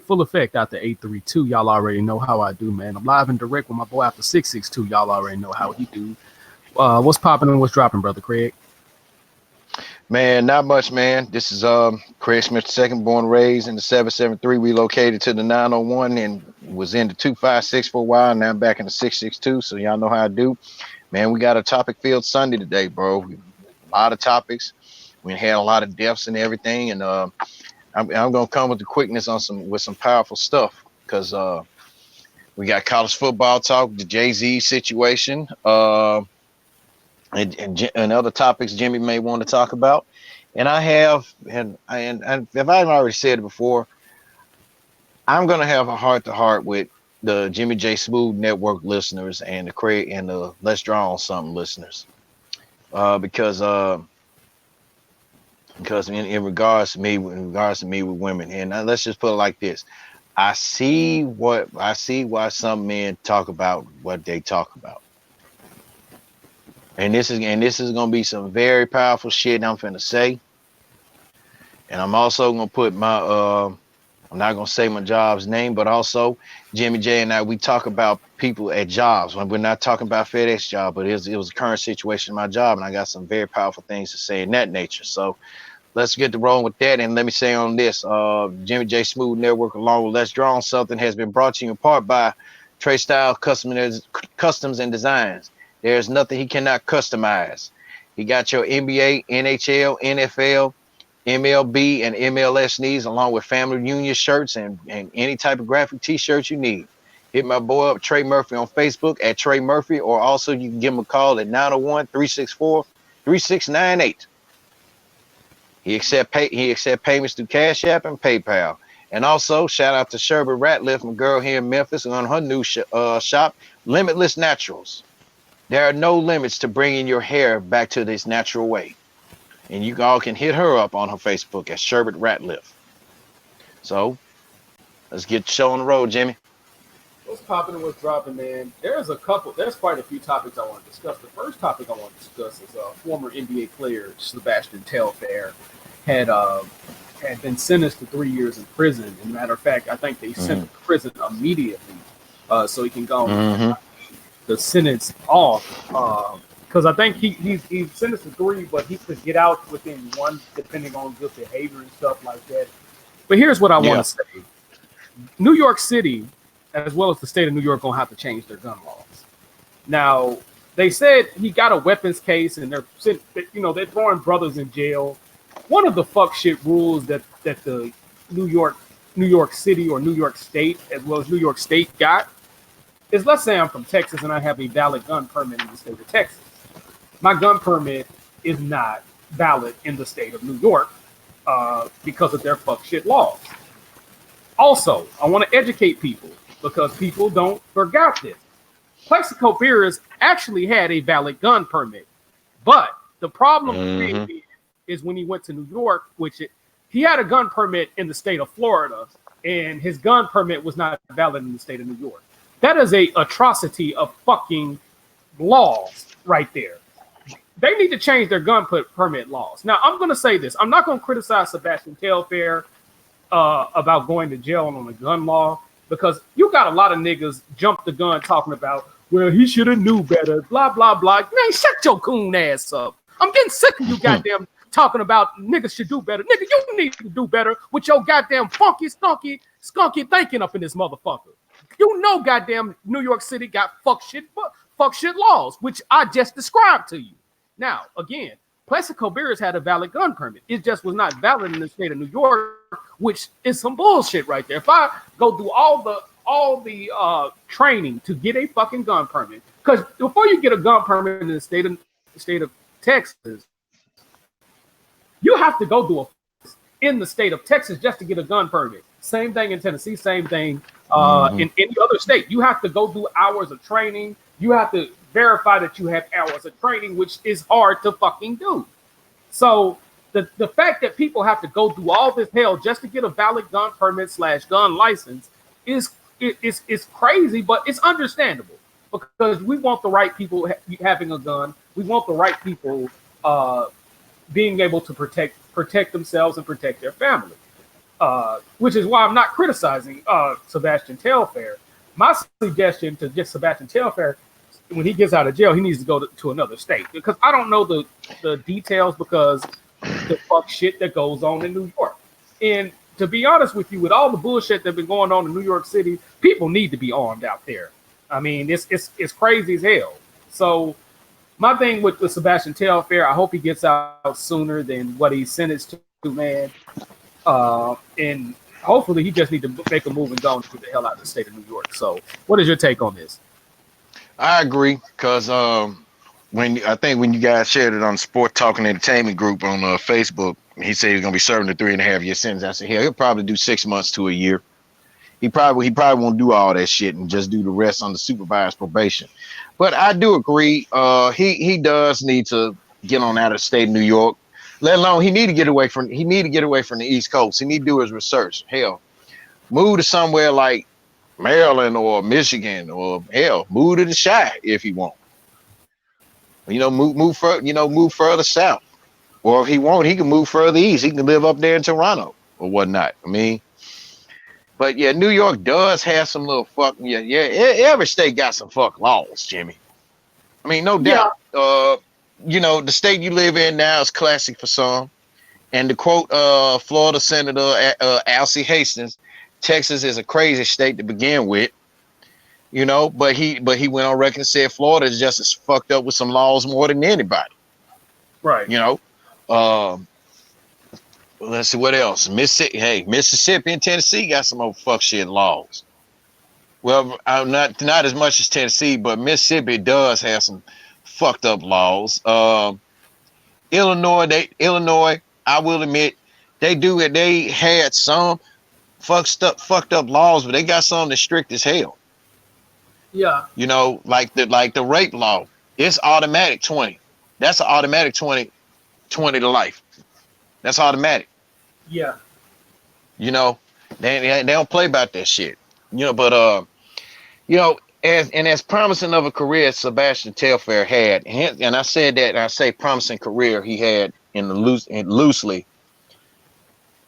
full effect after 832. Y'all already know how I do, man. I'm live and direct with my boy after 662. Y'all already know how he do. What's popping and what's dropping, brother Craig? Man, not much, man. This is Craig Smith, second born, raised in the 773, relocated to the 901 and was in the 256 for a while. Now I'm back in the 662. So y'all know how I do. Man, we got a topic filled Sunday today, bro. A lot of topics. We had a lot of deaths and everything, and I'm gonna come with the quickness on some powerful stuff because we got college football talk, the Jay-Z situation, and other topics Jimmy may want to talk about. And I have, and if I've already said it before, I'm gonna have a heart to heart with the Jimmy J Smooth Network listeners and the Craig and the Let's Draw on Something listeners, because in regards to me, with women, and let's just put it like this: I see why some men talk about what they talk about. And this is gonna be some very powerful shit I'm finna say. And I'm also gonna put my I'm not gonna say my job's name, but also Jimmy J and I, we talk about people at jobs. When we're not talking about FedEx job, but it was a current situation in my job, and I got some very powerful things to say in that nature. So let's get to rolling with that. And let me say on this, Jimmy J Smooth Network, along with Let's Draw on Something, has been brought to you in part by Trey Style Customs and Designs. There's nothing he cannot customize. He got your NBA, NHL, NFL, MLB, and MLS needs, along with family union shirts and any type of graphic t-shirts you need. Hit my boy up, Trey Murphy, on Facebook at Trey Murphy, or also you can give him a call at 901-364-3698. He accept payments through Cash App and PayPal. And also, shout out to Sherbert Ratliff, my girl here in Memphis, on her new shop, Limitless Naturals. There are no limits to bringing your hair back to this natural way. And you all can hit her up on her Facebook at Sherbert Ratliff. So, let's get the show on the road, Jimmy. What's popping and what's dropping, man? There's quite a few topics I want to discuss. The first topic I want to discuss is former NBA player Sebastian Telfair had been sentenced to 3 years in prison. As a matter of fact, I think they sent him to prison immediately so he can go the sentence off. Because I think he's sentenced to 3, but he could get out within 1, depending on good behavior and stuff like that. But here's what I want to say: New York City, as well as the state of New York, gonna have to change their gun laws. Now, they said he got a weapons case, and they're throwing brothers in jail. One of the fuck shit rules that the New York City or New York State, as well as New York State, got is, let's say I'm from Texas and I have a valid gun permit in the state of Texas. My gun permit is not valid in the state of New York because of their fuck shit laws. Also, I want to educate people because people don't forget this. Plexico Beers actually had a valid gun permit, but the problem is when he went to New York, he had a gun permit in the state of Florida, and his gun permit was not valid in the state of New York. That is a atrocity of fucking laws right there. They need to change their gun permit laws. Now, I'm going to say this. I'm not going to criticize Sebastian Telfair about going to jail on a gun law, because you got a lot of niggas jump the gun talking about, well, he should have knew better, blah, blah, blah. Man, shut your coon ass up. I'm getting sick of you goddamn talking about niggas should do better. Nigga, you need to do better with your goddamn funky, skunky thinking up in this motherfucker. You know goddamn New York City got fuck shit laws, which I just described to you. Now, again, Plexico Beers had a valid gun permit. It just was not valid in the state of New York, which is some bullshit right there. If I go through all the training to get a fucking gun permit, because before you get a gun permit in the state of Texas, you have to go through in the state of Texas just to get a gun permit. Same thing in Tennessee, same thing in any other state. You have to go through hours of training. You have to verify that you have hours of training, which is hard to fucking do. So the fact that people have to go through all this hell just to get a valid gun permit / gun license is crazy, but it's understandable because we want the right people having a gun. We want the right people being able to protect themselves and protect their family. which is why I'm not criticizing Sebastian Telfair. My suggestion to get Sebastian Telfair, when he gets out of jail, he needs to go to another state, because I don't know the details, because the fuck shit that goes on in New York. And to be honest with you, with all the bullshit that's been going on in New York City, people need to be armed out there. I mean, it's crazy as hell. So my thing with Sebastian Telfair, I hope he gets out sooner than what he's sentenced to, man. And hopefully he just needs to make a move and go and get the hell out of the state of New York. So what is your take on this? I agree, because when you guys shared it on the Sport Talk and Entertainment group on Facebook, he said he's gonna be serving a 3.5 year sentence. I said, hell, he'll probably do 6 months to a year. He probably won't do all that shit and just do the rest on the supervised probation. But I do agree. He does need to get on out of the state of New York. Let alone he need to get away from the East Coast. He need to do his research. Hell, move to somewhere like Maryland or Michigan, or hell, move to the Chi if he won't. Move further south. Or if he won't, he can move further east. He can live up there in Toronto or whatnot. I mean, but yeah, New York does have some little fucking every state got some fuck laws, Jimmy. I mean, no doubt. The state you live in now is classic for some. And to quote Florida Senator Alcee Hastings, Texas is a crazy state to begin with. But he went on record and said Florida is just as fucked up with some laws more than anybody. Right. Let's see what else. Mississippi and Tennessee got some old fuck shit laws. Well, not as much as Tennessee, but Mississippi does have some fucked up laws. Illinois, I will admit, they had some fucked up laws, but they got some that's strict as hell. Yeah. Like the rape law, it's automatic 20. That's an automatic 20 to life. That's automatic. Yeah. They don't play about that shit. But as promising of a career as Sebastian Telfair had, and I said that, and I say promising career he had loosely.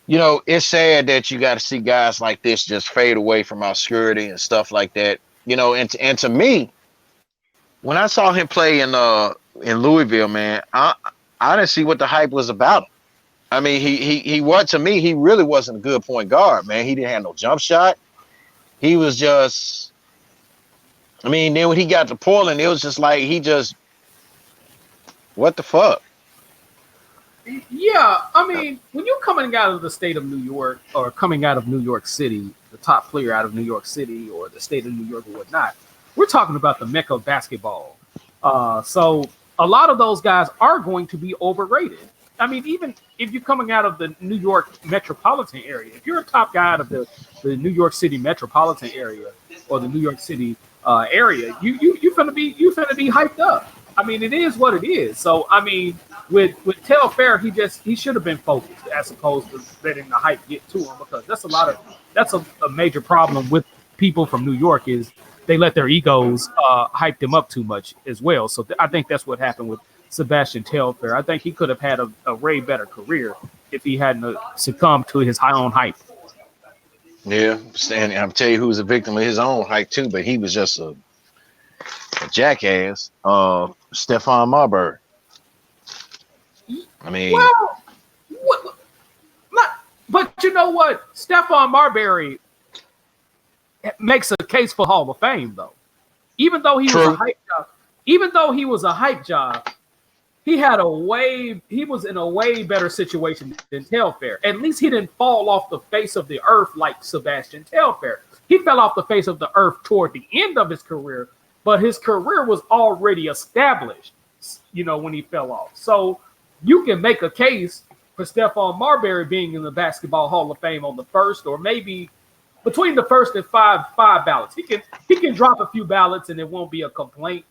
It's sad that you got to see guys like this just fade away from obscurity and stuff like that. And to me, when I saw him play in Louisville, man, I didn't see what the hype was about him. I mean, he was, to me, he really wasn't a good point guard, man. He didn't have no jump shot. He was just, I mean, then when he got to Portland, it was just like what the fuck? Yeah, I mean, when you're coming out of the state of New York, or coming out of New York City, the top player out of New York City or the state of New York or whatnot, we're talking about the mecca of basketball. So a lot of those guys are going to be overrated. I mean, even if you're coming out of the New York metropolitan area, if you're a top guy out of the New York City metropolitan area or the New York City area, you finna be hyped up. I mean, it is what it is. So I mean, with Telfair, he should have been focused as opposed to letting the hype get to him, because that's a major problem with people from New York, is they let their egos hype them up too much as well. So I think that's what happened with Sebastian Telfair. I think he could have had a way better career if he hadn't succumbed to his own hype. Yeah, and I'll tell you who's a victim of his own hype too, but he was just a jackass. Stephon Marbury. I mean, well, but you know what? Stephon Marbury makes a case for Hall of Fame, though. Even though he was a hype job, he was in a way better situation than Telfair. At least he didn't fall off the face of the earth like Sebastian Telfair. He fell off the face of the earth toward the end of his career, but his career was already established, when he fell off. So you can make a case for Stephon Marbury being in the Basketball Hall of Fame on the first, or maybe between the first and five ballots. He can drop a few ballots and it won't be a complaint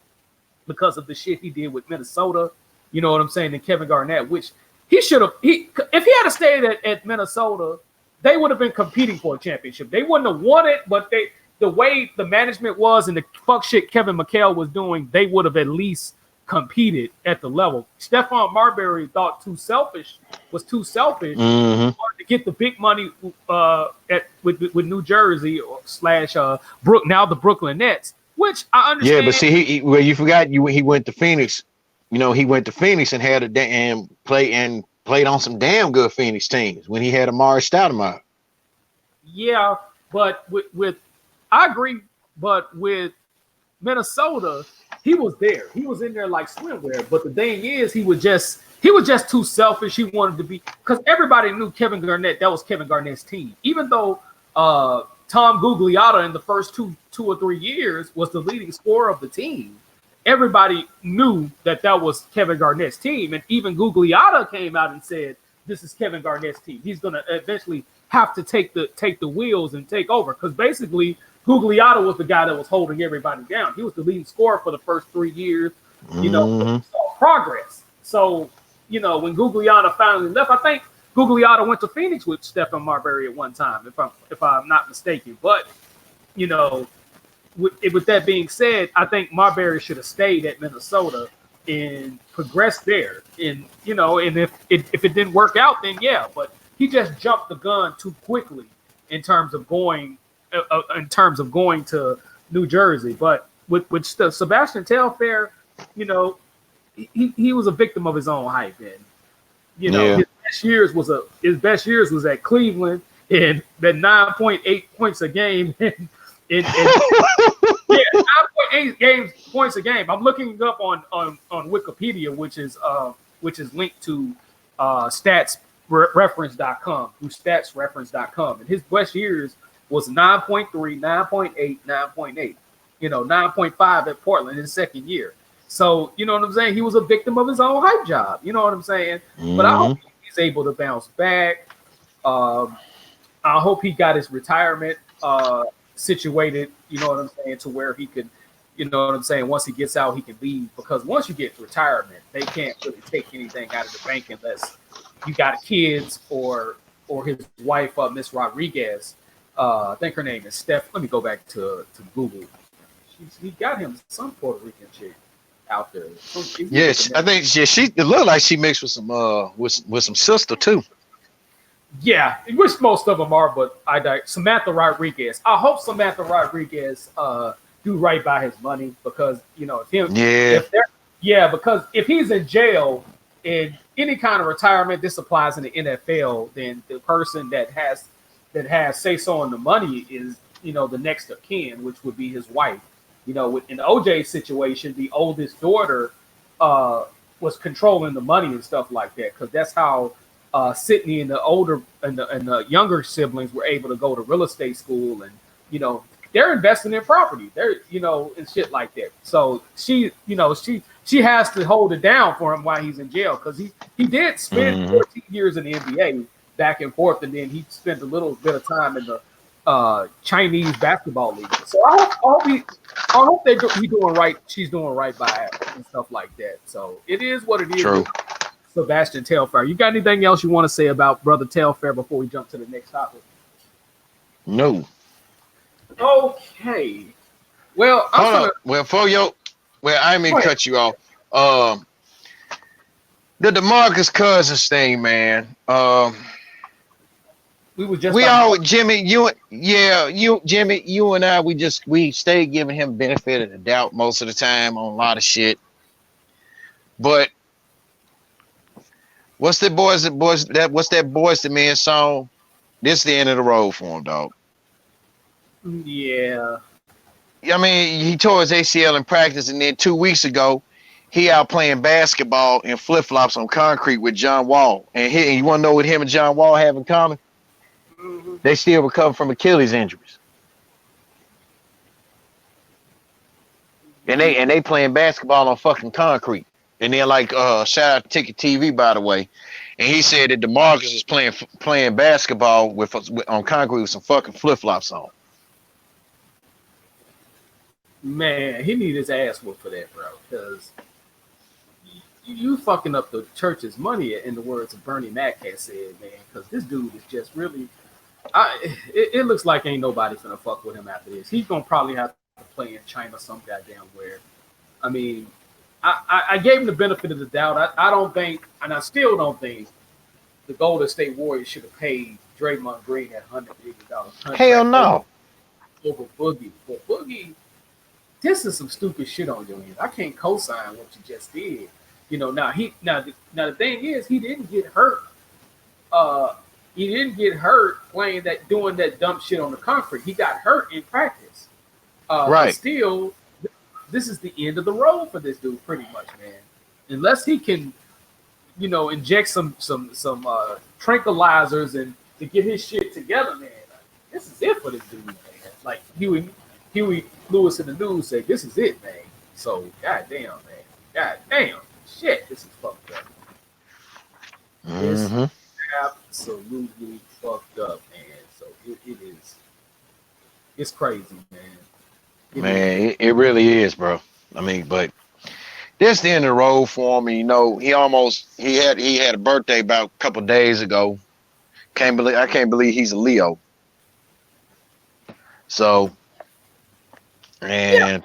because of the shit he did with Minnesota. You know what I'm saying? And Kevin Garnett, which he should have. If he had stayed at Minnesota, they would have been competing for a championship. They wouldn't have won it, but the way the management was and the fuck shit Kevin McHale was doing, they would have at least competed at the level. Stephon Marbury thought too selfish was too selfish. Mm-hmm. To get the big money with New Jersey slash now the Brooklyn Nets, which I understand. Yeah, but see, well, you forgot he went to Phoenix. You know, he went to Phoenix and had played on some damn good Phoenix teams when he had Amari Stoudemire. Yeah, but with I agree, but with Minnesota, he was there. He was in there like swimwear. But the thing is, he was just too selfish. He wanted to be, because everybody knew Kevin Garnett. That was Kevin Garnett's team. Even though Tom Gugliotta in the first two or 3 years was the leading scorer of the team, everybody knew that was Kevin Garnett's team. And even Gugliotta came out and said, "This is Kevin Garnett's team. He's going to eventually have to take the wheels and take over." Because basically, Gugliotta was the guy that was holding everybody down. He was the leading scorer for the first 3 years. You know, saw progress. So, you know, when Gugliotta finally left, I think Gugliotta went to Phoenix with Stephen Marbury at one time, if I'm not mistaken. But, you know, with that being said, I think Marbury should have stayed at Minnesota and progressed there. And, you know, and if it didn't work out, then yeah. But he just jumped the gun too quickly in terms of going to New Jersey. But with Sebastian Telfair, you know, he was a victim of his own hype, and you know, his best years was at Cleveland, and that 9.8 points a game, and 9.8 points a game. I'm looking it up on Wikipedia, which is linked to statsreference.com, through statsreference.com, and his best years was 9.3, 9.8, 9.8. You know, 9.5 at Portland in his second year. So, you know what I'm saying? He was a victim of his own hype job. You know what I'm saying? But I hope he's able to bounce back. I hope he got his retirement situated, you know what I'm saying, to where he could, you know what I'm saying, once he gets out, he can leave. Because once you get retirement, they can't really take anything out of the bank unless you got kids or his wife, Miss Rodriguez. I think her name is Steph. Let me go back to Google. He got him some Puerto Rican chick out there. So yes, I think it looked like she mixed with some with some sister too. Yeah, which most of them are, but Samantha Rodriguez. I hope Samantha Rodriguez do right by his money, because you know because if he's in jail in any kind of retirement, this applies in the NFL, then the person that has say so on the money is, you know, the next of kin, which would be his wife. You know, in OJ's situation, the oldest daughter was controlling the money and stuff like that, because that's how Sydney and the younger siblings were able to go to real estate school, and you know, they're investing in property. They're, you know, and shit like that. So she has to hold it down for him while he's in jail, because he did spend 14 years in the NBA back and forth, and then he spent a little bit of time in the Chinese basketball league. So I hope he's doing right. She's doing right by it and stuff like that. So it is what it is. True. Sebastian Telfair. You got anything else you want to say about Brother Telfair before we jump to the next topic? No. Okay. Well, I didn't mean to cut you off. The DeMarcus Cousins thing, man. Jimmy, you and I, we stayed giving him benefit of the doubt most of the time on a lot of shit. But what's that Boys to Men song? This is the end of the road for him, dog. Yeah. I mean, he tore his ACL in practice, and then 2 weeks ago, he out playing basketball in flip-flops on concrete with John Wall. And you want to know what him and John Wall have in common? Mm-hmm. They still recover from Achilles injuries. And they playing basketball on fucking concrete. And then, like, shout out to Ticket TV, by the way. And he said that DeMarcus is playing basketball on concrete with some fucking flip-flops on. Man, he need his ass whooped for that, bro. Because you fucking up the church's money, in the words of Bernie Mac has said, man. Because this dude is just really, it looks like ain't nobody finna fuck with him after this. He's gonna probably have to play in China some goddamn where. I mean, I gave him the benefit of the doubt. I don't think, and I still don't think, the Golden State Warriors should have paid Draymond Green that $100 million Hell contract no. over Boogie. But Boogie, this is some stupid shit on your end. I can't co-sign what you just did. Now the thing is, he didn't get hurt. He didn't get hurt doing that dumb shit on the concrete. He got hurt in practice. Right. But still, this is the end of the road for this dude, pretty much, man. Unless he can, inject some tranquilizers and to get his shit together, man. This is it for this dude, man. Like Huey Lewis in the news said, this is it, man. So, goddamn, man. Goddamn. Shit, this is fucked up. Mm-hmm. It's absolutely fucked up, man. So it is. It's crazy, man. It really is, bro. I mean, but this the end of the road for him. He had a birthday about a couple days ago. I can't believe he's a Leo. So, damn.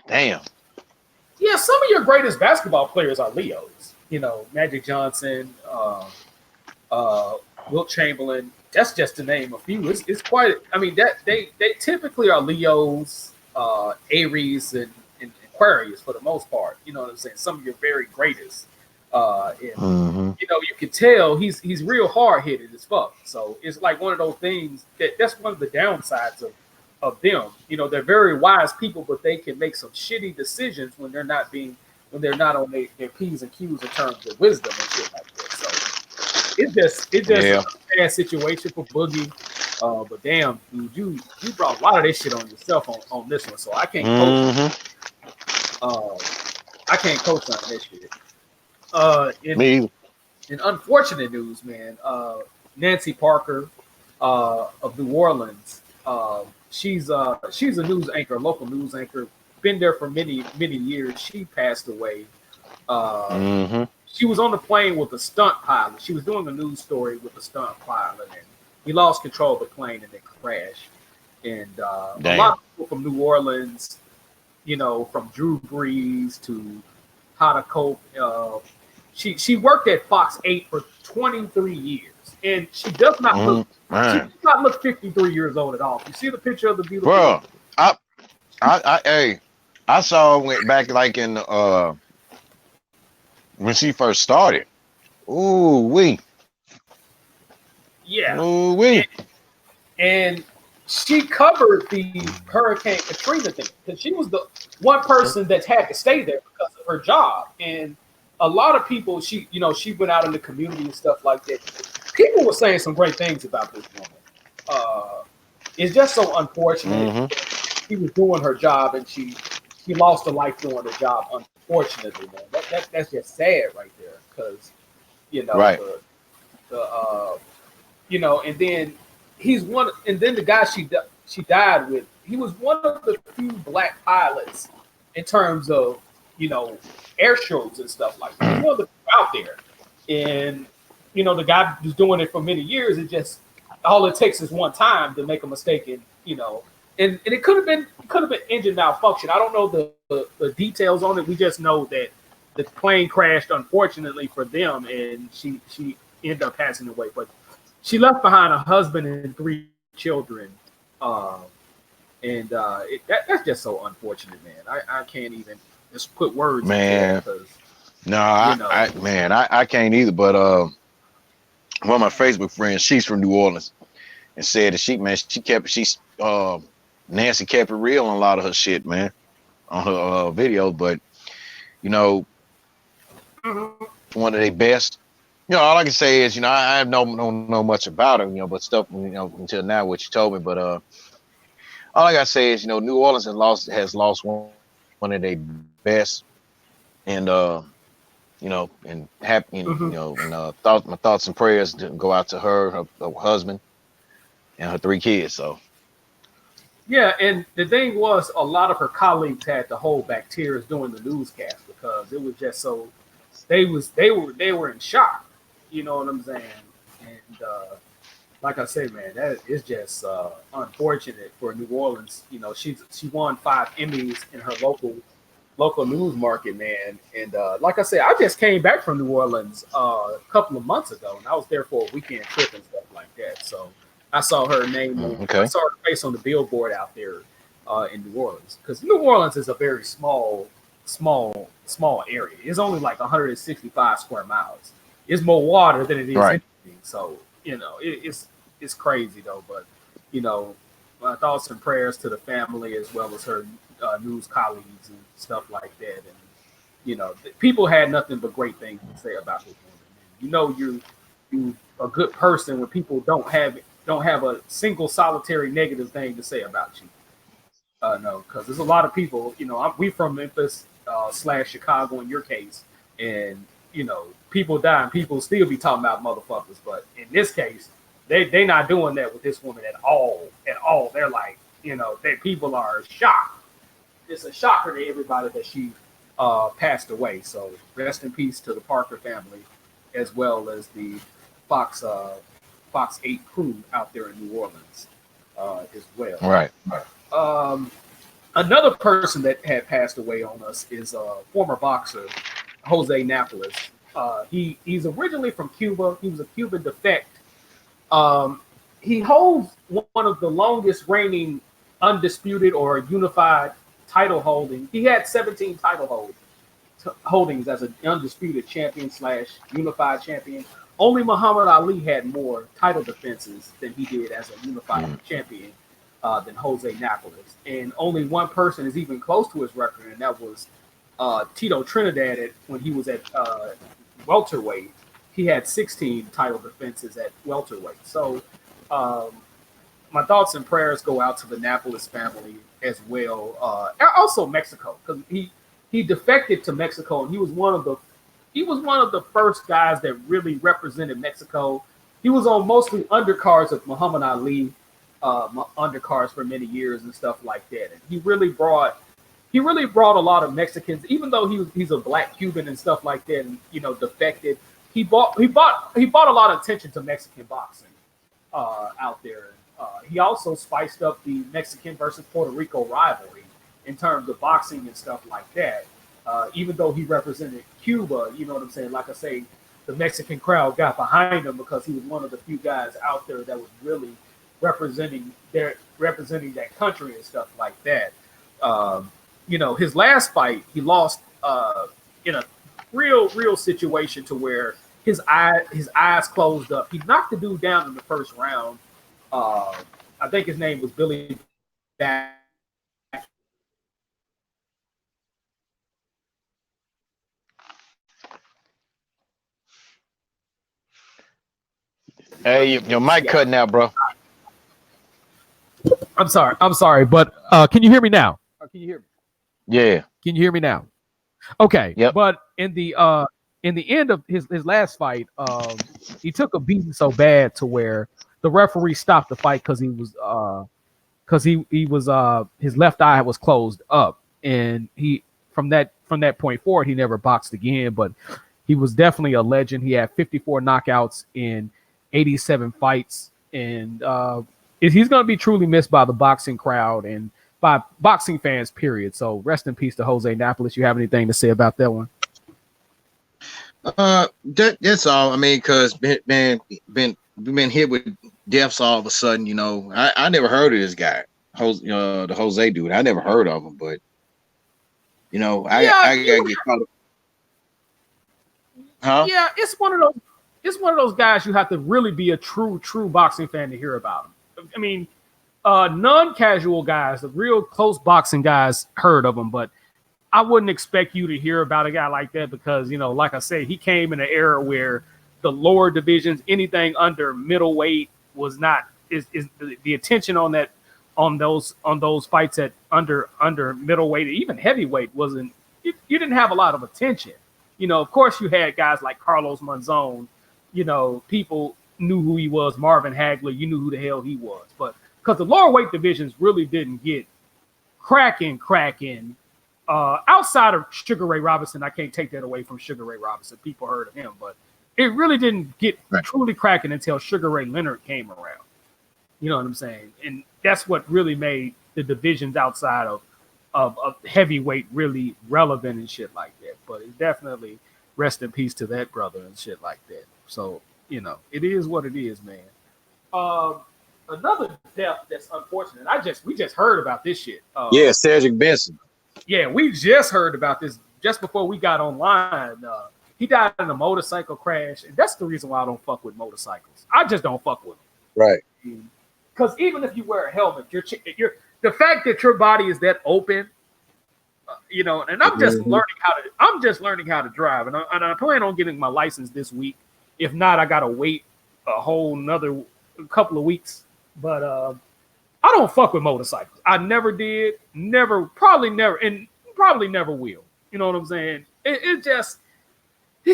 Yeah, some of your greatest basketball players are Leos. Magic Johnson, Wilt Chamberlain. That's just to name a few. It's quite. I mean, that they typically are Leos, Aries, and Aquarius for the most part. You know what I'm saying? Some of your very greatest. You can tell he's real hard headed as fuck. So it's like one of those things that's one of the downsides of them. They're very wise people, but they can make some shitty decisions when they're not on their P's and Q's in terms of wisdom and shit like that. So it's just a bad situation for Boogie. But damn, dude, you brought a lot of this shit on yourself on this one. So I can't co-sign this shit. In unfortunate news, man, Nancy Parker of New Orleans, she's a news anchor, local news anchor, been there for many years. She passed away. She was on the plane with a stunt pilot. She was doing a news story with a stunt pilot, and he lost control of the plane and it crashed. And a lot of people from New Orleans, from Drew Brees to how to cope. She worked at Fox 8 for 23 years, and she does not look. She does not look 53 years old at all. You see the picture of the beautiful. Bro, I saw went back like in when she first started. Ooh wee. Yeah. Ooh wee. And she covered the Hurricane Katrina thing because she was the one person that's had to stay there because of her job. And a lot of people, she went out in the community and stuff like that. People were saying some great things about this woman. It's just so unfortunate. She was doing her job and she lost her life doing her job. Unfortunately, man, that's just sad right there because right. And then he's one, and then the guy she died with, he was one of the few black pilots in terms of air shows and stuff like that. He's one of the people out there, and the guy was doing it for many years. It just all it takes is one time to make a mistake, and and it could have been engine malfunction. I don't know the details on it. We just know that the plane crashed, unfortunately for them, and she ended up passing away. But she left behind a husband and 3 children, and that's just so unfortunate, man. I can't even just put words. Man, I can't either. But one of my Facebook friends, she's from New Orleans, and said that Nancy kept it real on a lot of her shit, man, on her video. But one of their best. All I can say is, I don't know much about her, but stuff, until now, what you told me. But all I gotta say is, New Orleans has lost one of their best, and and happy, and my thoughts and prayers go out to her husband, and her 3 kids. So. Yeah, and the thing was, a lot of her colleagues had to hold back tears during the newscast because it was just so they were in shock. You know what I'm saying? And like I say, man, that is just unfortunate for New Orleans. She won 5 Emmys in her local news market, man. And like I said, I just came back from New Orleans a couple of months ago, and I was there for a weekend trip and stuff like that. So I saw her name, I Okay. saw her face on the billboard out there in New Orleans, because New Orleans is a very small area. It's only like 165 square miles. It's more water than it is Right. anything. So it's crazy though. But my thoughts and prayers to the family as well as her news colleagues and stuff like that. And people had nothing but great things to say about this woman. You a good person when people don't have a single solitary negative thing to say about you. No, because there's a lot of people. We from Memphis / Chicago in your case, and people die and people still be talking about motherfuckers. But in this case, they not doing that with this woman at all. At all, they're like, that people are shocked. It's a shocker to everybody that she passed away. So rest in peace to the Parker family, as well as the Fox 8 crew out there in New Orleans as well. Right. Another person that had passed away on us is former boxer Jose Napoles. He's originally from Cuba. He was a Cuban defect. He holds one of the longest reigning undisputed or unified title holding. He had 17 title holdings as an undisputed champion / unified champion. Only Muhammad Ali had more title defenses than he did as a unified champion than Jose Napoles. And only one person is even close to his record, and that was Tito Trinidad when he was at welterweight. He had 16 title defenses at welterweight. So my thoughts and prayers go out to the Napoles family as well. Also Mexico, because he defected to Mexico, and he was one of the first guys that really represented Mexico. He was on mostly undercards of Muhammad Ali, undercards for many years and stuff like that. And he really brought a lot of Mexicans, even though he's a black Cuban and stuff like that, and defected. He brought a lot of attention to Mexican boxing out there. He also spiced up the Mexican versus Puerto Rico rivalry in terms of boxing and stuff like that. Even though he represented Cuba, you know what I'm saying? Like I say, the Mexican crowd got behind him because he was one of the few guys out there that was really representing that country and stuff like that. His last fight, he lost in a real situation to where his eyes closed up. He knocked the dude down in the first round. I think his name was Billy Back. Hey, your mic cutting out, bro. I'm sorry, but can you hear me now? Can you hear me? Yeah. Can you hear me now? Okay. Yep. But in the end of his last fight, he took a beating so bad to where the referee stopped the fight because his left eye was closed up, and he from that point forward he never boxed again. But he was definitely a legend. He had 54 knockouts in 87 fights, and he's going to be truly missed by the boxing crowd and by boxing fans, period. So rest in peace to Jose Napoles. You have anything to say about that one? That's all. I mean, because been hit with deaths all of a sudden. I never heard of this guy, the Jose dude. I never heard of him, but I gotta get caught up. Huh? Yeah, it's one of those guys you have to really be a true boxing fan to hear about him. I mean, non-casual guys, the real close boxing guys, heard of him, but I wouldn't expect you to hear about a guy like that because, like I say, he came in an era where the lower divisions, anything under middleweight was not is the attention on those fights at under middleweight, even heavyweight wasn't. You didn't have a lot of attention. Of course, you had guys like Carlos Monzon. People knew who he was. Marvin Hagler, you knew who the hell he was. But because the lower weight divisions really didn't get cracking. Outside of Sugar Ray Robinson, I can't take that away from Sugar Ray Robinson. People heard of him, but it really didn't get truly cracking until Sugar Ray Leonard came around. You know what I'm saying? And that's what really made the divisions outside of of heavyweight really relevant and shit like that. But it's definitely rest in peace to that brother and shit like that. So it is what it is, man. Another death that's unfortunate. We just heard about this shit. Yeah, Cedric Benson. Yeah, we just heard about this just before we got online. He died in a motorcycle crash, and that's the reason why I don't fuck with motorcycles. I just don't fuck with them. Right. Because even if you wear a helmet, the fact that your body is that open, and I'm just learning how to drive, and I plan on getting my license this week. If not, I gotta wait a whole another couple of weeks. But I don't fuck with motorcycles. I never did, probably never will. You know what I'm saying? It's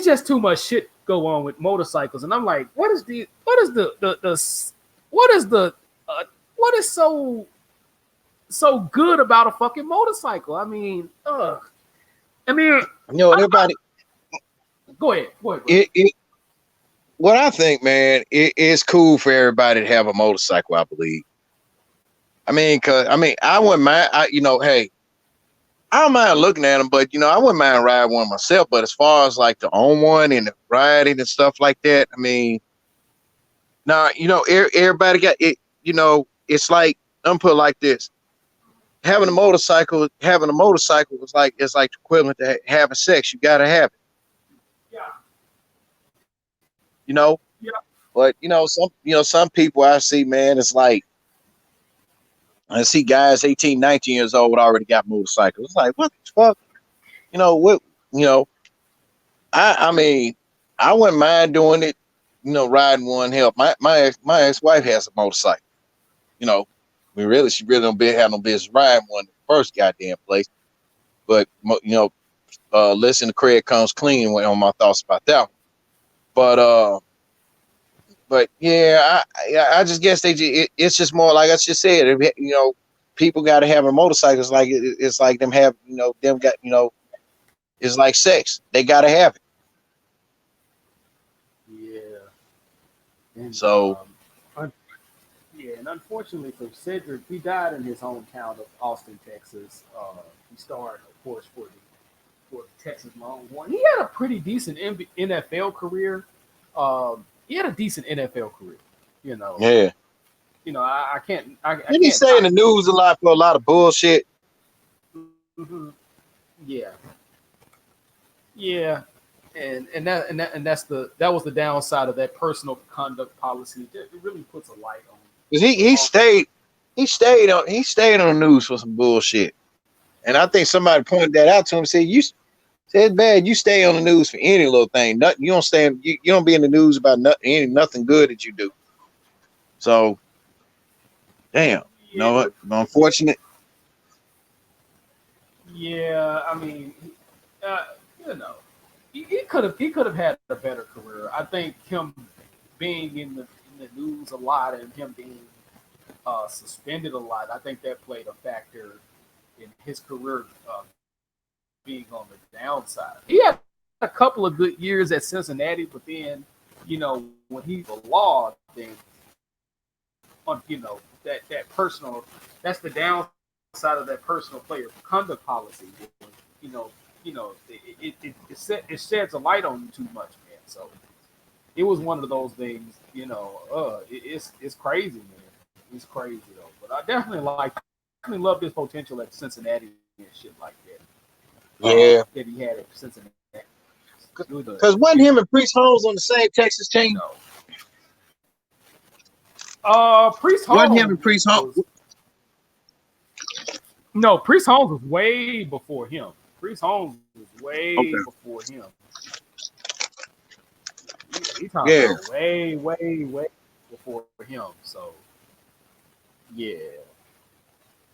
just too much shit go on with motorcycles, and I'm like, what is so good about a fucking motorcycle? I mean, everybody. Go ahead. What I think, man, it's cool for everybody to have a motorcycle, I believe. I wouldn't mind. Hey, I don't mind looking at them, but I wouldn't mind riding one myself. But as far as like to own one and riding and stuff like that, everybody got it. It's like I'm put it like this: having a motorcycle is like equivalent to having sex. You gotta have it. Yeah. But some people I see, man, it's like I see guys 18, 19 years old already got motorcycles. It's like, what the fuck? I wouldn't mind doing it, riding one. Help. My ex-wife has a motorcycle. She really don't have no business riding one in the first goddamn place. But listen to Craig Comes Clean on my thoughts about that one. But yeah, I just guess it's just more like I just said. People got to have a motorcycle. It's like them have them got it's like sex. They got to have it. Yeah. And, so. And unfortunately for Cedric, he died in his hometown of Austin, Texas. He starred, of course, for the Texas Longhorns. He had a pretty decent NFL career. He had a decent NFL career, Yeah. I can't. Didn't he stay in the news a lot for a lot of bullshit? Mm-hmm. Yeah. Yeah. And that was the downside of that personal conduct policy. It really puts a light on. He stayed on the news for some bullshit, and I think somebody pointed that out to him. Said it's bad. You stay on the news for any little thing. You don't stay. You don't be in the news about nothing good that you do. So, damn. Yeah. Unfortunate. Yeah, he could have had a better career. I think him being in the news a lot and him being suspended a lot, I think that played a factor in his career being on the downside. He had a couple of good years at Cincinnati, but then, when he's the law thing, that personal, that's the downside of that personal player conduct policy. It sheds a light on you too much, man. So it was one of those things, it's crazy, man. It's crazy though. But I definitely love his potential at Cincinnati and shit like that. Yeah. That he had at Cincinnati. Because wasn't him and Priest Holmes on the same Texas team? Priest Holmes. Wasn't him and Priest Holmes? No, Priest Holmes was way before him. Priest Holmes was way before him. He's talking way before him. So, yeah.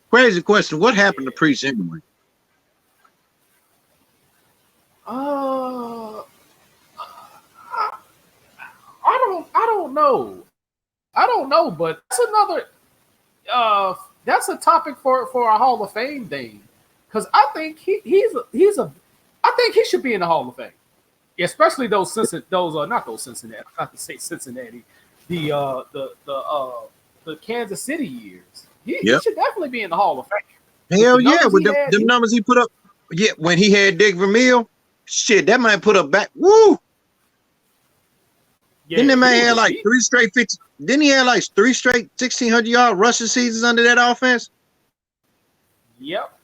Crazy question. What happened to Priest anyway? I don't know. I don't know, but that's another. That's a topic for a Hall of Fame thing, because I think I think he should be in the Hall of Fame, especially not those Cincinnati. I have to say Cincinnati, the Kansas City years. He should definitely be in the Hall of Fame. Hell the yeah, numbers with he had, them numbers he put up. Yeah, when he had Dick Vermeil, shit, that man put up back. Woo! Didn't that man have like 3 straight 50? Didn't he have like 3 straight 1,600-yard rushing seasons under that offense? Yep. And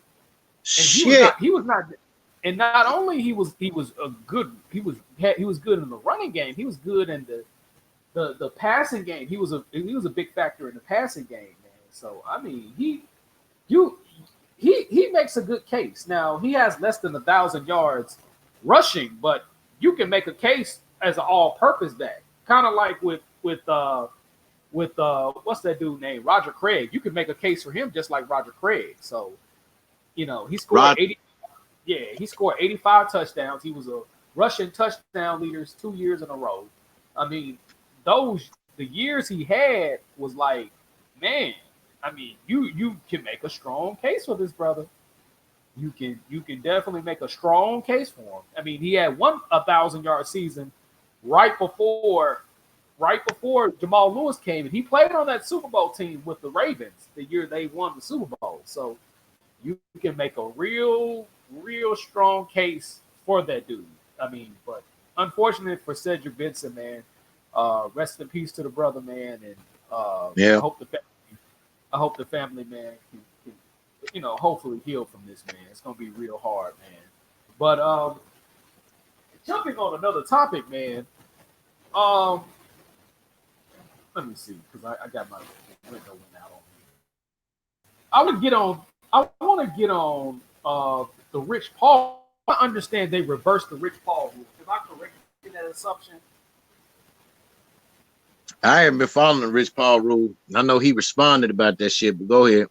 Shit. he was not, and not only he was a good, he was good in the running game. He was good in the passing game. He was a big factor in the passing game, man. So I mean, he makes a good case. Now he has less than 1,000 yards rushing, but you can make a case as an all-purpose back, kind of like with what's that dude named Roger Craig. You can make a case for him just like Roger Craig. So he scored 80. Yeah, he scored 85 touchdowns. He was a rushing touchdown leaders 2 years in a row. I mean, the years he had was like, man. I mean, you can make a strong case for this brother. You can definitely make a strong case for him. I mean, he had 1,000-yard season right before Jamal Lewis came, and he played on that Super Bowl team with the Ravens the year they won the Super Bowl. So you can make a real strong case for that dude. I mean, but unfortunately for Cedric Benson, man, rest in peace to the brother, man, and Yeah. I hope the family, man, can hopefully heal from this, man. It's gonna be real hard, man. But jumping on another topic, man. Let me see, because I got my window went out on me. I want to get on the Rich Paul. I understand they reversed the Rich Paul rule. Am I correct in that assumption? I haven't been following the Rich Paul rule. I know he responded about that shit, but go ahead.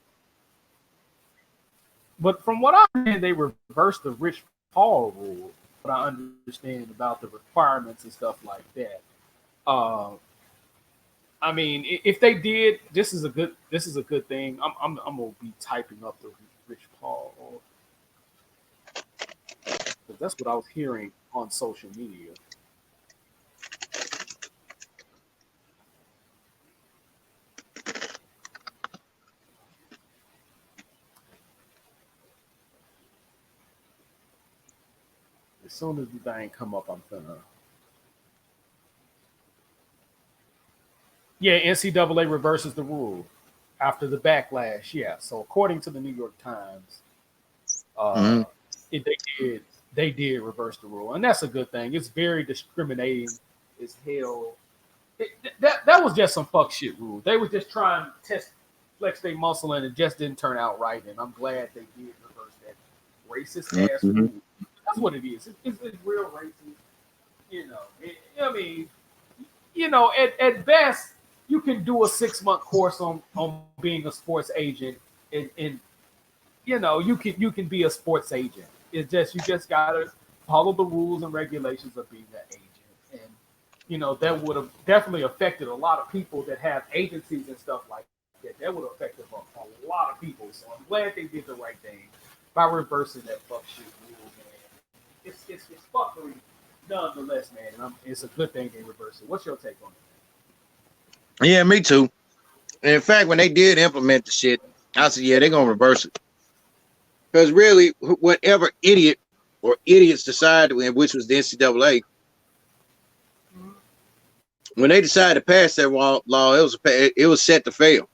But from what I understand, they reversed the Rich Paul rule. What I understand about the requirements and stuff like that. I mean, if they did, this is a good thing. I'm gonna be typing up the Rich Paul, because that's what I was hearing on social media. As soon as the thing come up, I'm gonna. Yeah, NCAA reverses the rule after the backlash. Yeah, so according to the New York Times, they did reverse the rule, and that's a good thing. It's very discriminating as hell. That was just some fuck shit rule. They were just trying to flex their muscle, and it just didn't turn out right. And I'm glad they did reverse that racist ass rule. That's what it is. It's real racist. I mean, at best, you can do a 6-month course on being a sports agent, and you can be a sports agent. It's just you just gotta follow the rules and regulations of being an agent, and that would have definitely affected a lot of people that have agencies and stuff like that. That would have affected a lot of people. So I'm glad they did the right thing by reversing that fuck shit rule, man. It's fuckery nonetheless, man. And it's a good thing they reversed it. What's your take on it? Yeah, me too. And in fact, when they did implement the shit, I said, yeah, they're gonna reverse it. Because really, whatever idiot or idiots decided, which was the NCAA, when they decided to pass that law, it was set to fail.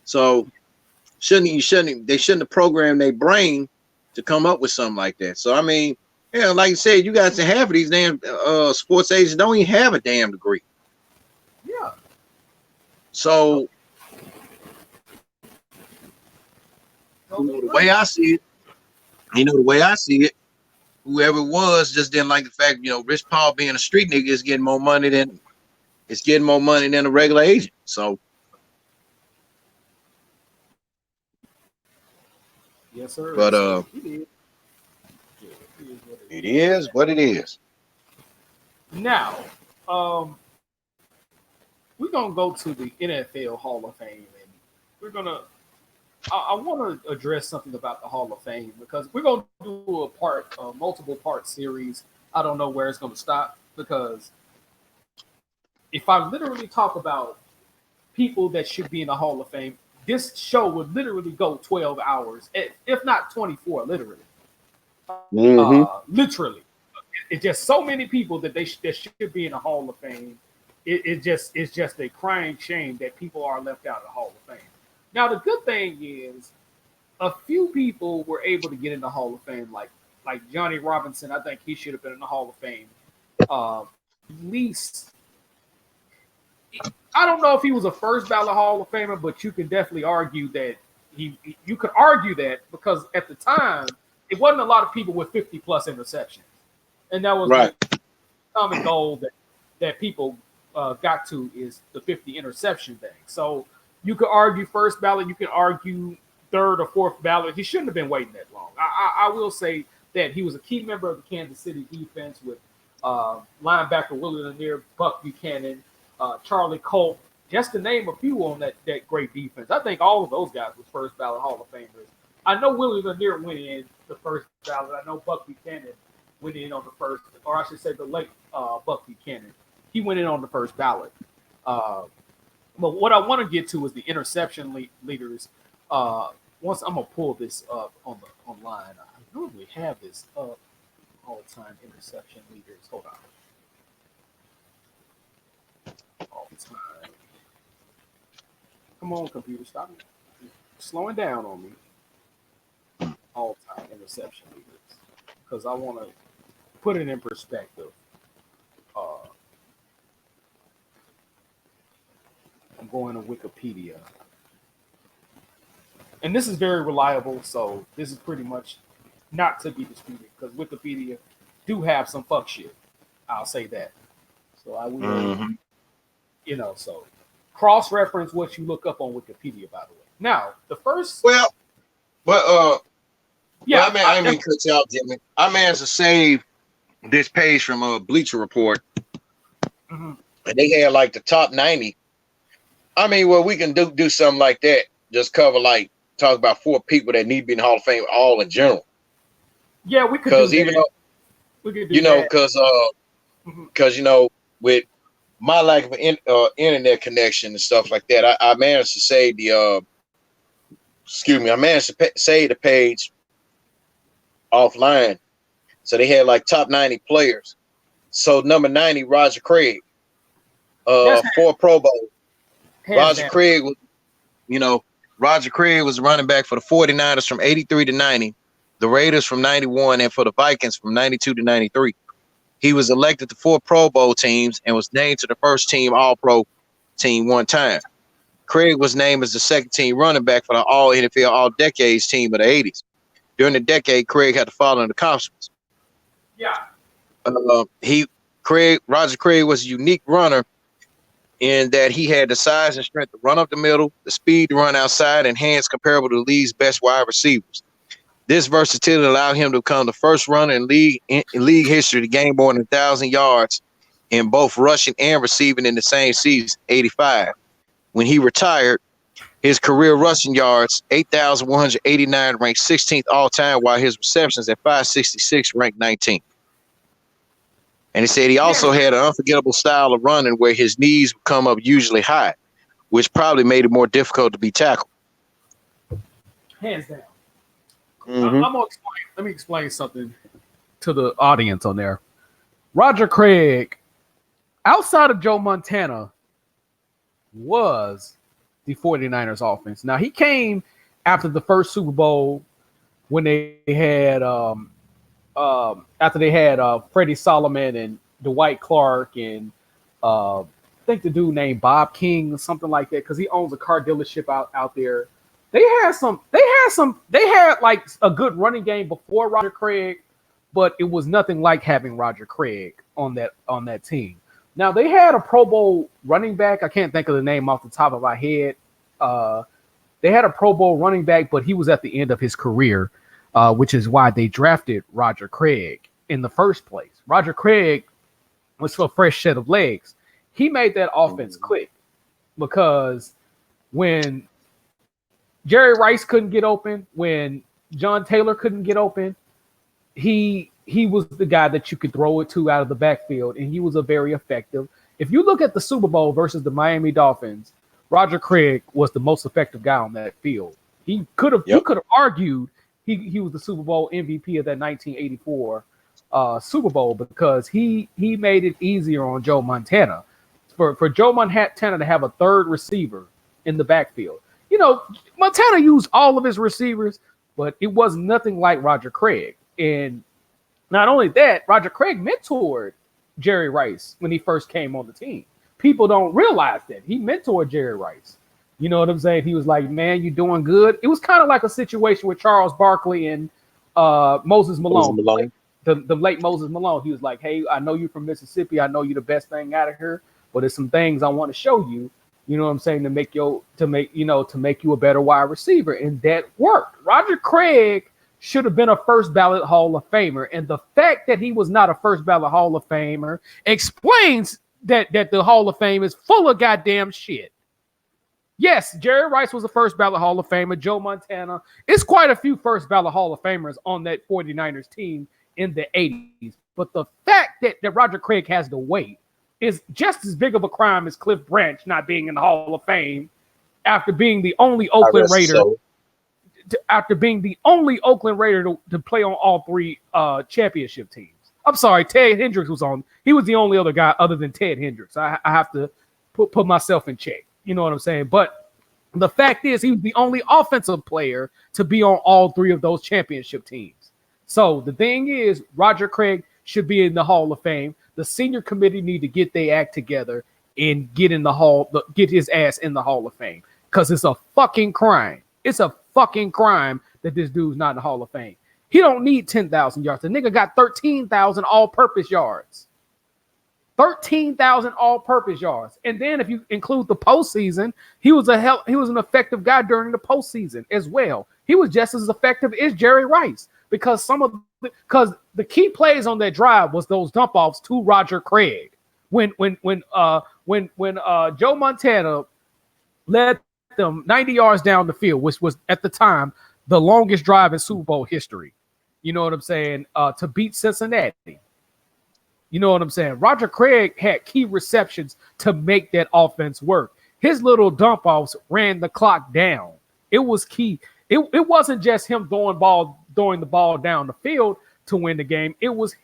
So they shouldn't have programmed their brain to come up with something like that. So I mean, yeah, like you said, you guys half of these damn sports agents don't even have a damn degree. Yeah. So the way I see it, whoever it was just didn't like the fact, Rich Paul being a street nigga is getting more money than a regular agent. So yes, sir. But it is what it is. Now, we're gonna go to the NFL Hall of Fame, and we're gonna. I want to address something about the Hall of Fame, because we're gonna do a multiple part series. I don't know where it's gonna stop, because if I literally talk about people that should be in the Hall of Fame, this show would literally go 12 hours, if not 24, literally. Literally. It's just so many people that that should be in the Hall of Fame. It's just a crying shame that people are left out of the Hall of Fame. Now, the good thing is a few people were able to get in the Hall of Fame, like Johnny Robinson. I think he should have been in the Hall of Fame. At least, I don't know if he was a first ballot Hall of Famer, but you can definitely argue that you could argue that because at the time it wasn't a lot of people with 50 plus interceptions, and that was right. the common goal that people got to is the 50 interception thing. So you could argue first ballot, you could argue third or fourth ballot. He shouldn't have been waiting that long. I will say that he was a key member of the Kansas City defense with linebacker Willie Lanier, Buck Buchanan, Charlie Culp, just to name a few on that great defense. I think all of those guys were first ballot Hall of Famers. I know Willie Lanier went in the first ballot. I know Buck Buchanan went in on the first, or I should say the late Buck Buchanan. He went in on the first ballot. But what I want to get to is the interception leaders. Once I'm gonna pull this up online. I normally have this up all-time interception leaders. Hold on. All-time. Come on, computer, stop slowing down on me. All-time interception leaders, because I want to put it in perspective. I'm going to Wikipedia. And this is very reliable, so this is pretty much not to be disputed because Wikipedia do have some fuck shit. I'll say that. So I will, so cross-reference what you look up on Wikipedia, by the way. Now, the first... I mean, cut you out, Jimmy. I managed to save this page from Bleacher Report. And they had like the top 90. I mean, well, we can do something like that. Just cover talk about 4 people that need to be in the Hall of Fame, all in general. Yeah, we could. Because even though, because with my lack of internet connection and stuff like that, I managed to save the save the page offline. So they had top 90 players. So number 90, Roger Craig, 4 Pro Bowl. Roger Craig was running back for the 49ers from 83 to 90, the Raiders from 91, and for the Vikings from 92 to 93. He was elected to 4 Pro Bowl teams and was named to the first team All-Pro team one time. Craig was named as the second team running back for the All-NFL All-Decades team of the 80s. During the decade, Craig had the following accomplishments. Yeah. Roger Craig was a unique runner in that he had the size and strength to run up the middle, the speed to run outside, and hands comparable to the league's best wide receivers. This versatility allowed him to become the first runner in league history to gain more than 1,000 yards in both rushing and receiving in the same season, 85. When he retired, his career rushing yards, 8,189, ranked 16th all-time, while his receptions at 566 ranked 19th. And he said he also had an unforgettable style of running where his knees would come up usually high, which probably made it more difficult to be tackled. Hands down. Let me explain something to the audience on there. Roger Craig, outside of Joe Montana, was the 49ers offense. Now, he came after the first Super Bowl when they had after they had Freddie Solomon and Dwight Clark and I think the dude named Bob King or something like that, because he owns a car dealership out there. They had like a good running game before Roger Craig, but it was nothing like having Roger Craig on that team. Now they had a Pro Bowl running back. I can't think of the name off the top of my head. They had a Pro Bowl running back, but he was at the end of his career. Which is why they drafted Roger Craig in the first place. Roger Craig was for a fresh set of legs. He made that offense click because when Jerry Rice couldn't get open, when John Taylor couldn't get open, he was the guy that you could throw it to out of the backfield, and he was a very effective. If you look at the Super Bowl versus the Miami Dolphins, Roger Craig was the most effective guy on that field. He could have argued he was the Super Bowl MVP of that 1984 Super Bowl because he made it easier on Joe Montana. For Joe Montana to have a third receiver in the backfield. You know, Montana used all of his receivers, but it was nothing like Roger Craig. And not only that, Roger Craig mentored Jerry Rice when he first came on the team. People don't realize that. He mentored Jerry Rice. You know what I'm saying? He was like, man, you doing good. It was kind of like a situation with Charles Barkley and Moses Malone. The late Moses Malone. He was like, hey, I know you're from Mississippi. I know you're the best thing out of here, but there's some things I want to show you. You know what I'm saying? To make you a better wide receiver. And that worked. Roger Craig should have been a first ballot Hall of Famer. And the fact that he was not a first ballot Hall of Famer explains that the Hall of Fame is full of goddamn shit. Yes, Jerry Rice was a first ballot Hall of Famer. Joe Montana. It's quite a few first ballot Hall of Famers on that 49ers team in the 80s. But the fact that Roger Craig has the weight is just as big of a crime as Cliff Branch not being in the Hall of Fame after being the only Oakland Raider. After being the only Oakland Raider to play on all three championship teams. I'm sorry, Ted Hendricks was on. He was the only other guy other than Ted Hendricks. I have to put myself in check. You know what I'm saying? But the fact is, he was the only offensive player to be on all three of those championship teams. So the thing is, Roger Craig should be in the Hall of Fame. The senior committee need to get their act together and get his ass in the Hall of Fame because it's a fucking crime. It's a fucking crime that this dude's not in the Hall of Fame. He don't need 10,000 yards. The nigga got 13,000 all-purpose yards. 13,000 all-purpose yards. And then if you include the postseason, he was an effective guy during the postseason as well. He was just as effective as Jerry Rice because the key plays on that drive was those dump offs to Roger Craig. When Joe Montana led them 90 yards down the field, which was at the time the longest drive in Super Bowl history. You know what I'm saying? To beat Cincinnati. You know what I'm saying? Roger Craig had key receptions to make that offense work. His little dump offs ran the clock down. It was key. It wasn't just him throwing the ball down the field to win the game. It was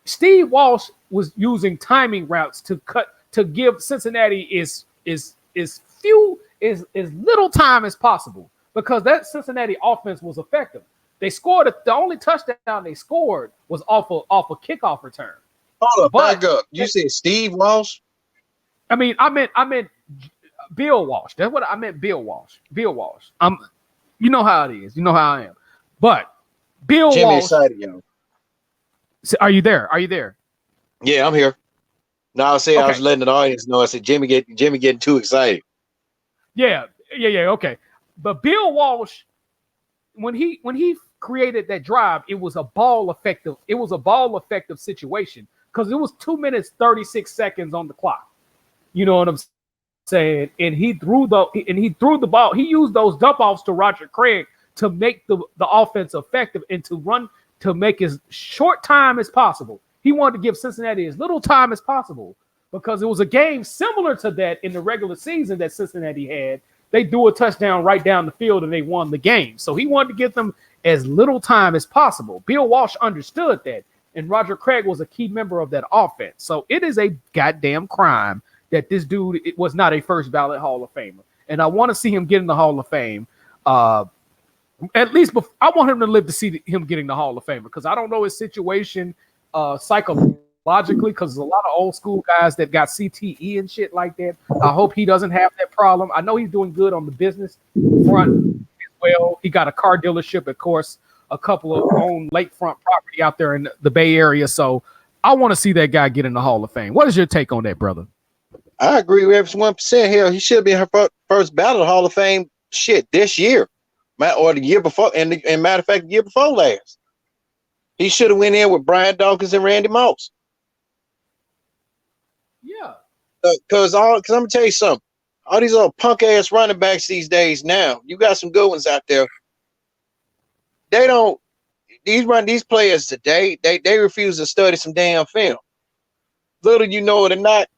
Steve Walsh was using timing routes to give Cincinnati as little time as possible because that Cincinnati offense was effective. They scored the only touchdown they scored was off a kickoff return. Hold up, back up. You said Steve Walsh? I meant Bill Walsh. That's what I meant. Bill Walsh. You know how it is. You know how I am. But Bill Jimmy Walsh. Excited, yo. Are you there? Yeah, I'm here. No, I say I was letting the audience know. I said Jimmy getting too excited. Yeah. Okay. But Bill Walsh, when he created that drive, it was a ball effective situation because it was 2 minutes 36 seconds on the clock. You know what I'm saying? And he threw the ball. He used those dump offs to Roger Craig to make the offense effective and to make as short time as possible. He wanted to give Cincinnati as little time as possible because it was a game similar to that in the regular season that Cincinnati had. They threw a touchdown right down the field and they won the game. So he wanted to give them as little time as possible. Bill Walsh understood that, and Roger Craig was a key member of that offense. So it is a goddamn crime that this dude was not a first ballot Hall of Famer. And I want to see him get in the Hall of Fame. At least I want him to live to see him getting the Hall of Fame because I don't know his situation psychologically because there's a lot of old school guys that got CTE and shit like that. I hope he doesn't have that problem. I know he's doing good on the business front as well. He got a car dealership, of course, a couple of own lakefront property out there in the Bay Area. So I want to see that guy get in the Hall of Fame. What is your take on that, brother? I agree with 1%. Hell, he should be her first ballot Hall of Fame shit this year, or the year before. And matter of fact, the year before last, he should have went in with Brian Dawkins and Randy Moss. Yeah, because I'm gonna tell you something. All these little punk ass running backs these days. Now you got some good ones out there. They don't. These players today. They refuse to study some damn film. Little you know it or not.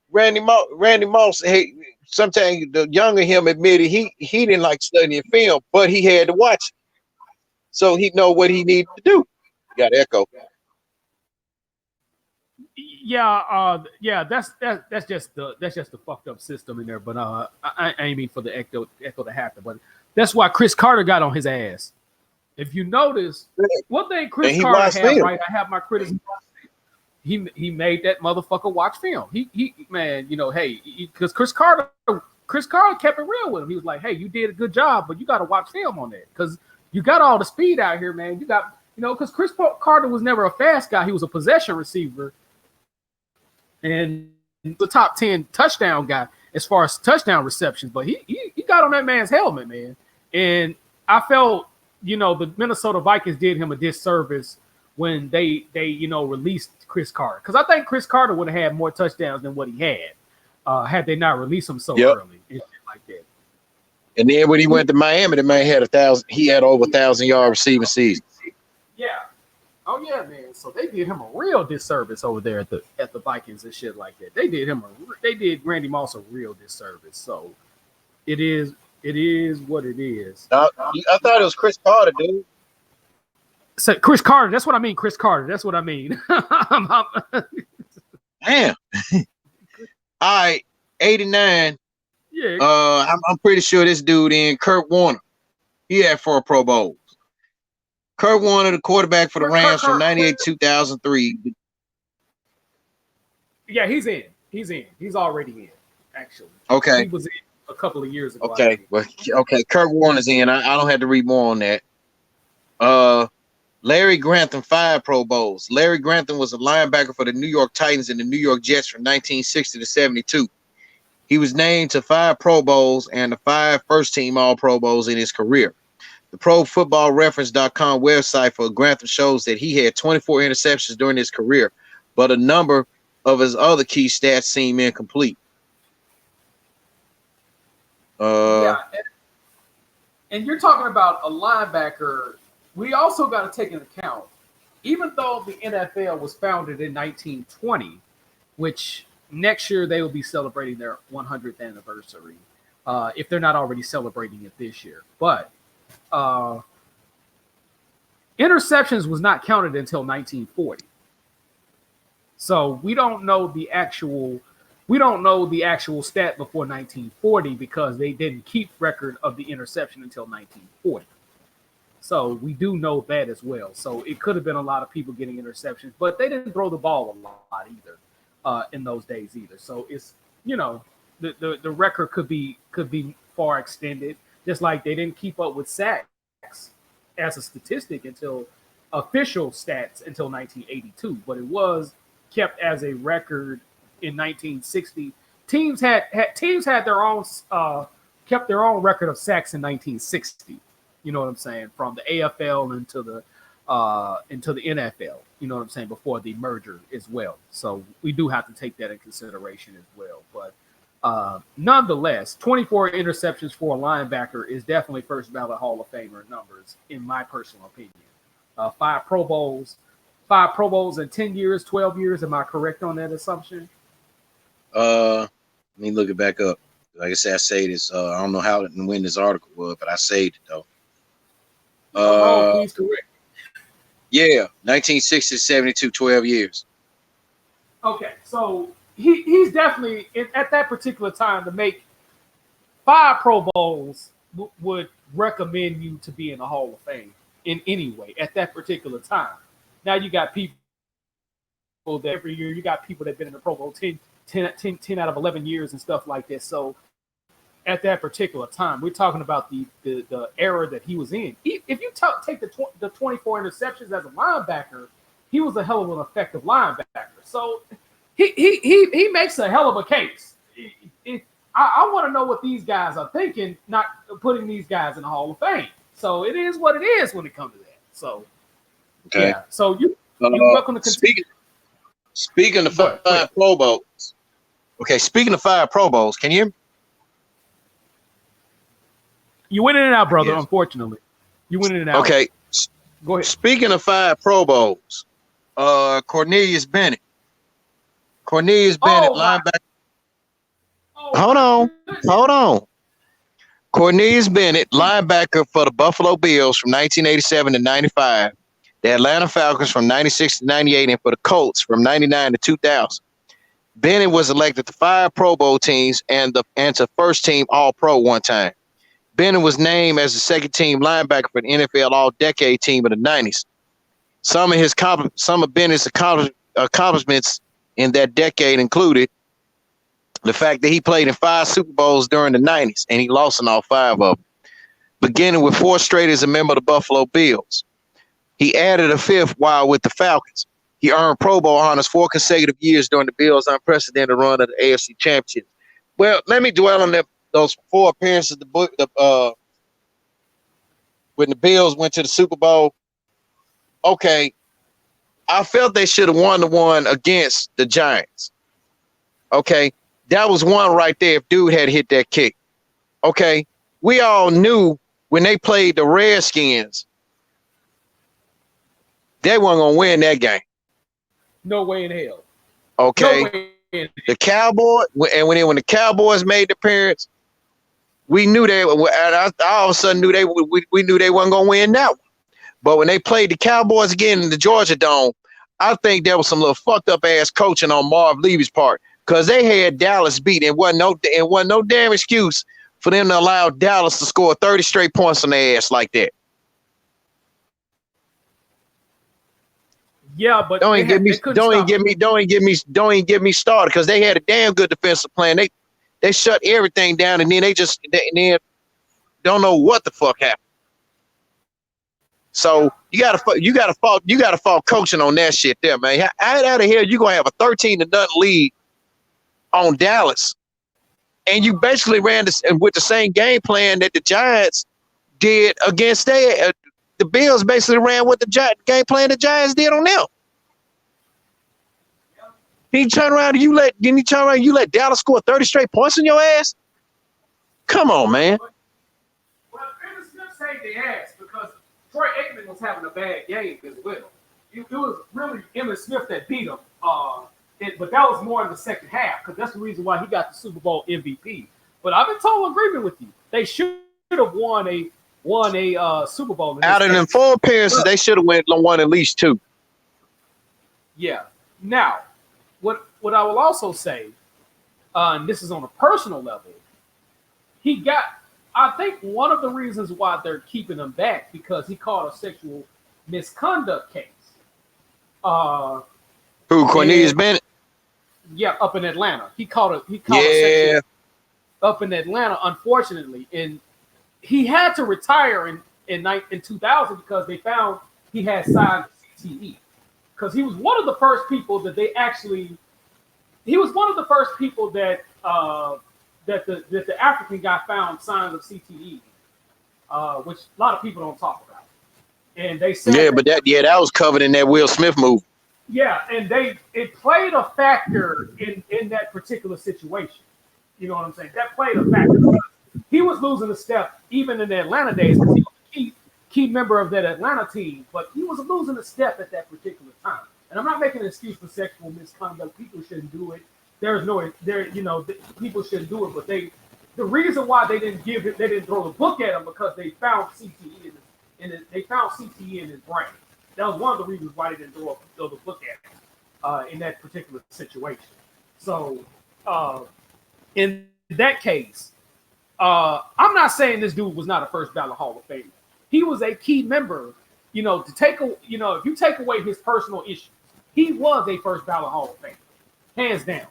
Randy Moss, hey, sometimes the younger him admitted he didn't like studying film, but he had to watch it, so he know what he needed to do. Got echo. Yeah, that's just the fucked up system in there. But I ain't mean for the echo to happen. But that's why Chris Carter got on his ass. If you notice, one thing Chris Carter had right, I have my criticism. He made that motherfucker watch film. He man, you know, hey, because Chris Carter kept it real with him. He was like, hey, you did a good job, but you got to watch film on that because you got all the speed out here, man. You got, you know, because Chris Carter was never a fast guy. He was a possession receiver and the top 10 touchdown guy as far as touchdown receptions. But he got on that man's helmet, man. And I felt, you know, the Minnesota Vikings did him a disservice when they you know, released Chris Carter, because I think Chris Carter would have had more touchdowns than what he had they not released him so early and shit like that. And then when he went to Miami, the man had 1,000. He had over 1,000-yard receiving season. Yeah. Oh yeah, man. So they did him a real disservice over there at the Vikings and shit like that. They did Randy Moss a real disservice. So it is what it is. I thought it was Chris Carter, dude. So Chris Carter, that's what I mean. Chris Carter, that's what I mean. Damn. All right, 89. Yeah. I'm pretty sure this dude in Kurt Warner. He had 4 Pro Bowls. Kurt Warner, the quarterback for the Rams from 98 2003. Yeah, he's in. He's already in, actually. Okay. He was in a couple of years ago. Okay. Well, okay. Kurt Warner's in. I don't have to read more on that. Larry Grantham, 5 Pro Bowls. Larry Grantham was a linebacker for the New York Titans and the New York Jets from 1960 to 72. He was named to 5 Pro Bowls and the 5 first-team All-Pro Bowls in his career. The ProFootballReference.com website for Grantham shows that he had 24 interceptions during his career, but a number of his other key stats seem incomplete. Yeah, and you're talking about a linebacker. We also got to take into account, even though the NFL was founded in 1920, which next year they will be celebrating their 100th anniversary, if they're not already celebrating it this year. But interceptions was not counted until 1940. So we don't know the actual stat before 1940 because they didn't keep record of the interception until 1940. So we do know that as well. So it could have been a lot of people getting interceptions, but they didn't throw the ball a lot either in those days either. So it's, you know, the record could be far extended, just like they didn't keep up with sacks as a statistic until official stats until 1982, but it was kept as a record in 1960. Teams had their own kept their own record of sacks in 1960. You know what I'm saying? From the AFL into the NFL. You know what I'm saying? Before the merger as well. So we do have to take that in consideration as well. But nonetheless, 24 interceptions for a linebacker is definitely first ballot Hall of Famer numbers, in my personal opinion. 5 Pro Bowls in 10 years, 12 years. Am I correct on that assumption? Let me look it back up. Like I said, I saved this. I don't know how and when this article was, but I saved it though. Please correct. Yeah, 1960 to 72, 12 years. Okay, so he's definitely at that particular time to make 5 Pro Bowls would recommend you to be in the Hall of Fame in any way at that particular time. Now you got people that every year, you got people that have been in the Pro Bowl 10 out of 11 years and stuff like that. So at that particular time, we're talking about the era that he was in. If you take the 24 interceptions as a linebacker, he was a hell of an effective linebacker. So he makes a hell of a case. I want to know what these guys are thinking, not putting these guys in the Hall of Fame. So it is what it is when it comes to that. So okay. Yeah. So you're welcome to continue. Speaking of 5 Pro Bowls. Okay, speaking of 5 Pro Bowls, can you hear me? You went in and out, brother. Unfortunately, you went in and out. Okay, go ahead. Speaking of 5 Pro Bowls, Cornelius Bennett, linebacker. Hold on. Cornelius Bennett, linebacker for the Buffalo Bills from 1987 to 95, the Atlanta Falcons from 96 to 98, and for the Colts from 99 to 2000. Bennett was elected to 5 Pro Bowl teams and to first team All-Pro one time. Bennett was named as the second team linebacker for the NFL All-Decade team in the 90s. Some of Bennett's accomplishments in that decade included the fact that he played in 5 Super Bowls during the 90s, and he lost in all 5 of them, beginning with 4 straight as a member of the Buffalo Bills. He added a 5th while with the Falcons. He earned Pro Bowl honors 4 consecutive years during the Bills' unprecedented run of the AFC Championship. Well, let me dwell on those 4 appearances when the Bills went to the Super Bowl. Okay, I felt they should have won the one against the Giants. Okay, that was one right there if dude had hit that kick. Okay, we all knew when they played the Redskins, they weren't going to win that game. No way in hell. Okay. No way in hell. The Cowboys, and when the Cowboys made the appearance, we knew they. I all of a sudden knew we knew they weren't gonna win that one. But when they played the Cowboys again in the Georgia Dome, I think there was some little fucked up ass coaching on Marv Levy's part because they had Dallas beat and wasn't no damn excuse for them to allow Dallas to score 30 straight points on their ass like that. Yeah, but don't even get me started because they had a damn good defensive plan. They shut everything down and then they don't know what the fuck happened. So you gotta fault coaching on that shit there, man. How out of here you gonna have a 13-0 lead on Dallas, and you basically ran this with the same game plan that the Giants did against the Bills. Basically ran with the game plan the Giants did on them. You let Dallas score 30 straight points in your ass? Come on, man. Well, Emmitt Smith saved their ass because Troy Aikman was having a bad game as well. It was really Emmitt Smith that beat him. But that was more in the second half because that's the reason why he got the Super Bowl MVP. But I'm in total agreement with you. They should have won a Super Bowl. Out of them 4 appearances, they should have won at least 2. Yeah. Now, what I will also say, and this is on a personal level, I think one of the reasons why they're keeping him back because he caught a sexual misconduct case. Who, Cornelius Bennett? Yeah, up in Atlanta. He caught a sexual up in Atlanta, unfortunately. And he had to retire in 2000 because they found he had signs of CTE. Because he was one of the first people that the African guy found signs of CTE, which a lot of people don't talk about. And they said, that was covered in that Will Smith movie. Yeah, and it played a factor in that particular situation. You know what I'm saying? That played a factor. He was losing a step even in the Atlanta days because he was a key member of that Atlanta team, but he was losing a step at that particular time. And I'm not making an excuse for sexual misconduct. People shouldn't do it. People shouldn't do it, but the reason why they didn't throw the book at him because they found CTE in his brain. That was one of the reasons why they didn't throw the book at him in that particular situation. So in that case, I'm not saying this dude was not a first ballot Hall of Famer. He was a key member. If you take away his personal issues, he was a first ballot Hall of Famer, hands down.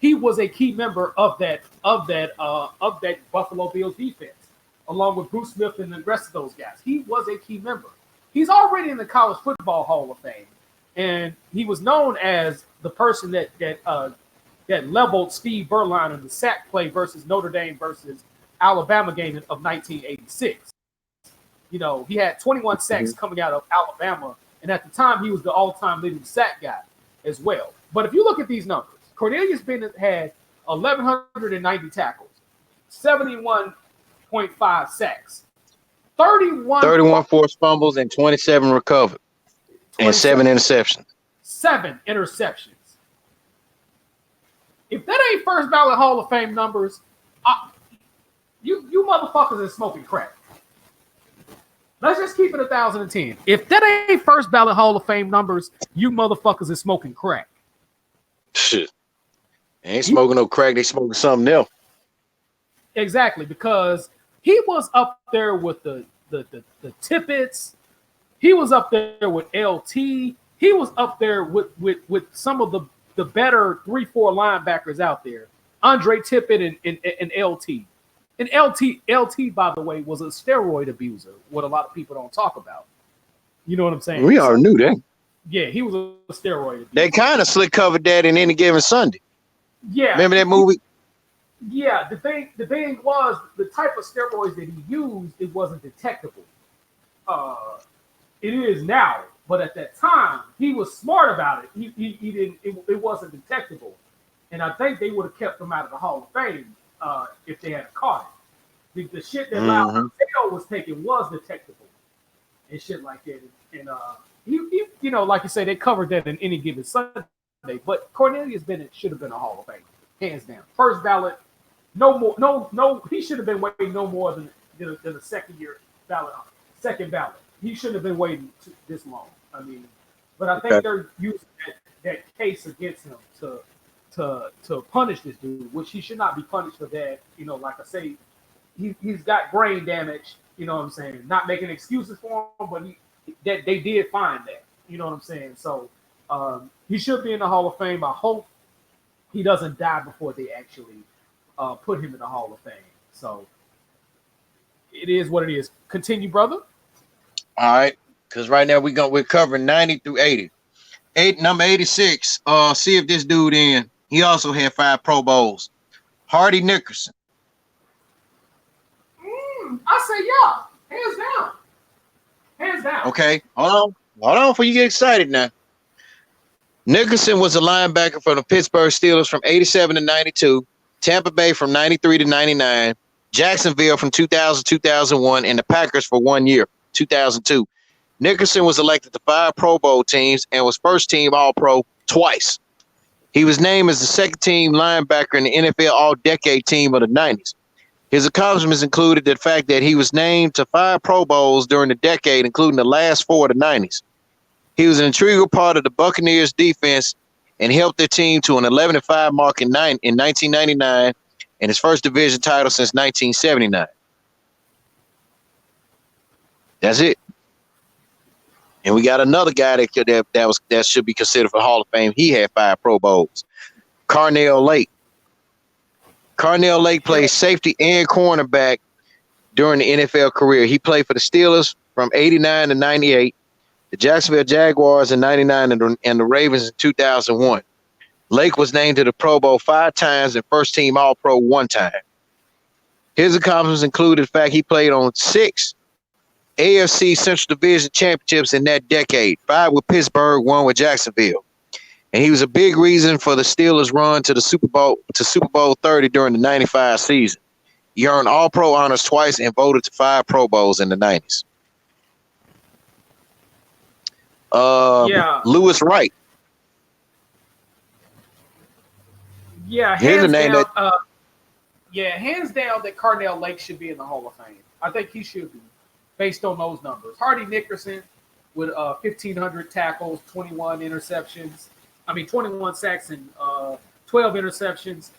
He was a key member of that Buffalo Bills defense, along with Bruce Smith and the rest of those guys. He was a key member. He's already in the College Football Hall of Fame, and he was known as the person that leveled Steve Berline in the sack play versus Notre Dame versus Alabama game of 1986. He had 21 sacks coming out of Alabama, and at the time, he was the all-time leading sack guy as well. But if you look at these numbers, Cornelius Bennett had 1,190 tackles, 71.5 sacks, 31 forced fumbles, and 27 recovered, and 7 interceptions. 7 interceptions. If that ain't first ballot Hall of Fame numbers, you motherfuckers is smoking crack. Let's just keep it 1,010. If that ain't first ballot Hall of Fame numbers, you motherfuckers is smoking crack. Shit. They ain't smoking no crack, they smoking something else. Exactly, because he was up there with the Tippets. He was up there with LT. He was up there with some of the better 3-4 linebackers out there. Andre Tippett and LT. And LT, by the way, was a steroid abuser, what a lot of people don't talk about. You know what I'm saying? We already knew that. Yeah, he was a steroid abuser. They kind of slick covered that in Any Given Sunday. Yeah. Remember that movie? Yeah, the thing was the type of steroids that he used, it wasn't detectable. It is now, but at that time, he was smart about it. He didn't. It wasn't detectable, and I think they would have kept him out of the Hall of Fame if they had caught it. The shit that Lyle Mateo was taking was detectable and shit like that. And he you know, like you say, they covered that in Any Given Sunday. But Cornelius Bennett should have been a Hall of Fame, hands down. First ballot. No more. No. He should have been waiting no more than a second ballot. He shouldn't have been waiting this long. I mean, but I think they're using that case against him to punish this dude, which he should not be punished for that. You know, like I say, he's got brain damage. You know what I'm saying? Not making excuses for him, but they did find that. You know what I'm saying? So he should be in the Hall of Fame. I hope he doesn't die before they actually put him in the Hall of Fame. So it is what it is. Continue, brother. All right, because right now we're covering 90 through 80. Number 86. See if this dude in. He also had 5 Pro Bowls. Hardy Nickerson. I say yeah, hands down. Okay, hold on before you get excited now. Nickerson was a linebacker for the Pittsburgh Steelers from 87 to 92. Tampa Bay from 93 to 99, Jacksonville from 2000 to 2001, and the Packers for 1 year, 2002. Nickerson was elected to 5 Pro Bowl teams and was first team All-Pro twice. He was named as the second team linebacker in the NFL All-Decade team of the 90s. His accomplishments included the fact that he was named to 5 Pro Bowls during the decade, including the last 4 of the 90s. He was an integral part of the Buccaneers defense and helped their team to an 11-5 mark in 1999 and his first division title since 1979. That's it. And we got another guy that should be considered for Hall of Fame. He had 5 Pro Bowls. Carnell Lake. Carnell Lake played safety and cornerback during the NFL career. He played for the Steelers from 89 to 98, the Jacksonville Jaguars in 99, and the Ravens in 2001. Lake was named to the Pro Bowl 5 times and first team All-Pro 1 time. His accomplishments included the fact he played on 6 AFC Central Division championships in that decade, 5 with Pittsburgh, 1 with Jacksonville. And he was a big reason for the Steelers' run to the Super Bowl 30 during the 95 season. He earned All-Pro honors twice and voted to 5 Pro Bowls in the 90s. Lewis Wright. Yeah, hands down that Carnell Lake should be in the Hall of Fame. I think he should be, based on those numbers. Hardy Nickerson with 1,500 tackles, 21 sacks and 12 interceptions.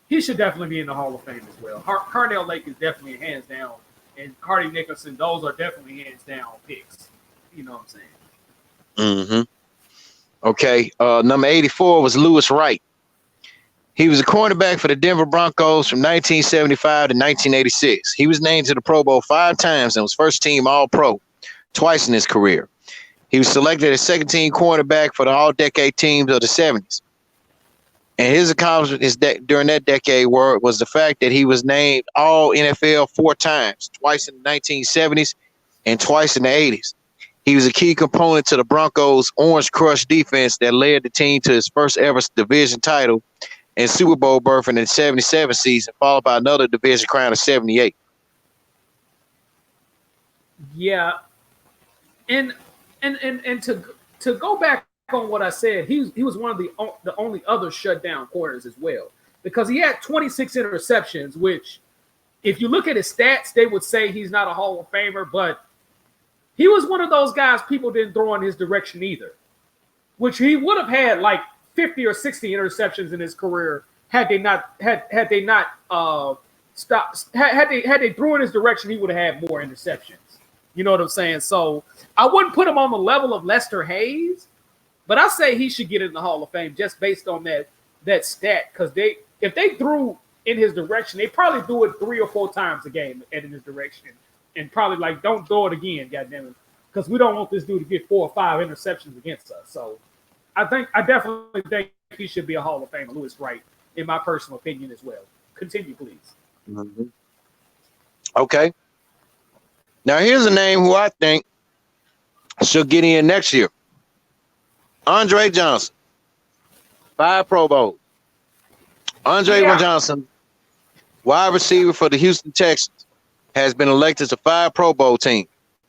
He should definitely be in the Hall of Fame as well. Carnell Lake is definitely hands down, and Hardy Nickerson, those are definitely hands down picks. You know what I'm saying? Mm-hmm. Okay, number 84 was Lewis Wright. He was a cornerback for the Denver Broncos from 1975 to 1986. He was named to the Pro Bowl 5 times and was first team All-Pro twice in his career. He was selected as second team cornerback for the All-Decade teams of the 70s. And his accomplishment is that during that decade was the fact that he was named All-NFL 4 times, twice in the 1970s and twice in the 80s. He was a key component to the Broncos' Orange Crush defense that led the team to his first ever division title and Super Bowl berth in the 77 season, followed by another division crown in 78. Yeah. And to go back on what I said, he was one of the only other shutdown corners as well, because he had 26 interceptions, which if you look at his stats, they would say he's not a Hall of Famer, but he was one of those guys people didn't throw in his direction either, which he would have had like 50 or 60 interceptions in his career had they not stopped. Had they threw in his direction, he would have had more interceptions. You know what I'm saying? So I wouldn't put him on the level of Lester Hayes, but I say he should get in the Hall of Fame just based on that stat, because if they threw in his direction, they probably do it 3 or 4 times a game in his direction, and probably like, don't throw it again, goddammit, because we don't want this dude to get 4 or 5 interceptions against us. So I definitely think he should be a Hall of Famer, Louis Wright, in my personal opinion as well. Continue, please. Mm-hmm. Okay. Now here's a name who I think should get in next year. Andre Johnson, 5 Pro Bowls. Andre Johnson, wide receiver for the Houston Texans, has been elected to 5 Pro Bowl team.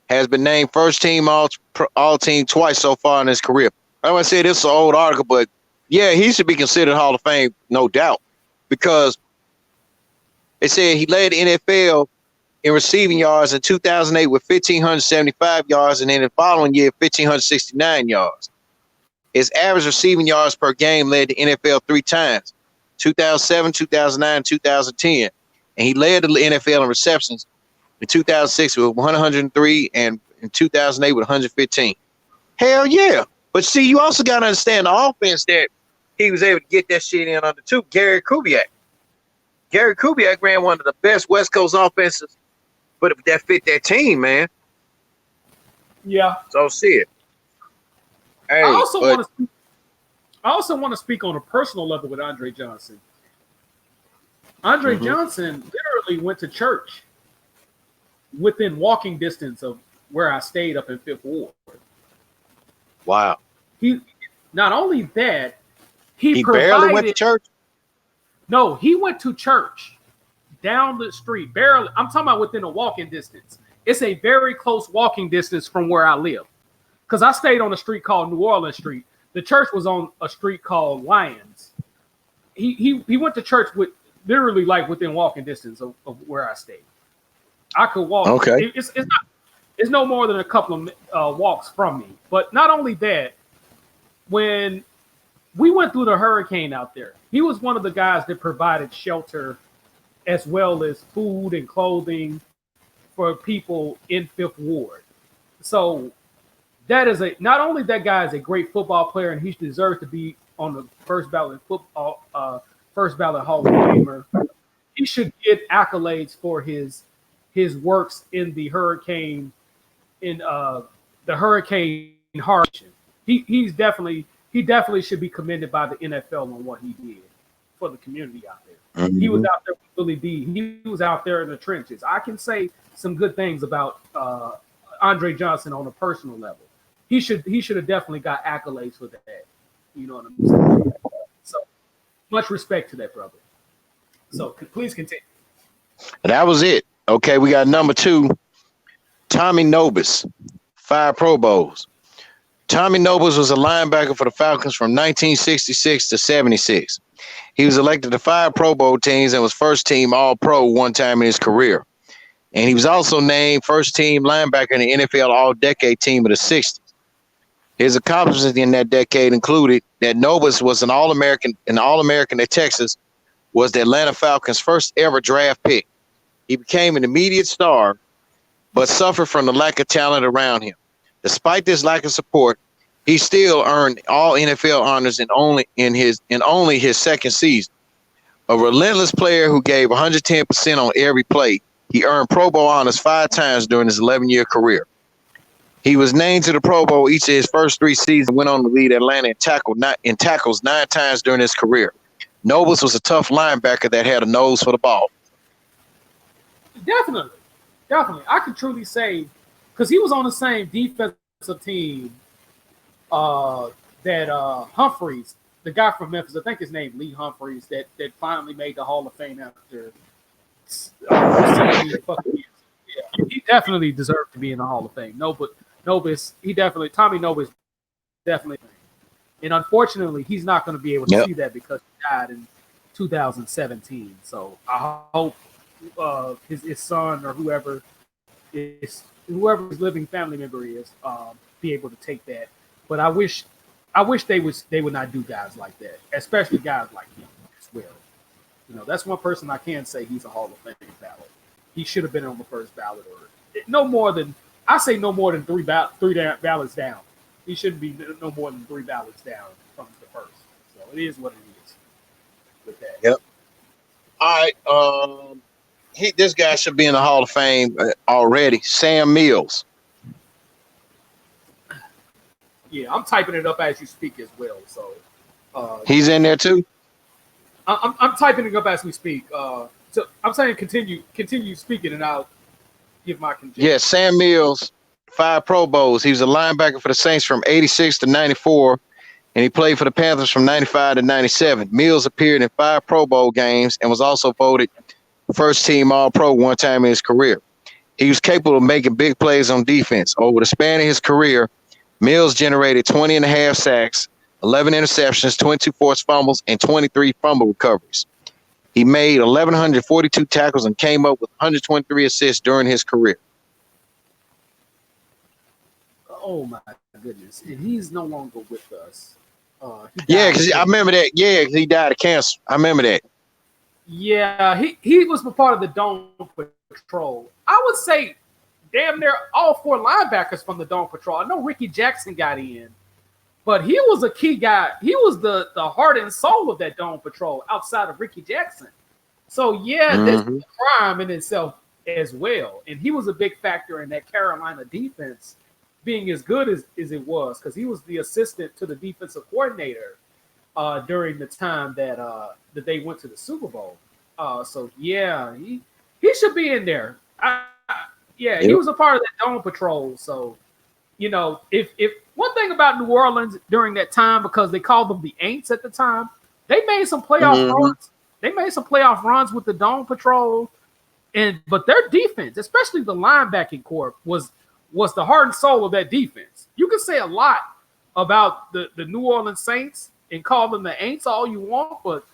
Has been named first team all team twice so far in his career. I want to say this is an old article, but yeah, he should be considered Hall of Fame, no doubt, because it said he led the NFL in receiving yards in 2008 with 1,575 yards, and then the following year, 1,569 yards. His average receiving yards per game led the NFL 3 times, 2007, 2009, 2010. And he led the NFL in receptions in 2006 with 103 and in 2008 with 115. Hell yeah. But see, you also got to understand the offense that he was able to get that shit in under too. Gary Kubiak. Gary Kubiak ran one of the best West Coast offenses, but that fit that team, man. Yeah. So see it. Hey, I also want to speak on a personal level with Andre Johnson. Andre Johnson literally went to church within walking distance of where I stayed up in Fifth Ward. Wow. He not only that, he barely went to church. No, he went to church down the street. Barely. I'm talking about within a walking distance. It's a very close walking distance from where I live, because I stayed on a street called New Orleans Street. The church was on a street called Lyons. He went to church with literally like within walking distance of where I stayed. I could walk. Okay. It's no more than a couple of walks from me. But not only that, when we went through the hurricane out there, he was one of the guys that provided shelter as well as food and clothing for people in Fifth Ward. So that is not only that guy is a great football player and he deserves to be on the first ballot Hall of Famer. He should get accolades for his works in the hurricane hurricane. He definitely should be commended by the NFL on what he did for the community out there. Mm-hmm. He was out there with Billy D. He was out there in the trenches. I can say some good things about Andre Johnson on a personal level. He should have definitely got accolades for that. You know what I'm saying? So much respect to that brother. So please continue. That was it. Okay, we got number 2, Tommy Nobis, 5 Pro Bowls. Tommy Nobis was a linebacker for the Falcons from 1966 to 76. He was elected to 5 Pro Bowl teams and was first team All-Pro one time in his career. And he was also named first team linebacker in the NFL All-Decade team of the 60s. His accomplishments in that decade included that Nobis was an All-American at Texas, was the Atlanta Falcons' first ever draft pick. He became an immediate star, but suffered from the lack of talent around him. Despite this lack of support, he still earned all NFL honors in only his second season. A relentless player who gave 110% on every play, he earned Pro Bowl honors 5 times during his 11-year career. He was named to the Pro Bowl each of his first 3 seasons and went on to lead Atlanta in tackles 9 times during his career. Nobis was a tough linebacker that had a nose for the ball. Definitely. I can truly say, because he was on the same defensive team that Humphreys, the guy from Memphis, I think his name Lee Humphreys, that finally made the Hall of Fame after 17 fucking years. Yeah, he definitely deserved to be in the Hall of Fame. Tommy Nobis definitely. And unfortunately, he's not going to be able to Yep. see that because he died in 2017. So I hope his son or whoever his living family member is be able to take that. But I wish they would not do guys like that, especially guys like him as well. You know, that's one person I can say he's a Hall of Fame ballot. He should have been on the first ballot, or no more than three ballots down. He shouldn't be no more than 3 ballots down from the first. So it is what it is with that. Yep. All right. This guy should be in the Hall of Fame already. Sam Mills. Yeah, I'm typing it up as you speak as well. So He's in there too. I'm typing it up as we speak. So I'm saying continue speaking, and I'll give my conjecture. Yeah, Sam Mills, 5 Pro Bowls. He was a linebacker for the Saints from 86 to 94, and he played for the Panthers from 95 to 97. Mills appeared in 5 Pro Bowl games and was also voted first team All-Pro one time in his career. He was capable of making big plays on defense. Over the span of his career, Mills generated 20 and a half sacks, 11 interceptions, 22 forced fumbles, and 23 fumble recoveries. He made 1,142 tackles and came up with 123 assists during his career. Oh my goodness! And he's no longer with us. Yeah, because I remember that. Yeah, he died of cancer. I remember that. Yeah, he was a part of the Dome Patrol. I would say damn near all 4 linebackers from the Dome Patrol. I know Ricky Jackson got in, but he was a key guy. He was the heart and soul of that Dome Patrol outside of Ricky Jackson. So, yeah, that's a crime in itself as well. And he was a big factor in that Carolina defense being as good as it was, because he was the assistant to the defensive coordinator during the time that they went to the Super Bowl. So, yeah, he should be in there. He was a part of that Dome Patrol. So, you know, if one thing about New Orleans during that time, because they called them the Aints at the time, they made some playoff runs. They made some playoff runs with the Dome Patrol, but their defense, especially the linebacking corps, was the heart and soul of that defense. You can say a lot about the New Orleans Saints and call them the Aints all you want, but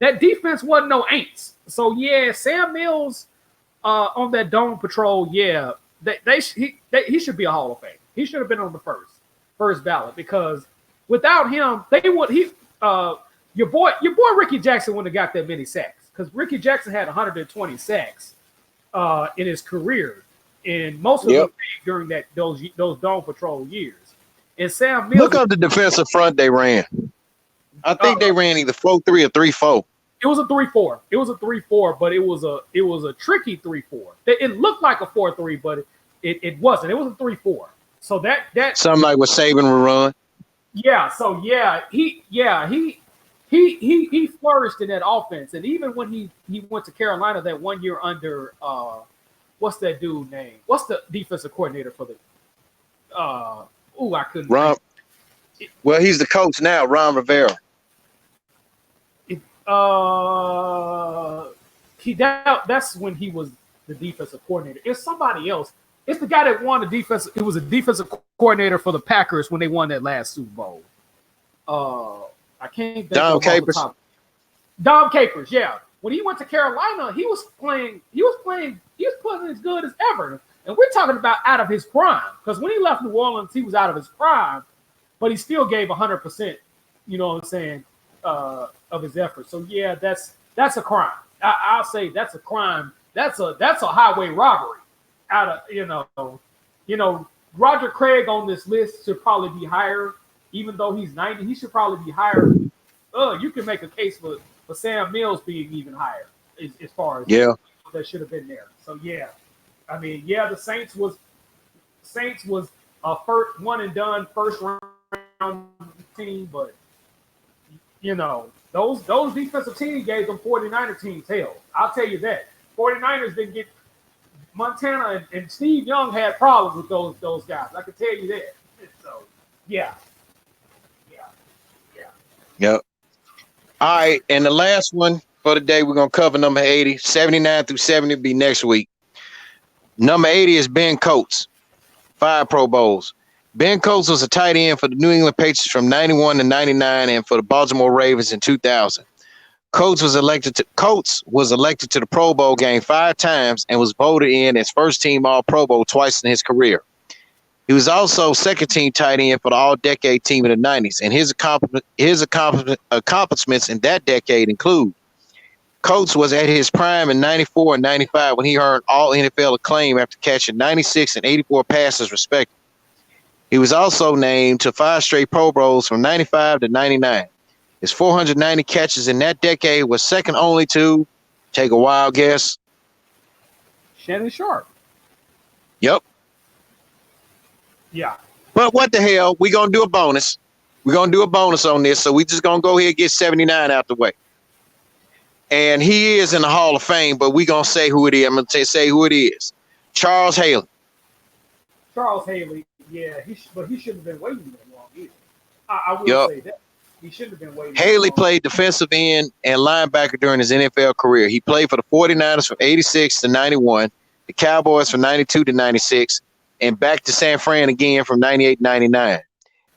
that defense wasn't no Aints. So yeah, Sam Mills on that Dome Patrol, yeah, he should be a Hall of Fame. He should have been on the first ballot, because without him, your boy Ricky Jackson wouldn't have got that many sacks, because Ricky Jackson had 120 sacks in his career, and most of them during those Dome Patrol years. And Sam Mills, look up the defensive front they ran. I think they ran either 4-3 or 3-4. It was a 3-4. It was a 3-4, but it was a tricky 3-4. It looked like a 4-3, but it wasn't. It was a 3-4. So that something like what Saban would run. Yeah. So he flourished in that offense, and even when he went to Carolina that 1 year under what's that dude name? What's the defensive coordinator for the? I couldn't. Ron. Well, he's the coach now, Ron Rivera. That's when he was the defensive coordinator. It's somebody else. It's the guy that won the defense. It was a defensive coordinator for the Packers when they won that last Super Bowl. I can't think Dom Capers. Dom Capers, yeah. When he went to Carolina, he was putting as good as ever. And we're talking about out of his prime. Because when he left New Orleans, he was out of his prime, but he still gave 100%, you know what I'm saying, of his effort. So yeah, that's a crime. I'll say that's a crime. That's a highway robbery. Out of Roger Craig on this list should probably be higher, even though he's 90. He should probably be higher. You can make a case for Sam Mills being even higher as far as that should have been there. So yeah, I mean, yeah, the Saints was a first one and done first round team, but you know, those defensive teams gave them 49er teams hell. I'll tell you that. 49ers didn't get Montana and Steve Young had problems with those guys. I can tell you that. So yeah. Yep. All right, and the last one for the day, we're gonna cover number 80. 79 through 70 will be next week. Number 80 is Ben Coates, 5 Pro Bowls. Ben Coates was a tight end for the New England Patriots from 91 to 99 and for the Baltimore Ravens in 2000. Coates was elected to the Pro Bowl game 5 times and was voted in as first team All Pro Bowl twice in his career. He was also second team tight end for the All Decade team in the 90s, and his accomplishments in that decade include Coates was at his prime in 94 and 95 when he earned All NFL acclaim after catching 96 and 84 passes respectively. He was also named to 5 straight Pro Bowls from 95 to 99. His 490 catches in that decade was second only to, take a wild guess. Shannon Sharp. Yep. Yeah. But what the hell? We're going to do a bonus. We're going to do a bonus on this. So we just going to go ahead and get 79 out the way. And he is in the Hall of Fame, but we're going to say who it is. I'm going to say who it is. Charles Haley. Charles Haley. Yeah, but he shouldn't have been waiting that long either. I will say that. He shouldn't have been waiting. Haley played defensive end and linebacker during his NFL career. He played for the 49ers from 86 to 91, the Cowboys from 92 to 96, and back to San Fran again from 98 to 99.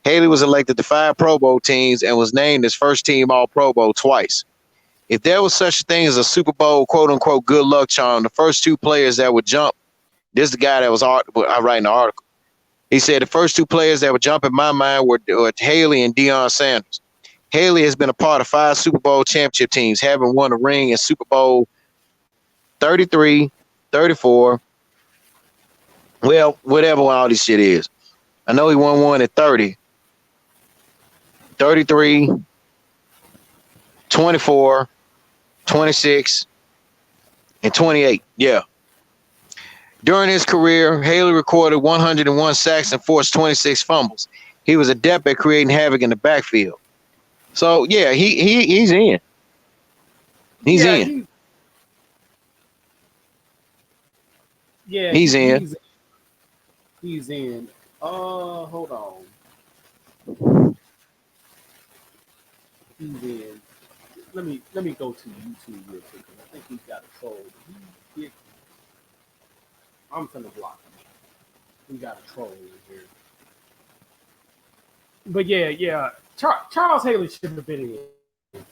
Haley was elected to 5 Pro Bowl teams and was named as first team All Pro Bowl twice. If there was such a thing as a Super Bowl quote-unquote good luck charm, the first 2 players that would jump, this is the guy that was writing the article. He said the first 2 players that would jump in my mind were Haley and Deion Sanders. Haley has been a part of 5 Super Bowl championship teams, having won a ring in Super Bowl 33, 34, well, whatever all this shit is. I know he won one at 30, 33, 24, 26, and 28. Yeah. During his career, Haley recorded 101 sacks and forced 26 fumbles. He was adept at creating havoc in the backfield. So yeah, he's in. He's in. He's in. He's in. Hold on. He's in. Let me go to YouTube real quick. I think he's got a troll. I'm gonna block him. We got a troll in here. But yeah. Charles Haley should have been in.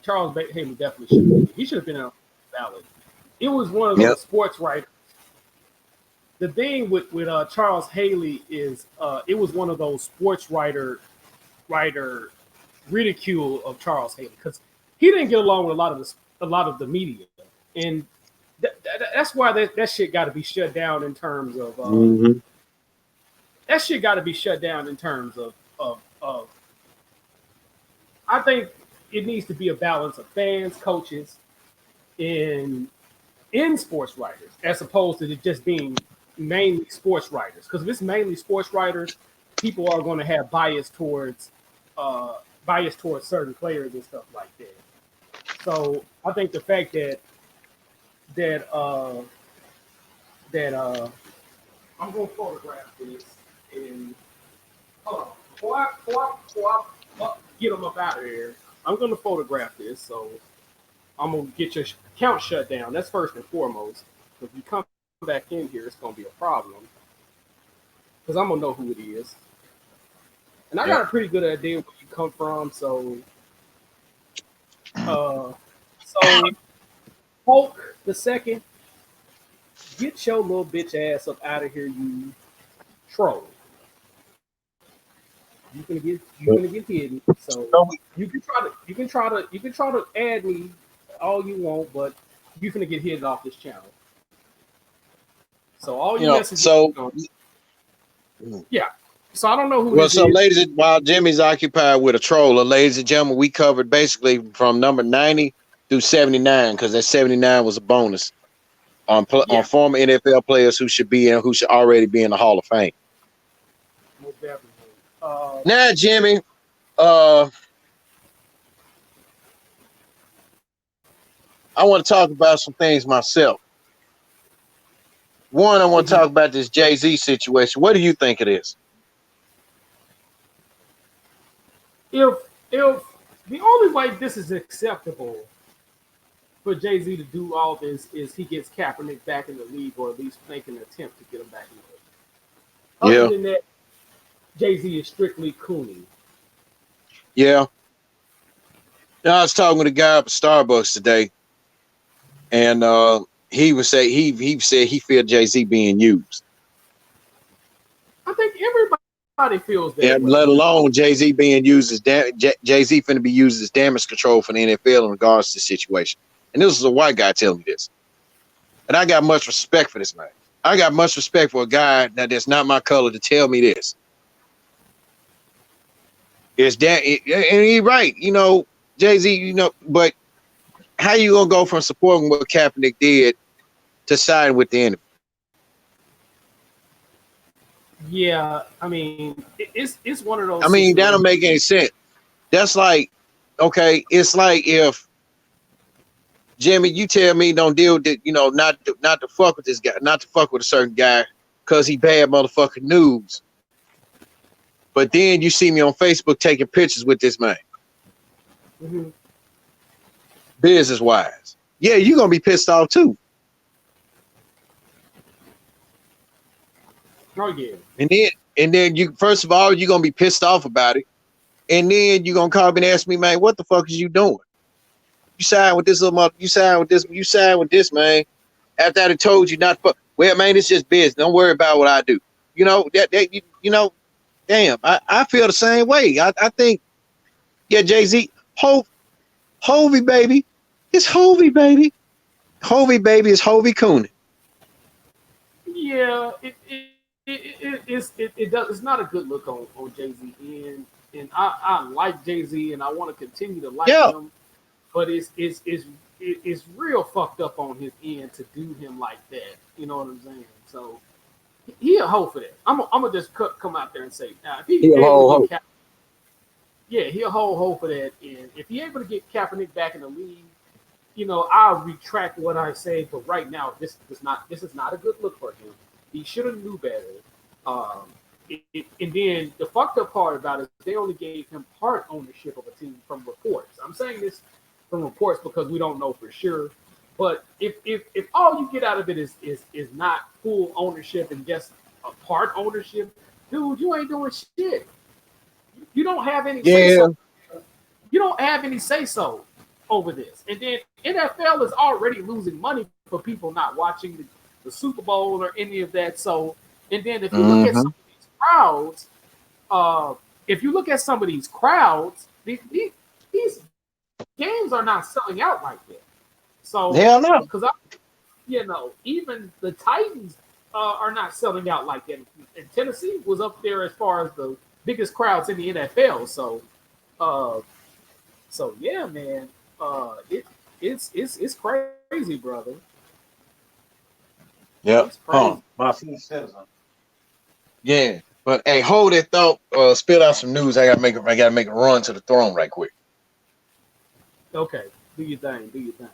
Charles Haley definitely should have been in. He should have been on the ballot. It was one of those sports writers. The thing with Charles Haley is it was one of those sports writer ridicule of Charles Haley because he didn't get along with a lot of the media, and that's why that shit got to be shut down in terms of that shit got to be shut down in terms of I think it needs to be a balance of fans, coaches, in sports writers, as opposed to it just being mainly sports writers. Because if it's mainly sports writers, people are going to have bias towards certain players and stuff like that. So I think the fact that I'm going to photograph this and hold on. Before I get them up out of here, I'm going to photograph this. So I'm going to get your account shut down. That's first and foremost. If you come back in here, it's going to be a problem because I'm going to know who it is. And I got a pretty good idea where you come from. So Hulk the second, get your little bitch ass up out of here, you troll. You're gonna get hidden. So you can try to add me all you want, but you're gonna get hidden off this channel. So all your messages. Yeah. So I don't know who. Well, so is. While Jimmy's occupied with a troller, ladies and gentlemen, we covered basically from number 90 through 79 because that 79 was a bonus on former NFL players who should already be in the Hall of Fame. Most definitely. Now, Jimmy, I want to talk about some things myself. One, I want to talk about this Jay-Z situation. What do you think it is? If the only way this is acceptable for Jay-Z to do all this is he gets Kaepernick back in the league, or at least make an attempt to get him back in the league. Other than that, Jay-Z is strictly Cooney. Yeah. I was talking with a guy up at Starbucks today, and he said he felt Jay-Z being used. I think everybody feels that And way. let alone Jay-Z being used as Jay-Z finna be used as damage control for the NFL in regards to the situation. And this is a white guy telling me this. And I got much respect for this man. I got much respect for a guy that's not my color to tell me this. It's that, and he's right, you know, Jay-Z, you know, but how you gonna go from supporting what Kaepernick did to siding with the enemy? Yeah, I mean, it's one of those. I mean, that don't make any sense. That's like, okay, it's like if Jimmy, you tell me don't deal with it, you know, not to fuck with this guy, not to fuck with a certain guy because he bad motherfucking news. But then you see me on Facebook taking pictures with this man. Mm-hmm. Business wise. Yeah, you're gonna be pissed off too. Oh yeah. And then you first of all, you're gonna be pissed off about it. And then you're gonna call me and ask me, man, what the fuck is you doing? You side with this little mother, you side with this, man. After I told you not to fuck. Well, man, it's just business. Don't worry about what I do. You know, you know, damn, I feel the same way. I think, yeah, Jay-Z, Hovey, baby. It's Hovey, baby. Hovey, baby, is Hovey Cooney. Yeah, it does. It's not a good look on Jay-Z, and I like Jay-Z, and I want to continue to like him, but it's real fucked up on his end to do him like that. You know what I'm saying? So he a hoe for that. I'm gonna just come out there and say, now if he able to get he a hoe for that, and if he able to get Kaepernick back in the league, you know, I'll retract what I say. But right now, this is not a good look for him. He should have knew better. And then the fucked up part about it is they only gave him part ownership of a team from reports. I'm saying this from reports because we don't know for sure. But if all you get out of it is not full ownership and just a part ownership, dude, you ain't doing shit. You don't have any say so. You don't have any say so over this. And then NFL is already losing money for people not watching the Super Bowl or any of that. So, and then if you look at some of these crowds, these games are not selling out like that. So, hell no. Because even the Titans are not selling out like that. And Tennessee was up there as far as the biggest crowds in the NFL. So yeah, man, it's crazy, brother. Yep. My feet says something. Yeah, but hey, hold that thought. Spill out some news. I gotta make a run to the throne right quick. Okay, do your thing, man.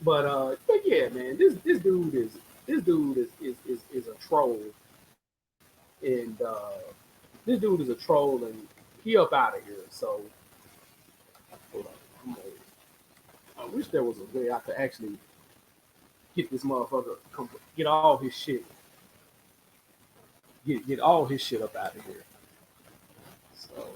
But yeah, man, this dude is a troll, and this dude is a troll, and he up out of here. So hold on, I wish there was a way I could actually get this motherfucker, get all his shit, get all his shit up out of here. So.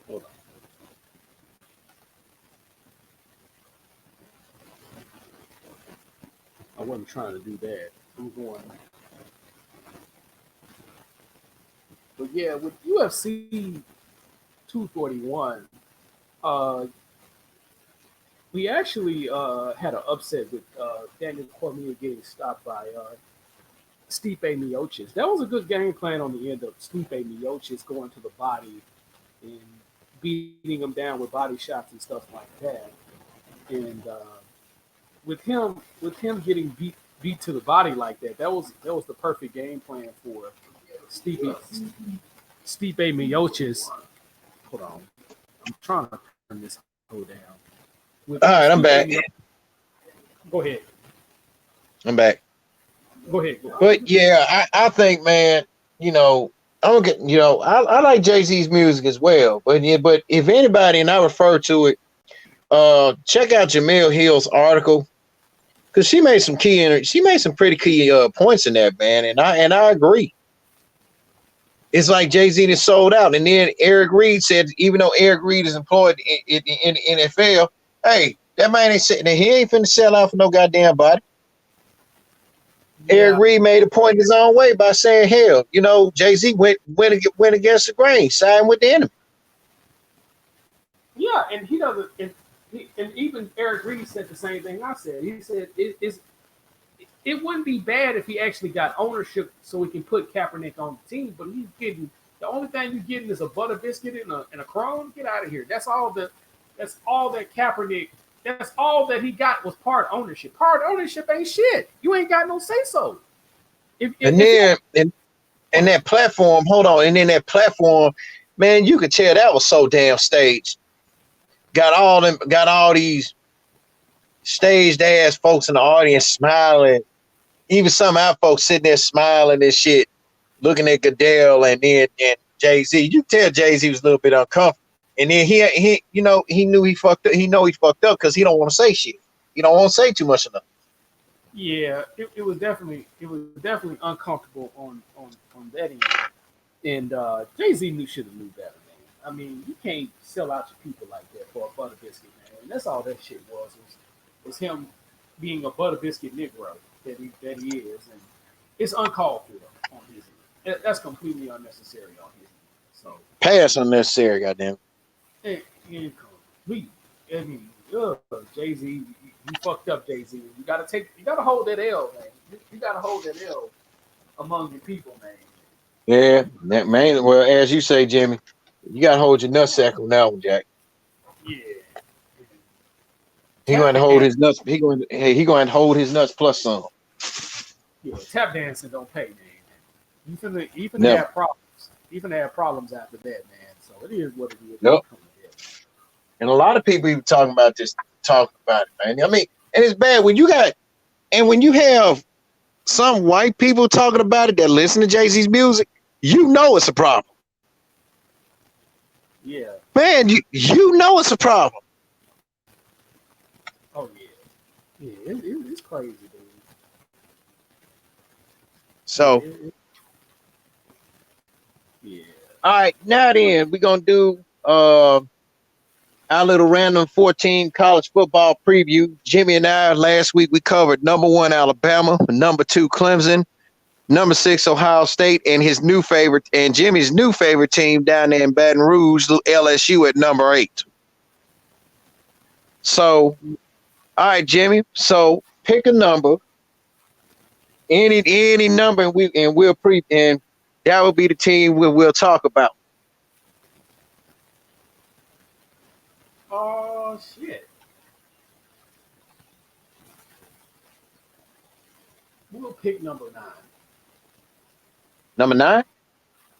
Hold on. I wasn't trying to do that. I'm going. But yeah, with UFC 241, we actually had an upset with Daniel Cormier getting stopped by Stipe Miocic. That was a good game plan on the end of Stipe Miocic going to the body and beating him down with body shots and stuff like that. And with him getting beat to the body like that, that was the perfect game plan for Stipe Miocic. Hold on, I'm trying to turn this whole down. All right, I'm back. Go ahead. I'm back. Go ahead. But yeah, I think, man, you know, I don't get, I like Jay-Z's music as well, but if anybody, and I refer to it, check out Jamil Hill's article because she made some pretty key points in that, man, and I agree. It's like Jay-Z is sold out, and then Eric Reed said, even though Eric Reed is employed in the NFL, hey, that man ain't sitting there. He ain't finna sell out for no goddamn body. Yeah. Eric Reed made a point in his own way by saying, hell, Jay-Z went against the grain, signed with the enemy. Yeah, and he doesn't. And even Eric Reed said the same thing I said. He said it wouldn't be bad if he actually got ownership so we can put Kaepernick on the team. But he's getting the only thing you're getting is a butter biscuit and a crumb. Get out of here. That's all that Kaepernick. That's all that he got was part ownership. Part ownership ain't shit. You ain't got no say so. And that platform, hold on, and then that platform, man, you could tell that was so damn staged. Got all these staged ass folks in the audience smiling. Even some of our folks sitting there smiling and shit, looking at Goodell and Jay-Z. You tell Jay-Z was a little bit uncomfortable. And then he knew he fucked up. He fucked up because he don't want to say shit. He don't want to say too much enough. Yeah, it was definitely uncomfortable on that end. And Jay-Z should have knew better, man. I mean, you can't sell out your people like that for a butter biscuit, man. And that's all that shit was him being a butter biscuit Negro that he is, and it's uncalled for on his end. That's completely unnecessary on his end. So pass unnecessary, goddamn. And complete. I mean, Jay-Z, you fucked up, Jay-Z. You gotta hold that L, man. You gotta hold that L among your people, man. Yeah, that man. Well, as you say, Jimmy, you gotta hold your nutsack on that one, Jack. Yeah. He going to hold his nuts. He going to hold his nuts plus some. Yeah, tap dancing don't pay, man. You finna have problems. You finna have problems after that, man. So it is what it is. Yep. And a lot of people even talking about it, man. I mean, and it's bad when you have some white people talking about it that listen to Jay-Z's music, it's a problem. Yeah. Man, you know it's a problem. Oh yeah. Yeah, it's crazy, dude. So yeah. All right, now then we're gonna do our little random 14 college football preview. Jimmy and I last week we covered number 1 Alabama, number 2 Clemson, number 6 Ohio State, and Jimmy's new favorite team down there in Baton Rouge, LSU at number 8. So, all right, Jimmy. So pick a number, any number, and that will be the team we'll talk about. Oh shit. We'll pick number 9. Number 9?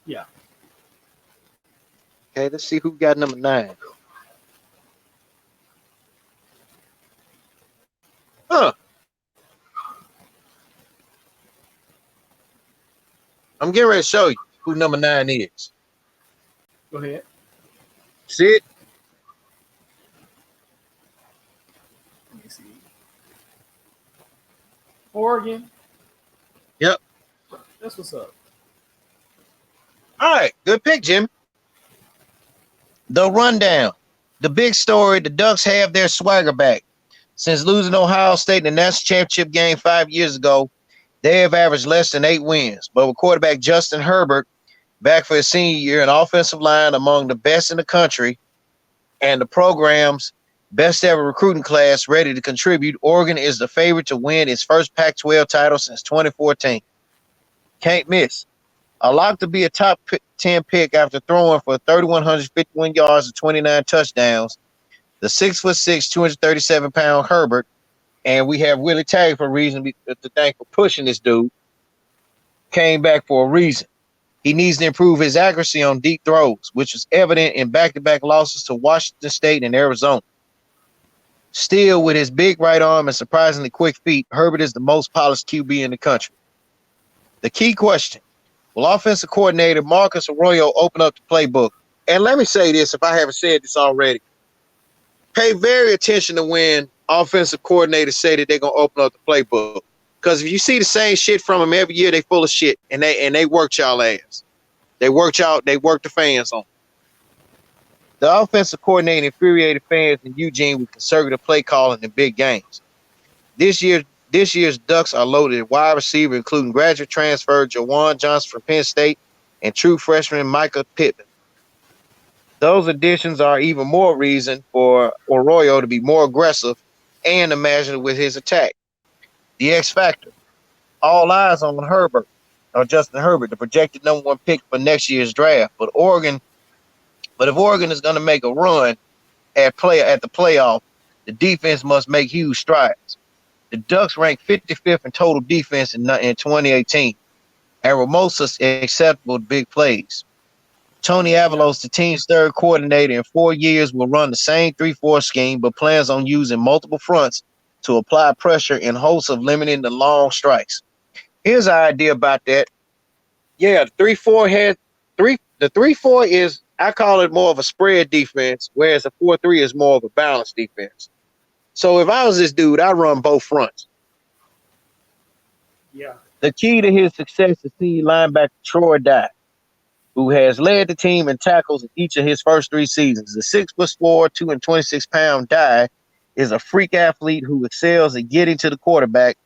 Yeah. Okay, let's see who got number 9. Huh. I'm getting ready to show you who number 9 is. Go ahead. See it? Let me see. Oregon. Yep. That's what's up. All right, good pick, Jim. The rundown. The big story, the Ducks have their swagger back. Since losing Ohio State in the national championship game 5 years ago, they have averaged less than 8 wins. But with quarterback Justin Herbert back for his senior year, an offensive line among the best in the country, and the program's best ever recruiting class ready to contribute, Oregon is the favorite to win its first Pac-12 title since 2014. Can't miss. A lock to be a top 10 pick after throwing for 3,151 yards and 29 touchdowns. The 6'6", 237-pound Herbert, and we have Willie Tagg for a reason to thank for pushing this dude, came back for a reason. He needs to improve his accuracy on deep throws, which was evident in back-to-back losses to Washington State and Arizona. Still, with his big right arm and surprisingly quick feet, Herbert is the most polished QB in the country. The key question, Will offensive coordinator Marcus Arroyo open up the playbook? And let me say this, if I haven't said this already, pay very attention to when offensive coordinators say that they're gonna open up the playbook. Because if you see the same shit from them every year, they full of shit, and they work y'all ass. They work the fans on. The offensive coordinator infuriated fans in Eugene with conservative play calling in big games. This year's Ducks are loaded at wide receiver, including graduate transfer Jawan Johnson from Penn State and true freshman Micah Pittman. Those additions are even more reason for Arroyo to be more aggressive and imaginative with his attack. The X factor. All eyes on Herbert, or Justin Herbert, the projected number 1 pick for next year's draft. But if Oregon is going to make a run at the playoff, the defense must make huge strides. The Ducks ranked 55th in total defense in 2018 and were most acceptable to big plays. Tony Avalos, the team's third coordinator in 4 years, will run the same 3-4 scheme, but plans on using multiple fronts to apply pressure in hopes of limiting the long strikes. Here's an idea about that. Yeah, the 3-4 is, I call it more of a spread defense, whereas the 4-3 is more of a balanced defense. So if I was this dude, I'd run both fronts. Yeah. The key to his success is senior linebacker Troy Dye, who has led the team in tackles in each of his first 3 seasons. The 6'4", 226-pound Dye is a freak athlete who excels at getting to the quarterback.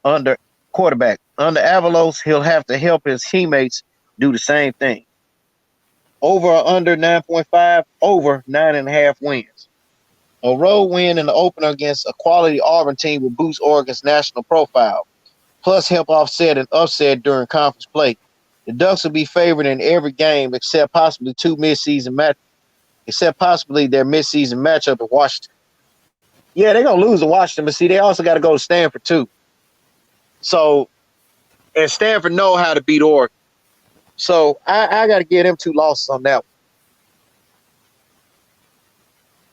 Under Avalos, he'll have to help his teammates do the same thing. Over or under 9.5, over 9.5 wins. A road win in the opener against a quality Auburn team will boost Oregon's national profile, plus help offset an upset during conference play. The Ducks will be favored in every game except possibly their midseason matchup at Washington. Yeah, they're gonna lose to Washington, but see, they also got to go to Stanford too. So, and Stanford know how to beat Oregon. So I got to give them 2 losses on that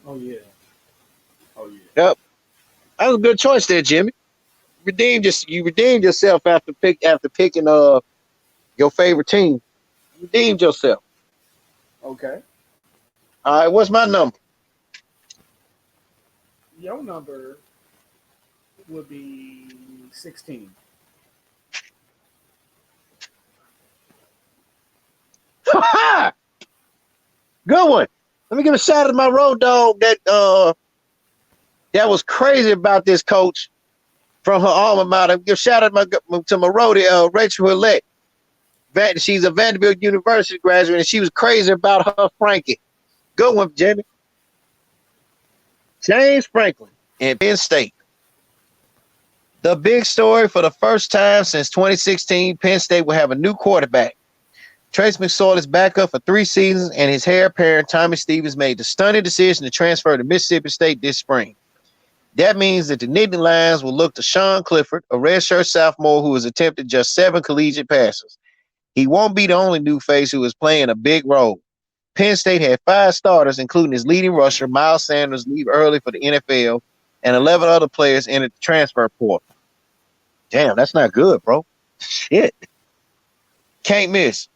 one. Oh yeah. Yep, that was a good choice there, Jimmy. You redeemed yourself after picking your favorite team. You redeemed yourself. Okay. All right, what's my number? Your number would be 16. Good one. Let me give a shout out to my road dog that was crazy about this coach from her alma mater. Give a shout out to my roadie, Rachel Willette. She's a Vanderbilt University graduate, and she was crazy about her Frankie. Good one, Jamie. James Franklin in Penn State. The big story: for the first time since 2016, Penn State will have a new quarterback. Trace McSorley is back up for 3 seasons, and his heir apparent Tommy Stevens made the stunning decision to transfer to Mississippi State this spring. That means that the Nittany Lions will look to Sean Clifford, a redshirt sophomore who has attempted just 7 collegiate passes. He won't be the only new face who is playing a big role. Penn State had 5 starters, including his leading rusher, Miles Sanders, leave early for the NFL, and 11 other players entered the transfer portal. Damn, that's not good, bro. Shit. Can't miss.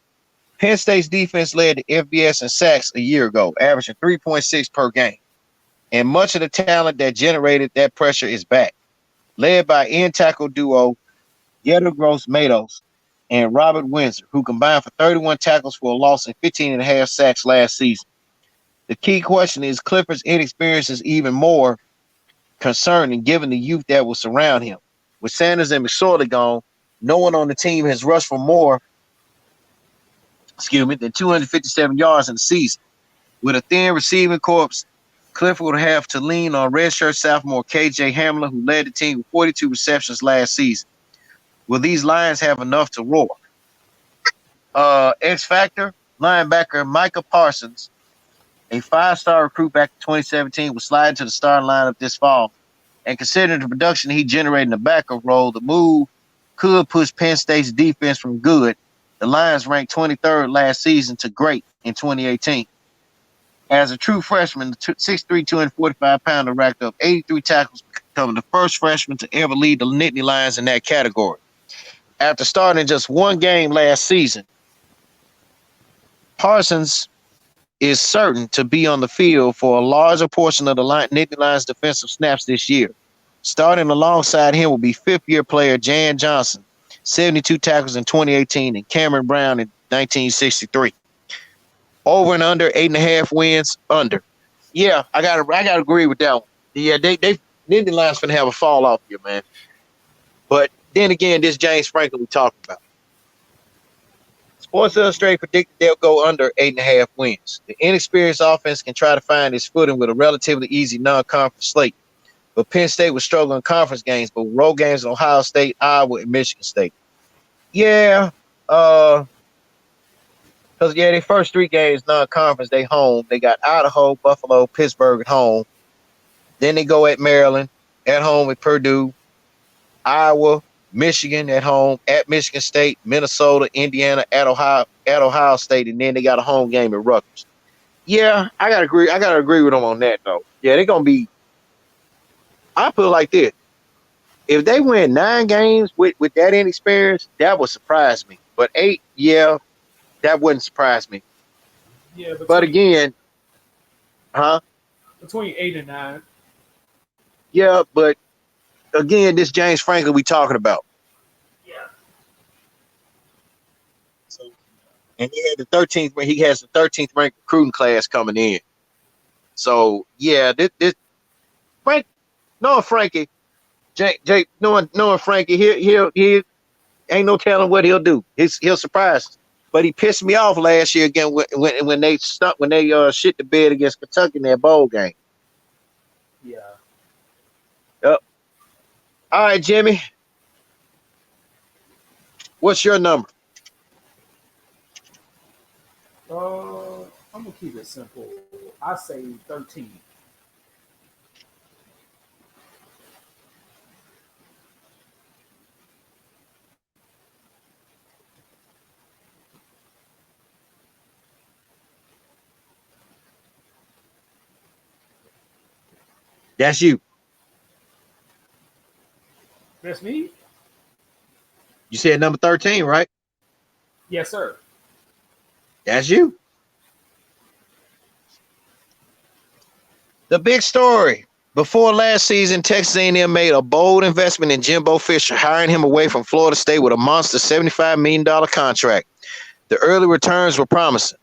Penn State's defense led the FBS in sacks a year ago, averaging 3.6 per game. And much of the talent that generated that pressure is back. Led by end tackle duo Yetur Gross-Matos and Robert Windsor, who combined for 31 tackles for a loss and 15.5 sacks last season. The key question is Clifford's inexperience is even more concerning given the youth that will surround him. With Sanders and McSorley gone, no one on the team has rushed for more than 257 yards in the season. With a thin receiving corps, Clifford would have to lean on redshirt sophomore KJ Hamler, who led the team with 42 receptions last season. Will these Lions have enough to roar? X Factor, linebacker Micah Parsons, a 5-star recruit back in 2017, will slide into the starting lineup this fall. And considering the production he generated in the backup role, the move could push Penn State's defense from good. The Lions ranked 23rd last season to great in 2018. As a true freshman, the 6'3", 245-pounder racked up 83 tackles, becoming the first freshman to ever lead the Nittany Lions in that category. After starting just 1 game last season, Parsons is certain to be on the field for a larger portion of the Nittany Lions defensive snaps this year. Starting alongside him will be fifth-year player Jan Johnson, 72 tackles in 2018, and Cameron Brown in 1963. Over and under 8.5 wins under. Yeah, I gotta agree with that one. Yeah, they Nittany Lions finna have a fall off here, man. But then again, this James Franklin we talking about. Sports Illustrated predicted they'll go under 8.5 wins. The inexperienced offense can try to find its footing with a relatively easy non-conference slate. But Penn State was struggling in conference games, but road games in Ohio State, Iowa, and Michigan State. Yeah, because their first 3 games non-conference, they home. They got Idaho, Buffalo, Pittsburgh at home. Then they go at Maryland, at home at Purdue, Iowa, Michigan at home, at Michigan State, Minnesota, Indiana, at Ohio State, and then they got a home game at Rutgers. Yeah, I gotta agree with them on that though. Yeah, they're gonna be. I put it like this: if they win 9 games with that inexperience, that would surprise me. But 8, yeah, that wouldn't surprise me. Yeah, but again, between 8 and 9. Yeah, but again, this James Franklin we talking about. Yeah. So, and he had the 13th. He has the 13th ranked recruiting class coming in. So yeah, this Frank, knowing Frankie, Jake, knowing Frankie, he ain't no telling what he'll do. He'll surprise us. But he pissed me off last year again when they shit the bed against Kentucky in their bowl game. Yeah. Yep. All right, Jimmy. What's your number? I'm gonna keep it simple. I say 13. That's you. That's me? You said number 13, right? Yes, sir. That's you. The big story. Before last season, Texas A&M made a bold investment in Jimbo Fisher, hiring him away from Florida State with a monster $75 million contract. The early returns were promising.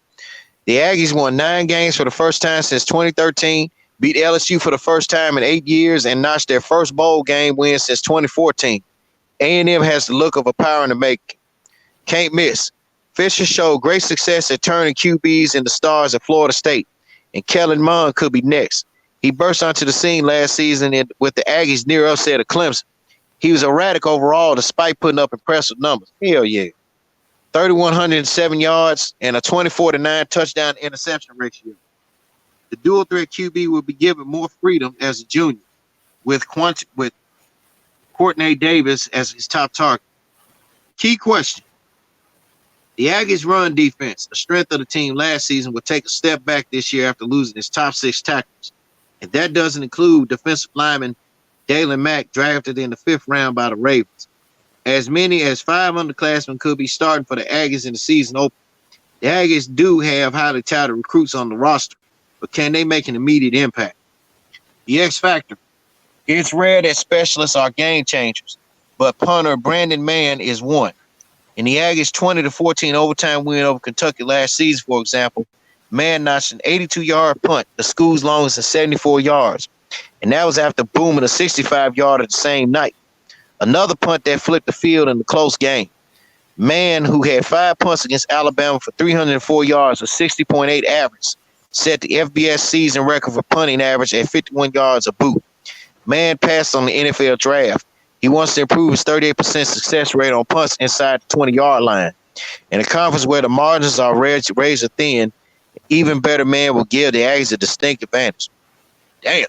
The Aggies won 9 games for the first time since 2013, beat LSU for the first time in 8 years, and notched their first bowl game win since 2014. A&M has the look of a power in the making. Can't miss. Fisher showed great success at turning QBs into stars at Florida State, and Kellen Mond could be next. He burst onto the scene last season with the Aggies near upset of Clemson. He was erratic overall despite putting up impressive numbers. Hell yeah. 3,107 yards and a 24-9 touchdown interception ratio. The dual threat QB will be given more freedom as a junior with Courtney Davis as his top target. Key question. The Aggies' run defense, the strength of the team last season, will take a step back this year after losing its top 6 tackles. And that doesn't include defensive lineman Dalen Mack, drafted in the 5th round by the Ravens. As many as 5 underclassmen could be starting for the Aggies in the season open. The Aggies do have highly touted recruits on the roster, but can they make an immediate impact? The X factor. It's rare that specialists are game changers, but punter Brandon Mann is one. In the Aggies' 20-14 overtime win over Kentucky last season, for example, Mann notched an 82-yard punt, the school's longest at 74 yards, and that was after booming a 65-yarder the same night. Another punt that flipped the field in the close game. Mann, who had 5 punts against Alabama for 304 yards, a 60.8 average, set the FBS season record for punting average at 51 yards a boot. Mann passed on the NFL draft. He wants to improve his 38% success rate on punts inside the 20-yard line. In a conference where the margins are razor thin, even better man will give the Aggies a distinct advantage. Damn.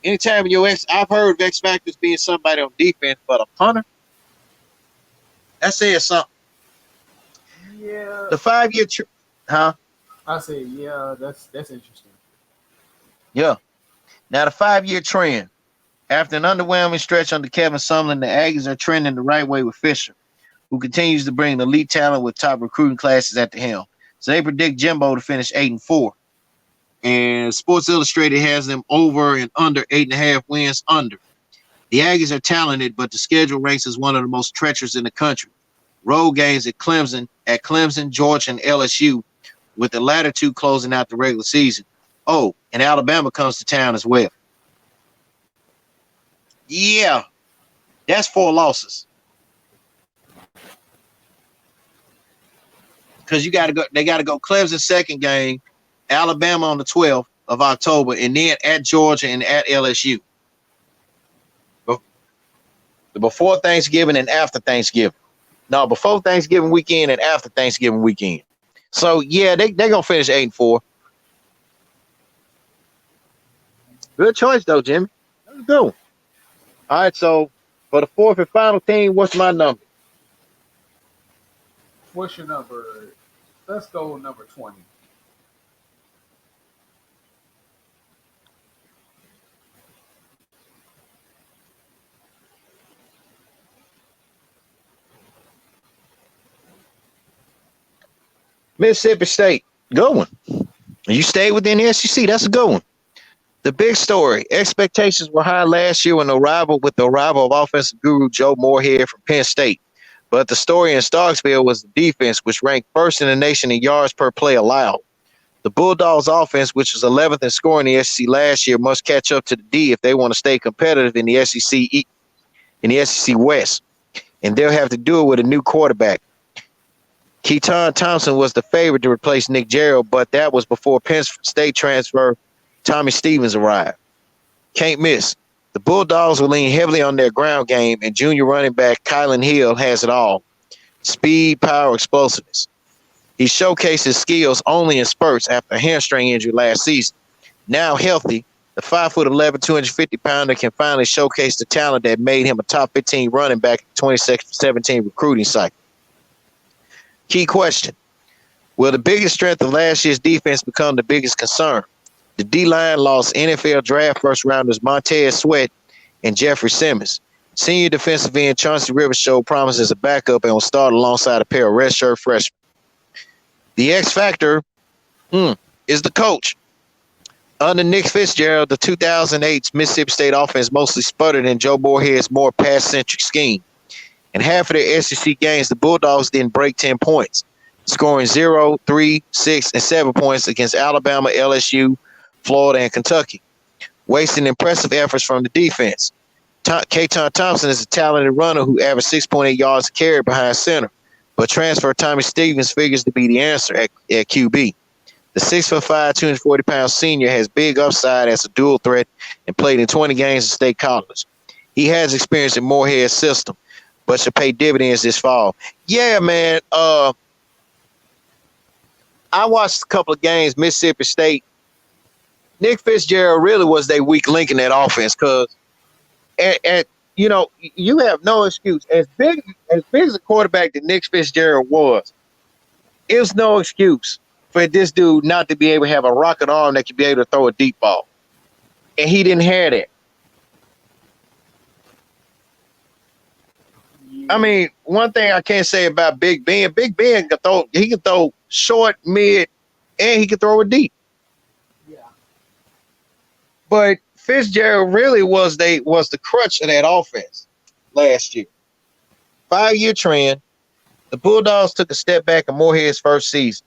Anytime I've heard of X factors being somebody on defense, but a punter, that says something. Yeah. The 5-year, I say, yeah, that's interesting. Yeah. Now the 5-year trend. After an underwhelming stretch under Kevin Sumlin, the Aggies are trending the right way with Fisher. who continues to bring elite talent with top recruiting classes at the helm. So they predict Jimbo to finish 8-4. And Sports Illustrated has them over and under 8.5 wins under. The Aggies are talented, but the schedule ranks as one of the most treacherous in the country. Road games at Clemson, Georgia, and LSU, with the latter two closing out the regular season. Oh, and Alabama comes to town as well. Yeah, that's 4 losses. Because they got to go Clemson second game, Alabama on the 12th of October, and then at Georgia and at LSU. Before Thanksgiving and after Thanksgiving. No, before Thanksgiving weekend and after Thanksgiving weekend. So, yeah, they're going to finish 8-4. Good choice, though, Jimmy. Let's go. All right, so for the fourth and final team, what's my number? What's your number? Let's go with number 20. Mississippi State. Good one. You stayed within the SEC. That's a good one. The big story. Expectations were high last year with the arrival of offensive guru Joe Moorhead from Penn State. But the story in Starksville was the defense, which ranked first in the nation in yards per play allowed. The Bulldogs offense, which was 11th in scoring in the SEC last year, must catch up to the D if they want to stay competitive in the SEC West. And they'll have to do it with a new quarterback. Keaton Thompson was the favorite to replace Nick Gerald, but that was before Penn State transfer Tommy Stevens arrived. Can't miss. The Bulldogs will lean heavily on their ground game, and junior running back Kylan Hill has it all. Speed, power, explosiveness. He showcased his skills only in spurts after a hamstring injury last season. Now healthy, the 5'11", 250-pounder can finally showcase the talent that made him a top 15 running back in the 2017 recruiting cycle. Key question. Will the biggest strength of last year's defense become the biggest concern? The D-line lost NFL draft first-rounders Montez Sweat and Jeffrey Simmons. Senior defensive end Chauncey Rivers showed promise as a backup and will start alongside a pair of redshirt freshmen. The X factor is the coach. Under Nick Fitzgerald, the 2008 Mississippi State offense mostly sputtered in Joe Moorhead's more pass-centric scheme. In half of their SEC games, the Bulldogs didn't break 10 points, scoring 0, 3, 6, and 7 points against Alabama, LSU, Florida, and Kentucky, wasting impressive efforts from the defense. Keaton Thompson is a talented runner who averaged 6.8 yards a carry behind center, but transfer Tommy Stevens figures to be the answer at QB. The 6'5", 240-pound senior has big upside as a dual threat and played in 20 games at State College. He has experience in Moorhead's system, but should pay dividends this fall. Yeah, man. I watched a couple of games, Mississippi State. Nick Fitzgerald really was their weak link in that offense because, you have no excuse. As big as a quarterback that Nick Fitzgerald was, it was no excuse for this dude not to be able to have a rocket arm that could be able to throw a deep ball. And he didn't have that. I mean, one thing I can't say about Big Ben can throw short, mid, and he can throw it deep. Yeah. But Fitzgerald really was the crutch of that offense last year. 5-year trend. The Bulldogs took a step back in Moorhead's first season.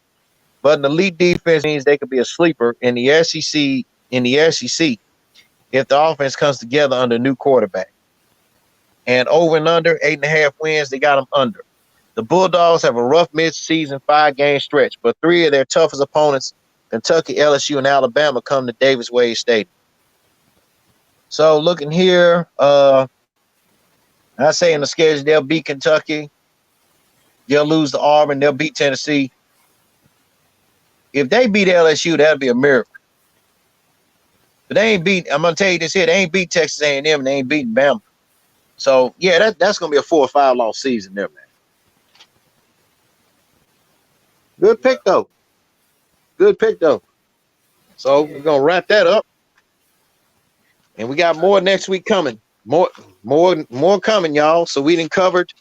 But an elite defense means they could be a sleeper in the SEC if the offense comes together under a new quarterback. And over and under 8.5 wins, they got them under. The Bulldogs have a rough mid-season 5-game stretch, but 3 of their toughest opponents, Kentucky, LSU, and Alabama, come to Davis Wade Stadium. So looking here, I say in the schedule they'll beat Kentucky, they'll lose to Auburn, they'll beat Tennessee. If they beat LSU, that'll be a miracle. But I'm gonna tell you this here, they ain't beat Texas A&M and they ain't beating Bama. So, yeah, that's going to be a 4 or 5 loss season there, man. Good pick, though. So, we're going to wrap that up. And we got more next week coming. More coming, y'all. So, we done covered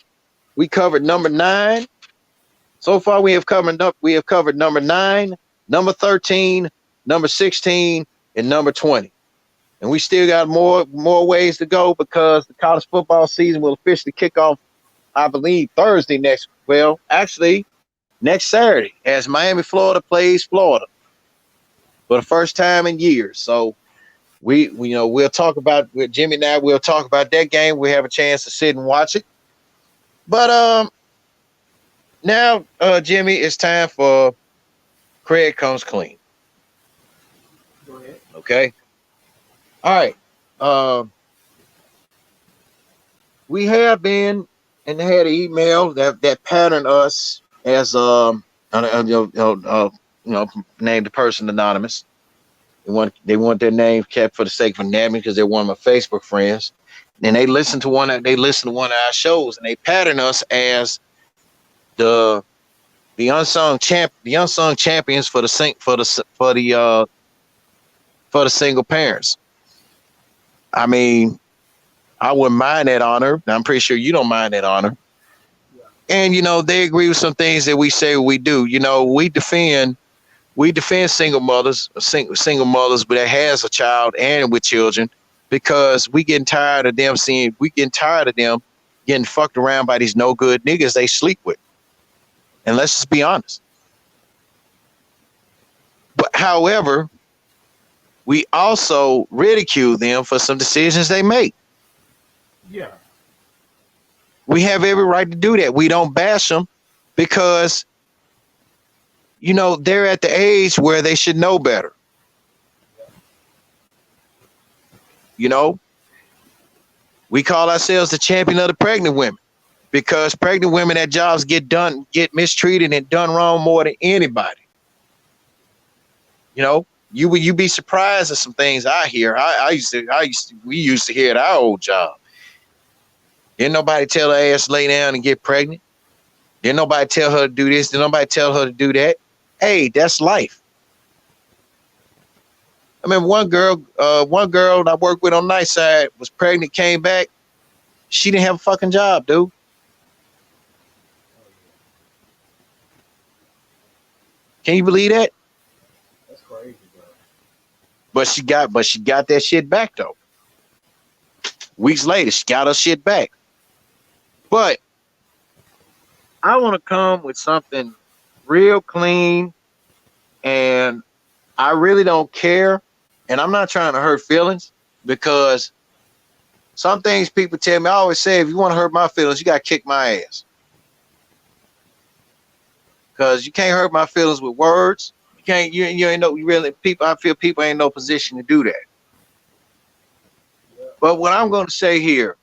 We covered number 9. So far, we have covered number 9, number 13, number 16, and number 20. And we still got more ways to go because the college football season will officially kick off, I believe, Thursday next. Well, actually, next Saturday, as Miami, Florida plays Florida for the first time in years. So we'll talk about with Jimmy and I. We'll talk about that game. We have a chance to sit and watch it. But now, Jimmy, it's time for Craig Comes Clean. Go ahead. Okay. All right. We have been and had an email that patterned us as named the person anonymous. They want their name kept for the sake of anonymity because they're one of my Facebook friends. And they listen to one of our shows, and they pattern us as the unsung champions for the single parents. I mean, I wouldn't mind that honor. I'm pretty sure you don't mind that honor. Yeah. And they agree with some things that we say we do. We defend single mothers that has a child and with children because we getting tired of them getting fucked around by these no good niggas they sleep with. And let's just be honest. But however, we also ridicule them for some decisions they make. Yeah. We have every right to do that. We don't bash them because, they're at the age where they should know better. We call ourselves the champion of the pregnant women because pregnant women at jobs get mistreated and done wrong more than anybody. You be surprised at some things I hear. We used to hear at our old job. Didn't nobody tell her ass lay down and get pregnant. Didn't nobody tell her to do this. Didn't nobody tell her to do that. Hey, that's life. I remember one girl that I worked with on night side was pregnant, came back. She didn't have a fucking job, dude. Can you believe that? That's crazy, bro. But she got that shit back though. Weeks later, she got her shit back. But I want to come with something real clean, and I really don't care. And I'm not trying to hurt feelings because some things people tell me, I always say, if you want to hurt my feelings, you got to kick my ass. Because you can't hurt my feelings with words. You can't, you ain't no, you really, people, I feel people ain't no position to do that. Yeah. But what I'm going to say here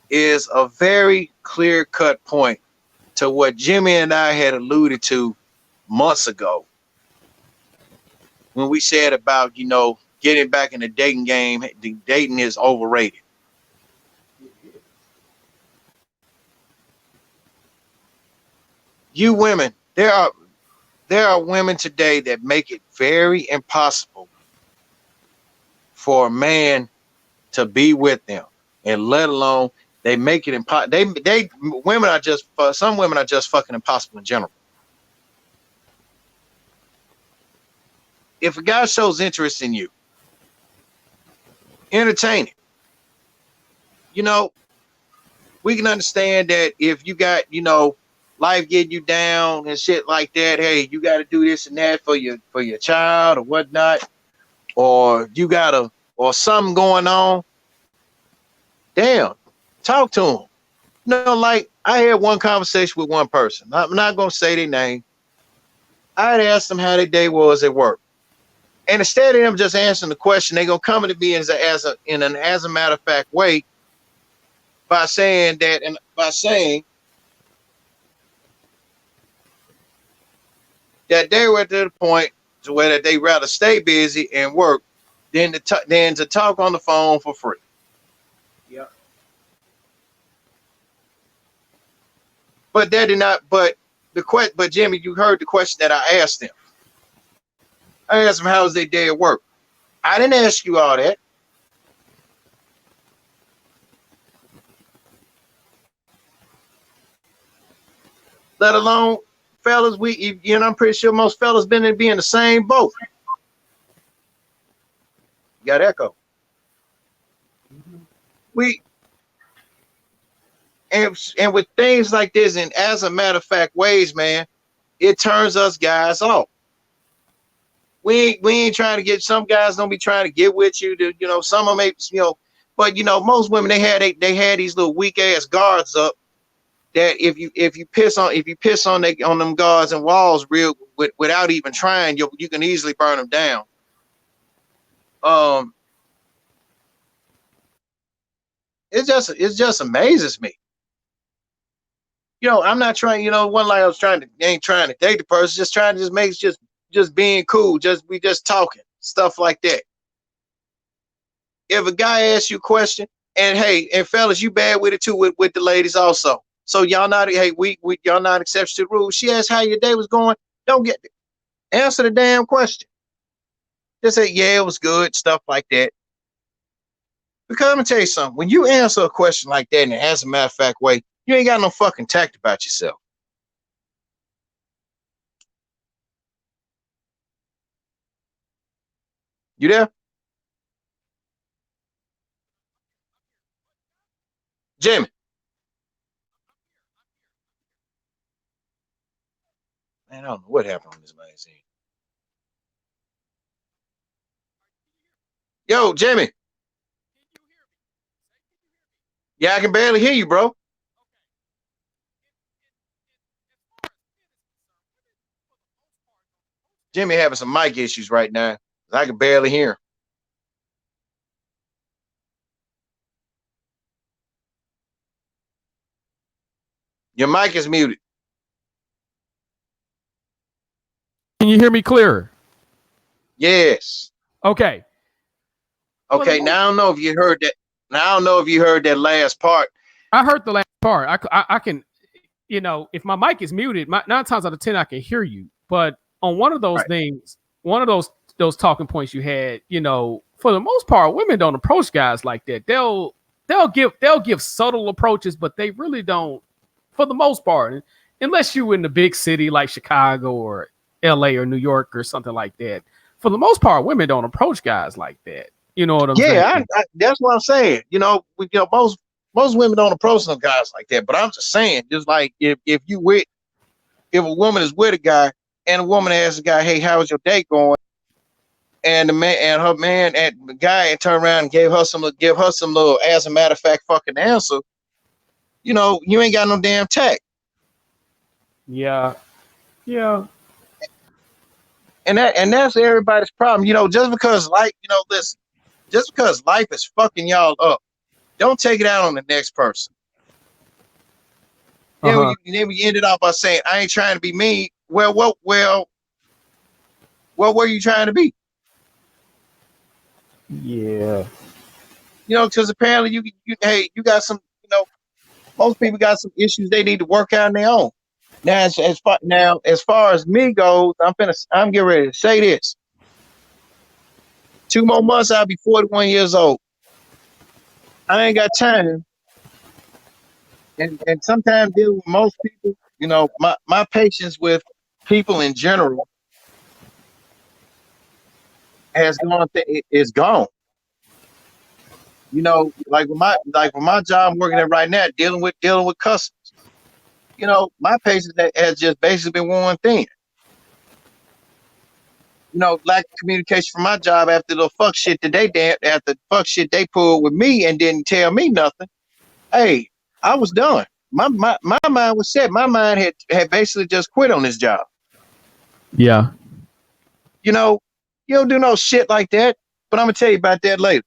is a very clear-cut point to what Jimmy and I had alluded to months ago when we said about, getting back in the dating game. Dating is overrated. You women, there are women today that make it very impossible for a man to be with them, and let alone they make it impossible. Some women are just fucking impossible in general. If a guy shows interest in you, entertain it. We can understand that if you got, life getting you down and shit like that, hey, you got to do this and that for your child or whatnot, or or something going on. Damn, talk to them. Like I had one conversation with one person. I'm not gonna say their name. I had asked them how their day was at work. And instead of them just answering the question, they're gonna come to me in an as a matter of fact way by saying that they were to the point to where that they rather stay busy and work than to talk on the phone for free. Yeah. But that did not. But Jimmy, you heard the question that I asked them. I asked them how was their day at work. I didn't ask you all that. let alone fellas. I'm pretty sure most fellas been in the same boat. You got echo. We and with things like this, and as a matter of fact, ways, man, it turns us guys off. We ain't trying to get, some guys don't be trying to get with you to, some of them, but most women, they had these little weak ass guards up that if you piss on them guards and walls without even trying, you can easily burn them down. It just amazes me. I'm not trying, one like I was ain't trying to date the person, just trying to make just being cool, we just talking, stuff like that. If a guy asks you a question, and hey, and fellas, you bad with it too, with the ladies also. So y'all not, hey, y'all not exception to the rule. She asked how your day was going. Don't get it. Answer the damn question. Just say, yeah, it was good, stuff like that. Because I'm gonna tell you something. When you answer a question like that in an as a matter of fact way, you ain't got no fucking tact about yourself. You there? Jimmy. Man, I don't know what happened on this magazine. Yo, Jimmy. Yeah, I can barely hear you, bro. Jimmy having some mic issues right now. I can barely hear him. Your mic is muted. Can you hear me clearer? Yes. Okay. Okay. Now I don't know if you heard that. Now I don't know if you heard that last part. I heard the last part. I can, if my mic is muted, 9 times out of 10 I can hear you. But on one of those things, one of those talking points you had, for the most part, women don't approach guys like that. They'll give subtle approaches, but they really don't, for the most part, unless you in the big city like Chicago or LA or New York or something like that. For the most part, women don't approach guys like that. You know what I'm saying? Yeah, that's what I'm saying. Most women don't approach some guys like that. But I'm just saying, just like if a woman is with a guy and a woman asks a guy, hey, how's your day going? And the man and her man and the guy and turn around and give her some little as a matter of fact fucking answer, you ain't got no damn tact. Yeah. And that's everybody's problem. Just because listen, just because life is fucking y'all up, don't take it out on the next person. Then we ended up by saying, I ain't trying to be mean. Well, what were you trying to be? Yeah. Because apparently you got some, most people got some issues they need to work out on their own. Now, as far as me goes, I'm getting ready to say this. 2 more months, I'll be 41 years old. I ain't got time. And sometimes dealing with most people, my patience with people in general is gone. Like with my job I'm working at right now, dealing with customers. My patience has just basically been worn thin. Lack of communication from my job after the fuck shit they pulled with me and didn't tell me nothing. Hey, I was done. My mind was set. My mind had basically just quit on this job. Yeah. You don't do no shit like that, but I'm gonna tell you about that later.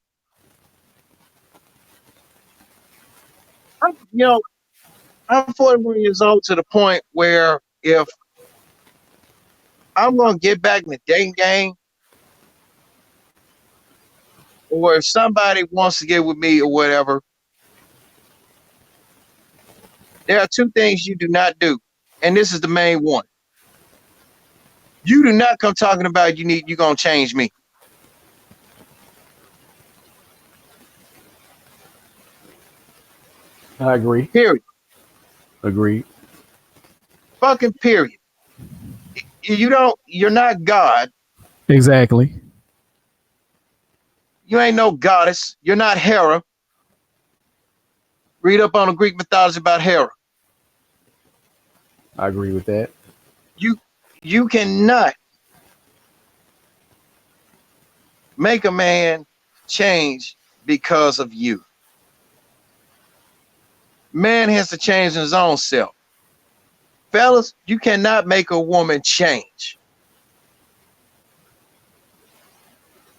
I'm 41 years old to the point where if I'm gonna get back in the dating game, or if somebody wants to get with me or whatever, there are 2 things you do not do, and this is the main one. You do not come talking about you gonna change me. I agree. Period. Agreed. Fucking period. You're not God. Exactly. You ain't no goddess. You're not Hera. Read up on the Greek mythology about Hera. I agree with that. You cannot make a man change because of you. Man has to change his own self. Fellas, you cannot make a woman change.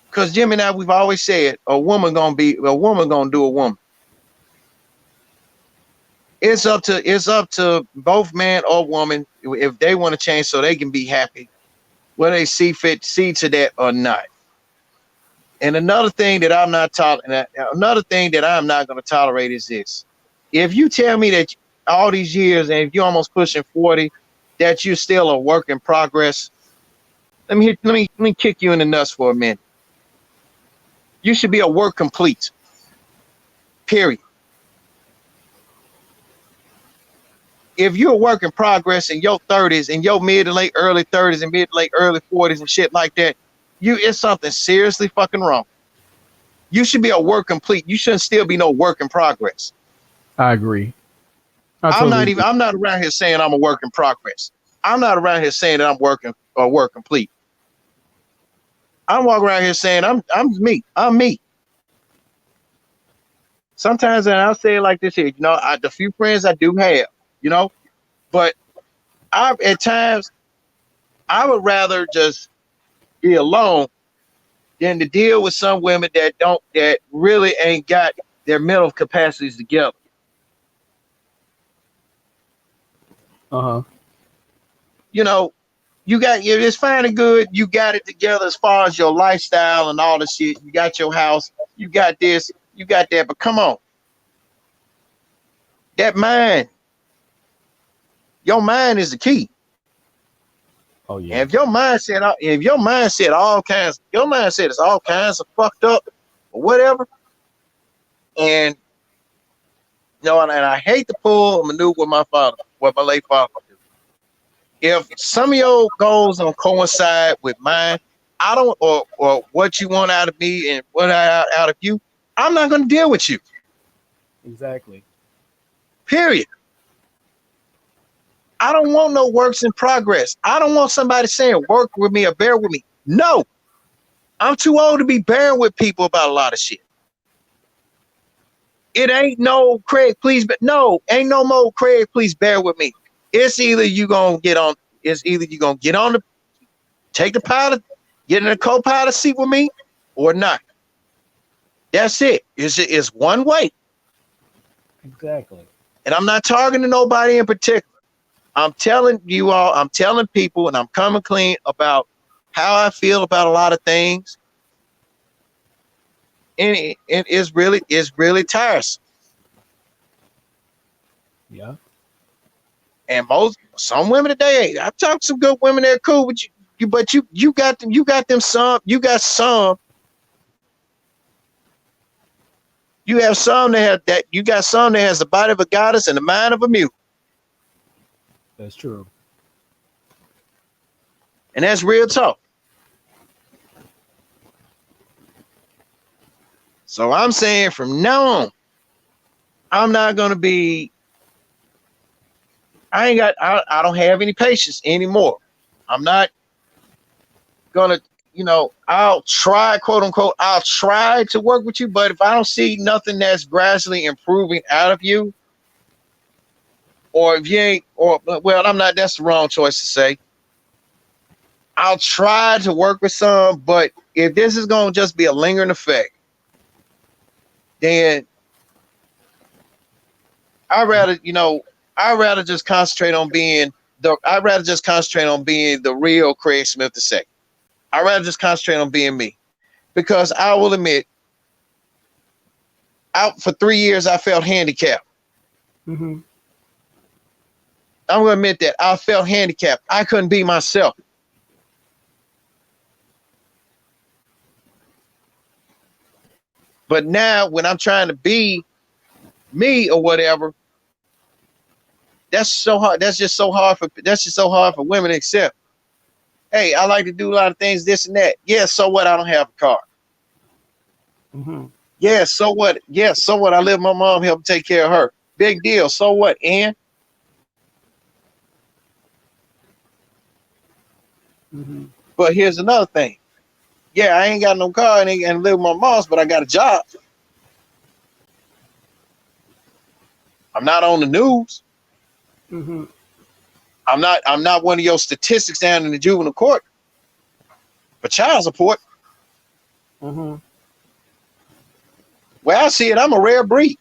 Because Jimmy and I, we've always said a woman gonna do a woman. It's up to both man or woman if they want to change so they can be happy, whether they see to that or not. And another thing that I'm not going to tolerate is this. If you tell me that all these years and if you're almost pushing 40, that you're still a work in progress, let me kick you in the nuts for a minute. You should be a work complete. Period. If you're a work in progress in your 30s, in your mid to late early 30s and mid to late early 40s and shit like that, it's something seriously fucking wrong. You should be a work complete. You shouldn't still be no work in progress. I agree. I'm not around here saying I'm a work in progress. I'm not around here saying that I'm working or work complete. I'm walking around here saying I'm me. I'm me. Sometimes I'll say it like this here, the few friends I do have, but at times I would rather just be alone than to deal with some women that really ain't got their mental capacities together. It's fine and good. You got it together as far as your lifestyle and all the shit. You got your house, you got this, you got that, but come on. That mind, your mind is the key. Oh yeah. And if your mindset is all kinds of fucked up or whatever, and and I hate to pull a maneuver with my late father did. If some of your goals don't coincide with mine, I don't, or what you want out of me and what out of you, I'm not going to deal with you. Exactly. Period. I don't want no works in progress. I don't want somebody saying work with me or bear with me. No, I'm too old to be bearing with people about a lot of shit. It ain't no Craig, please, but no, ain't no more Craig, please bear with me. It's either you gonna get on take the pilot, get in the co-pilot seat with me, or not. That's it. It's one way. Exactly. And I'm not targeting nobody in particular. I'm telling you all, I'm telling people, and I'm coming clean about how I feel about a lot of things. And it's really tiresome. Yeah. And some women today, I've talked to some good women that are cool with you, but you got some. You have some that have that. You got some that has the body of a goddess and the mind of a mule. That's true. And that's real talk. So I'm saying from now on, I'm not gonna be. I don't have any patience anymore. I'm not gonna, I'll try, quote unquote, I'll try to work with you, but if I don't see nothing that's gradually improving out of you, or if you ain't, that's the wrong choice to say. I'll try to work with some, but if this is gonna just be a lingering effect, then I'd rather just concentrate on being the real Craig Smith II. I'd rather just concentrate on being me, because I will admit, out for 3 years, I felt handicapped. Mm-hmm. I'm going to admit that I felt handicapped. I couldn't be myself. But now when I'm trying to be me or whatever, that's so hard. That's just so hard for women to accept. Hey, I like to do a lot of things, this and that. Yeah, so what? I don't have a car. Mm-hmm. Yeah, so what? Yeah, so what? I let my mom help take care of her. Big deal. So what? And Mm-hmm. but here's another thing. Yeah, I ain't got no car and live with my mom's, but I got a job. I'm not on the news. Mm-hmm. I'm not one of your statistics down in the juvenile court for child support. Mm-hmm. Well, I see it, I'm a rare breed.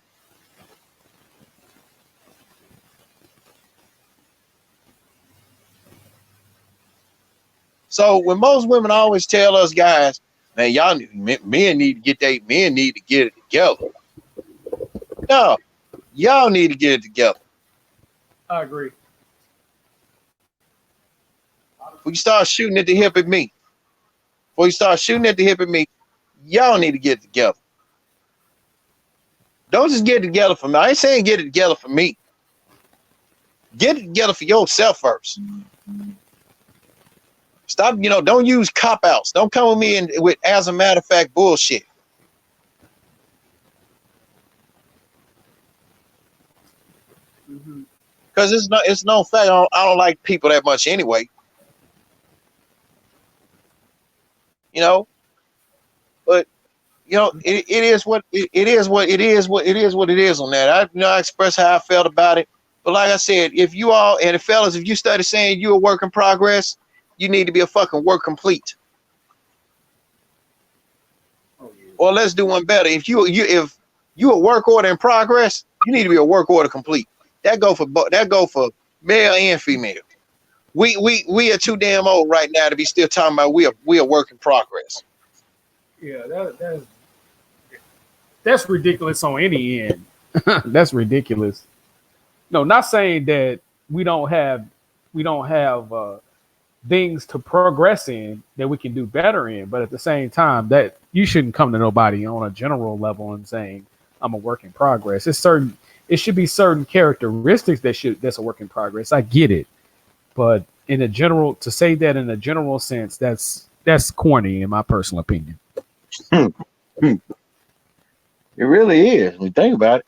So when most women always tell us guys, man, men need to get it together. No, y'all need to get it together. I agree. Before you start shooting at the hip at me, y'all need to get it together. Don't just get it together for me. I ain't saying get it together for me. Get it together for yourself first. Stop, don't use cop-outs. Don't come with me with as a matter of fact bullshit. Mm-hmm. Because it's no fact. I don't like people that much anyway. But it is what it is on that. I express how I felt about it. But like I said, if you all and the fellas, if you started saying you're a work in progress, you need to be a fucking work complete. Oh, yeah. Or let's do one better. If you a work order in progress, you need to be a work order complete. That go for male and female. We are too damn old right now to be still talking about we are work in progress. Yeah, that's ridiculous on any end. That's ridiculous. No, not saying that we don't have things to progress in that we can do better in, but at the same time, that you shouldn't come to nobody on a general level and saying I'm a work in progress. It should be certain characteristics that's a work in progress. I get it, but to say that in a general sense, that's corny in my personal opinion. It really is when you think about it.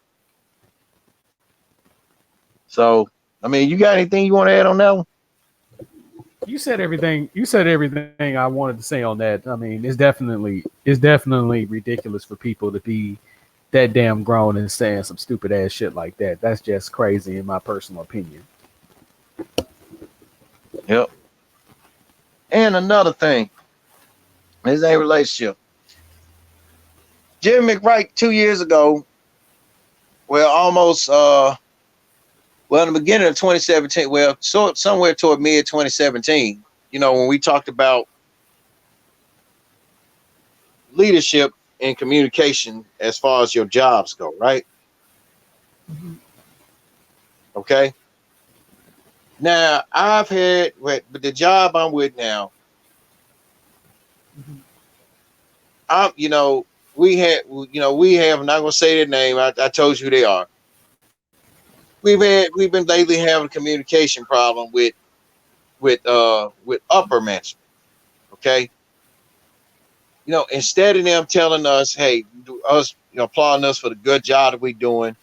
So, I mean, you got anything you want to add on that one? You said everything. You said everything I wanted to say on that. I mean, it's definitely ridiculous for people to be that damn grown and saying some stupid ass shit like that. That's just crazy in my personal opinion. Yep. And another thing, this ain't relationship. Jimmy McWright 2 years ago, almost in the beginning of 2017, somewhere toward mid 2017, when we talked about leadership and communication as far as your jobs go, right? Mm-hmm. Okay. Now I've had, but the job I'm with now, Mm-hmm. we have, I'm not gonna say their name. I told you who they are. We've been lately having a communication problem with upper management. Okay. Instead of them telling us, hey, applauding us for the good job that we're doing,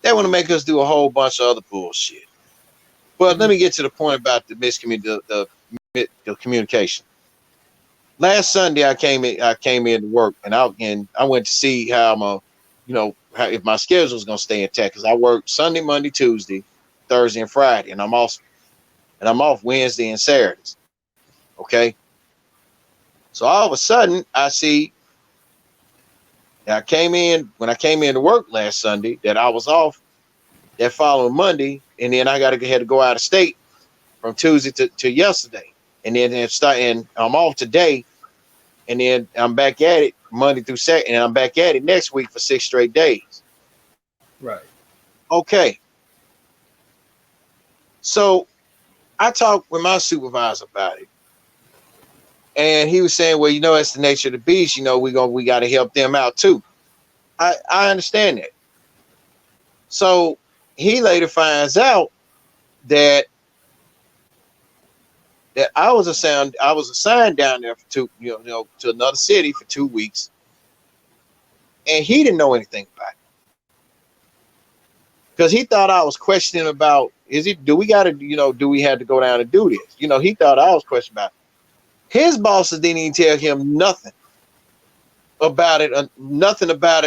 they want to make us do a whole bunch of other bullshit. But let me get to the point about the communication. Last Sunday, I came in to work, and I went to see how if my schedule is gonna stay intact, because I work Sunday, Monday, Tuesday, Thursday, and Friday, and I'm off Wednesday and Saturdays. Okay. So all of a sudden, I see when I came in to work last Sunday that I was off that following Monday, and then I had to go out of state from Tuesday to yesterday, and then I'm off today, and then I'm back at it Monday through Saturday, and I'm back at it next week for 6 straight days. Right. Okay. So I talked with my supervisor about it, and he was saying, well, it's the nature of the beast. We got to help them out too. I understand that. So he later finds out that I was assigned down there for to another city for 2 weeks, and he didn't know anything about it because he thought I was questioning about do we have to go down and do this? He thought I was questioning about it. His bosses didn't even tell him nothing about it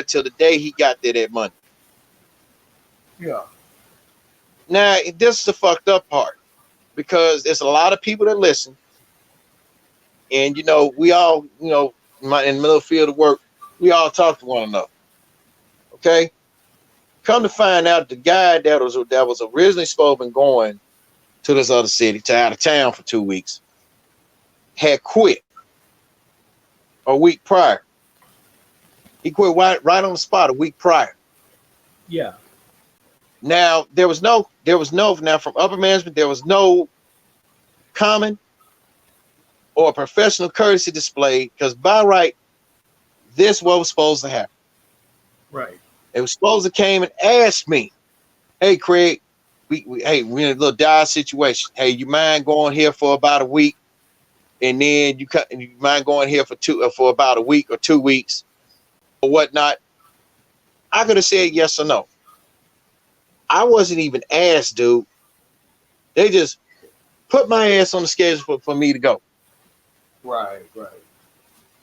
till the day he got there that Monday. Yeah. Now, this is the fucked up part because there's a lot of people that listen, and we all, in the middle field of work, we all talk to one another. Okay, come to find out, the guy that was originally supposed to be going to this other city, to out of town for 2 weeks, had quit a week prior. He quit right on the spot a week prior. Yeah. Now there was no now from upper management, there was no common or professional courtesy display, because by right, this what was supposed to happen. Right. It was supposed to came and ask me, "Hey Craig, we're in a little dire situation. Hey, you mind going here for about a week, and then you mind going here for about a week or 2 weeks or whatnot?" I could have said yes or no. I wasn't even asked, dude. They just put my ass on the schedule for me to go. Right.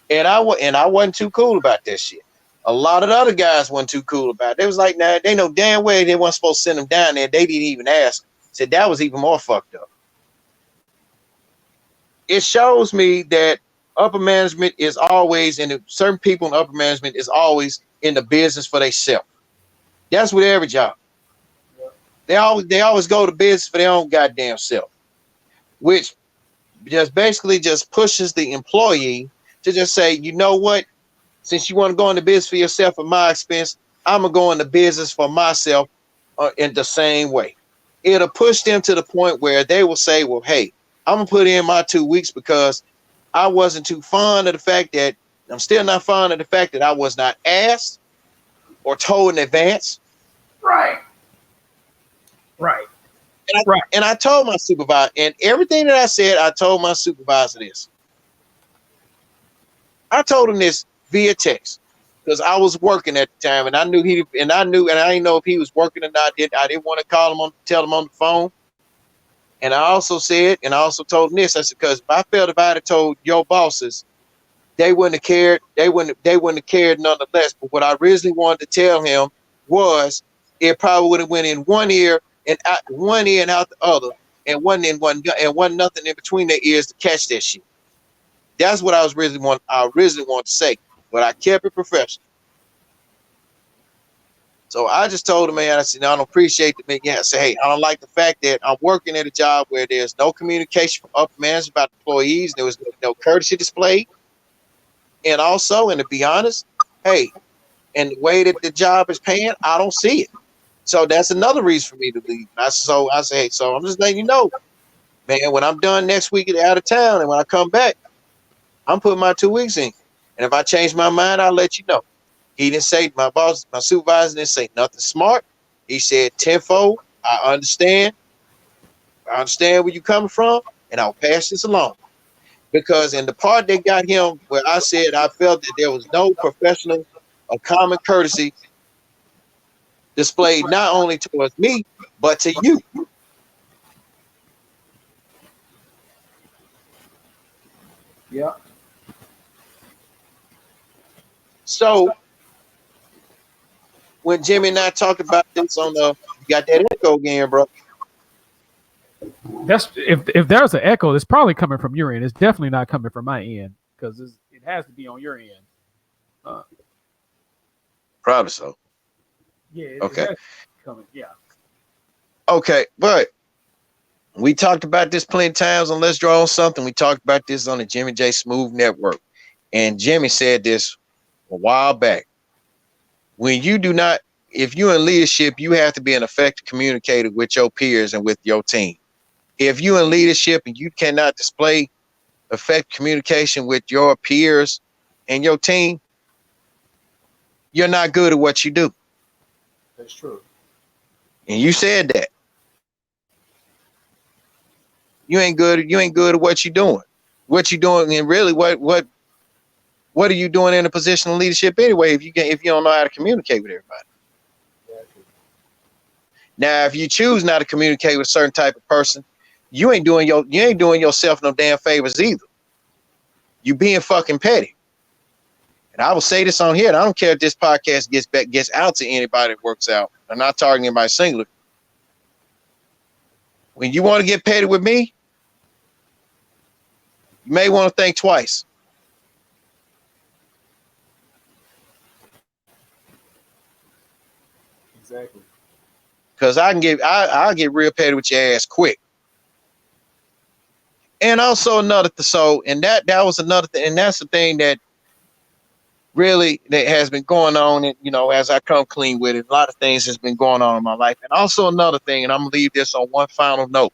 And I wasn't too cool about that shit. A lot of the other guys weren't too cool about it. They was like, nah, they know damn well they weren't supposed to send them down there. They didn't even ask. Said that was even more fucked up. It shows me that upper management is always, and certain people in upper management is always in the business for themselves. That's with every job. They always go to business for their own goddamn self, which just basically just pushes the employee to just say, you know what? Since you want to go into business for yourself at my expense, I'm gonna go into business for myself in the same way. It'll push them to the point where they will say, well, hey, I'm gonna put in my 2 weeks because I wasn't too fond of the fact that I'm still not fond of the fact that I was not asked or told in advance. Right. And I told my supervisor, and everything that I said, I told my supervisor this. I told him this via text because I was working at the time, and I didn't know if he was working or not. I didn't want to tell him on the phone. And I also told him this. I said, because if I felt if I had told your bosses, they wouldn't have cared. They wouldn't have cared nonetheless. But what I originally wanted to tell him was it probably would have went in one ear and out the other, and wasn't nothing in between their ears to catch that shit. That's what I originally wanted to say, but I kept it professional. So I just told him, man, I said, no, I don't appreciate the man. Yeah, I said, hey, I don't like the fact that I'm working at a job where there's no communication from upper management about employees. There was no courtesy displayed. And also, and to be honest, hey, and the way that the job is paying, I don't see it. So that's another reason for me to leave. I say, hey, so I'm just letting you know, man, when I'm done next week out of town and when I come back, I'm putting my 2 weeks in. And if I change my mind, I'll let you know. He didn't say, my supervisor didn't say nothing smart. He said tenfold, I understand where you're coming from, and I'll pass this along. Because in the part that got him, where I said I felt that there was no professional or common courtesy displayed not only towards me, but to you. Yeah. So when Jimmy and I talked about this you got that echo again, bro. That's if there's an echo, it's probably coming from your end. It's definitely not coming from my end because it has to be on your end. Probably so. Yeah. Okay. Coming. Yeah. Okay, but we talked about this plenty of times on Let's Draw on Something. We talked about this on the Jimmy J Smooth Network. And Jimmy said this a while back. If you're in leadership, you have to be an effective communicator with your peers and with your team. If you're in leadership and you cannot display effective communication with your peers and your team, you're not good at what you do. That's true. And you said that. You ain't good at what you doing. What you doing, and really what are you doing in a position of leadership anyway if you don't know how to communicate with everybody? Now, if you choose not to communicate with a certain type of person, you ain't doing yourself no damn favors either. You being fucking petty. And I will say this on here, and I don't care if this podcast gets out to anybody that works out. I'm not targeting anybody singular. When you want to get petty with me, you may want to think twice. Exactly. Because I'll get real petty with your ass quick. And also that was another thing, and that's the thing that really that has been going on, and as I come clean with it, a lot of things has been going on in my life. And also another thing, and I'm gonna leave this on one final note.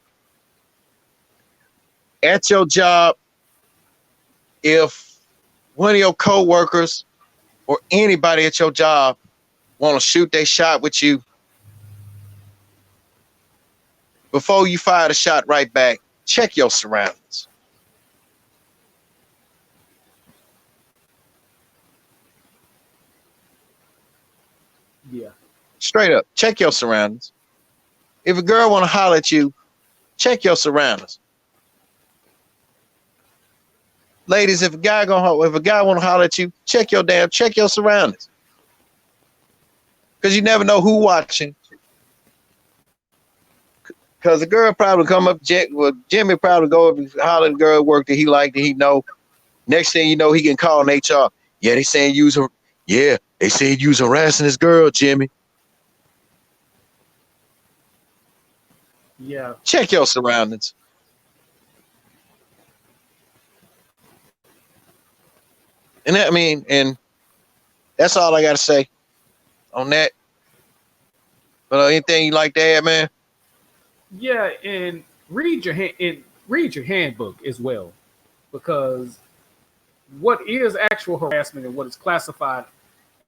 At your job, if one of your coworkers or anybody at your job want to shoot their shot with you, before you fire the shot right back, check your surroundings. Yeah. Straight up, check your surroundings. If a girl want to holler at you, check your surroundings. Ladies, if a guy want to holler at you, check your surroundings. Because you never know who watching. Because the girl probably come up, Jimmy probably go up and holler at the girl at work that he liked, that he know. Next thing you know, he can call an HR. Yeah, they saying you was harassing this girl, Jimmy. Yeah. Check your surroundings. And that's all I got to say on that. But anything you like to add, man? Yeah, and read your handbook as well, because what is actual harassment and what is classified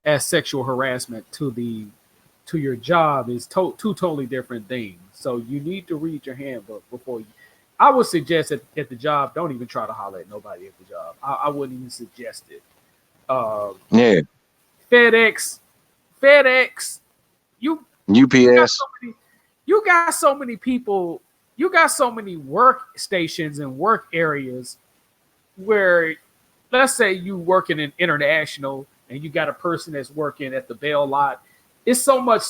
as sexual harassment to your job is two totally different things. So you need to read your handbook before you. I would suggest that at the job, don't even try to holler at nobody at the job. I wouldn't even suggest it. Yeah. FedEx, UPS. You got so many people, you got so many workstations and work areas where, let's say you working in international and you got a person that's working at the Bell lot. It's so much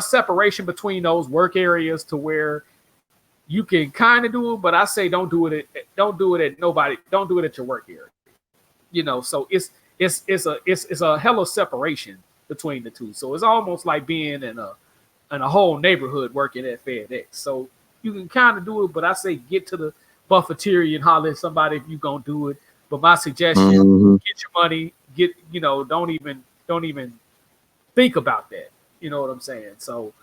separation between those work areas to where you can kind of do it, but I say don't do it at your work area. So it's a hell of separation between the two. So it's almost like being in a whole neighborhood working at FedEx. So you can kind of do it, but I say get to the buffeteria and holler at somebody if you're gonna do it. But my suggestion, get your money, don't even think about that. You know what I'm saying? So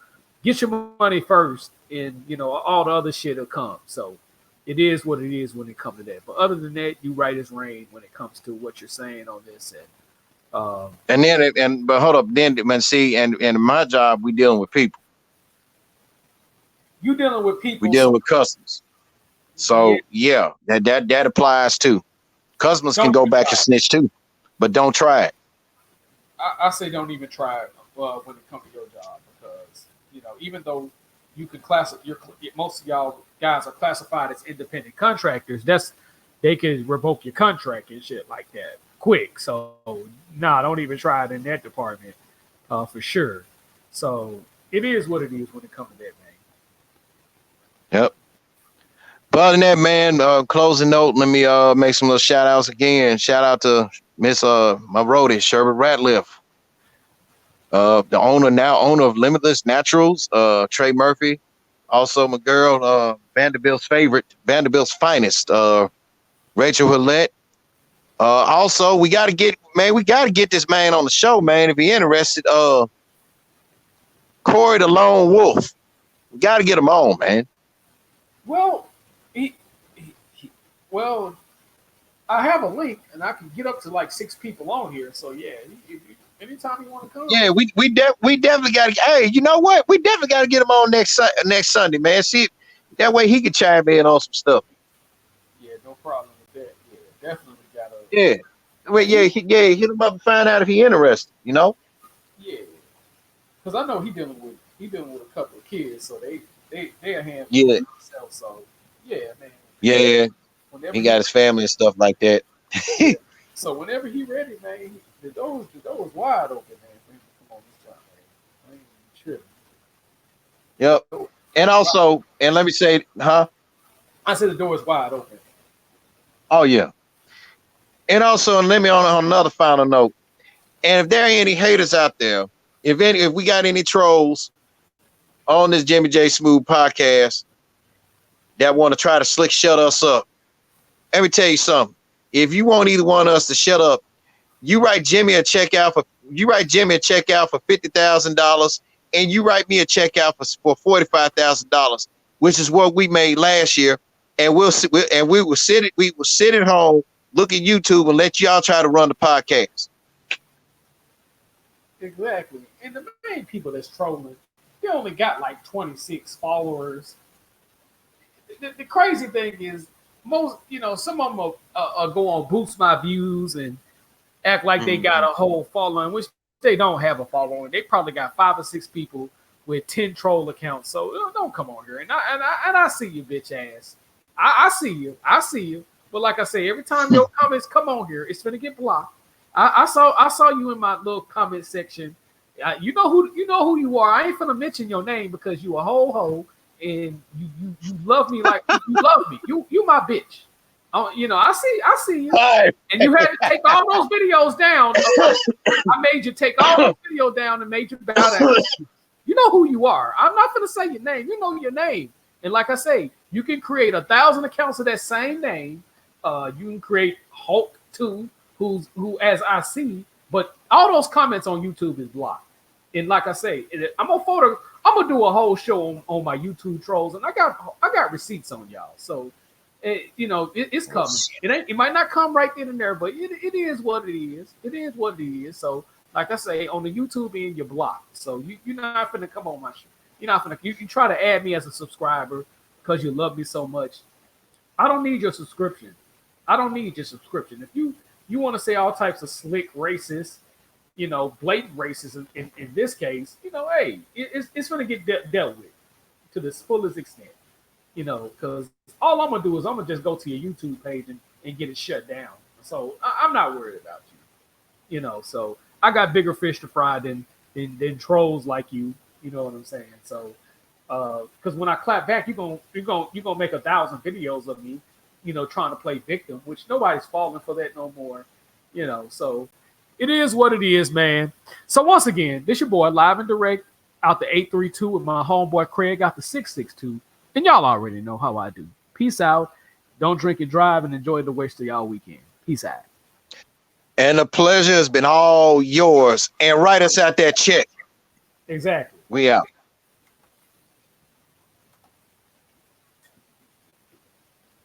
get your money first, and all the other shit will come. So it is what it is when it comes to that. But other than that, you right as rain when it comes to what you're saying on this. But hold up, then see, and in my job, we dealing with people. You dealing with people. We dealing with customers. So yeah, that applies too. Customers can go back and snitch too, but don't try it. I say don't even try it when it comes to your job, because even though you can most of y'all guys are classified as independent contractors, they can revoke your contract and shit like that quick. So don't even try it in that department for sure. So it is what it is when it comes to that, man. Yep. But other than that, man, closing note, let me make some little shout outs again. Shout out to Miss my roadie, Sherbert Ratliff. The owner of Limitless Naturals, Trey Murphy. Also my girl, Vanderbilt's finest, Rachel Willette. Also, we gotta get this man on the show, man. If you're interested, Corey the Lone Wolf. We gotta get him on, man. Well, I have a link and I can get up to like 6 people on here. So yeah, Anytime you want to come. Yeah, we definitely got to. Hey, you know what? We definitely got to get him on next Sunday, man. See, that way he can chime in on some stuff. Yeah, no problem with that. Yeah, definitely gotta. Yeah, well, hit him up and find out if he interested. You know. Yeah, because I know he dealing with a couple of kids, so they're a handful Yeah. themselves. So yeah, man. Yeah, Whenever he got his family and stuff like that. So whenever he ready, man, the door's wide open, man. For him to come on this time, man. I ain't even tripping. Yep. And also, and let me say, huh? I said the door is wide open. Oh yeah. And also, and let me on another final note. And if there are any haters out there, if we got any trolls on this Jimmy J Smooth podcast that want to try to shut us up, let me tell you something. If you want either one of us to shut up, you write Jimmy a check out for $50,000, and you write me a check out for $45,000, which is what we made last year. And we will sit at home, look at YouTube, and let y'all try to run the podcast. Exactly. And the main people that's trolling, they only got like 26 followers. The crazy thing is, most, some of them will go on Boost My Views and act like they got a whole following, which they don't have a following. They probably got 5 or 6 people with 10 troll accounts. So don't come on here. And I see you, bitch ass. I see you. But like I say, every time your comments come on here, it's gonna get blocked. I saw you in my little comment section. You know who you are. I ain't finna mention your name because you a ho and you love me like you love me. You my bitch. I see you. And you had to take all those videos down. I made you take all those videos down and made you bow down. You know who you are. I'm not gonna say your name. You know your name. And like I say, you can create 1,000 accounts of that same name. You can create Hulk 2, who as I see, but all those comments on YouTube is blocked. And like I say, I'm gonna do a whole show on my YouTube trolls, and I got receipts on y'all. So it's coming. It might not come right then and there, but it is what it is. It is what it is. So like I say, on the YouTube end, you're blocked. So you're not finna come on my show. You're not finna. You try to add me as a subscriber because you love me so much. I don't need your subscription. If you want to say all types of slick racist, blatant racist in this case, hey, it's going to get dealt with to the fullest extent, because all I'm going to do is I'm going to just go to your YouTube page and get it shut down. So I'm not worried about you, so I got bigger fish to fry than trolls like you, you know what I'm saying? So, because when I clap back, you're gonna make 1,000 videos of me, trying to play victim, which nobody's falling for that no more, so it is what it is, man. So once again, this your boy live and direct out the 832 with my homeboy Craig out the 662, and y'all already know how I do. Peace out. Don't drink and drive, and enjoy the rest of y'all weekend. Peace out. And the pleasure has been all yours. And write us out that check. Exactly. We out.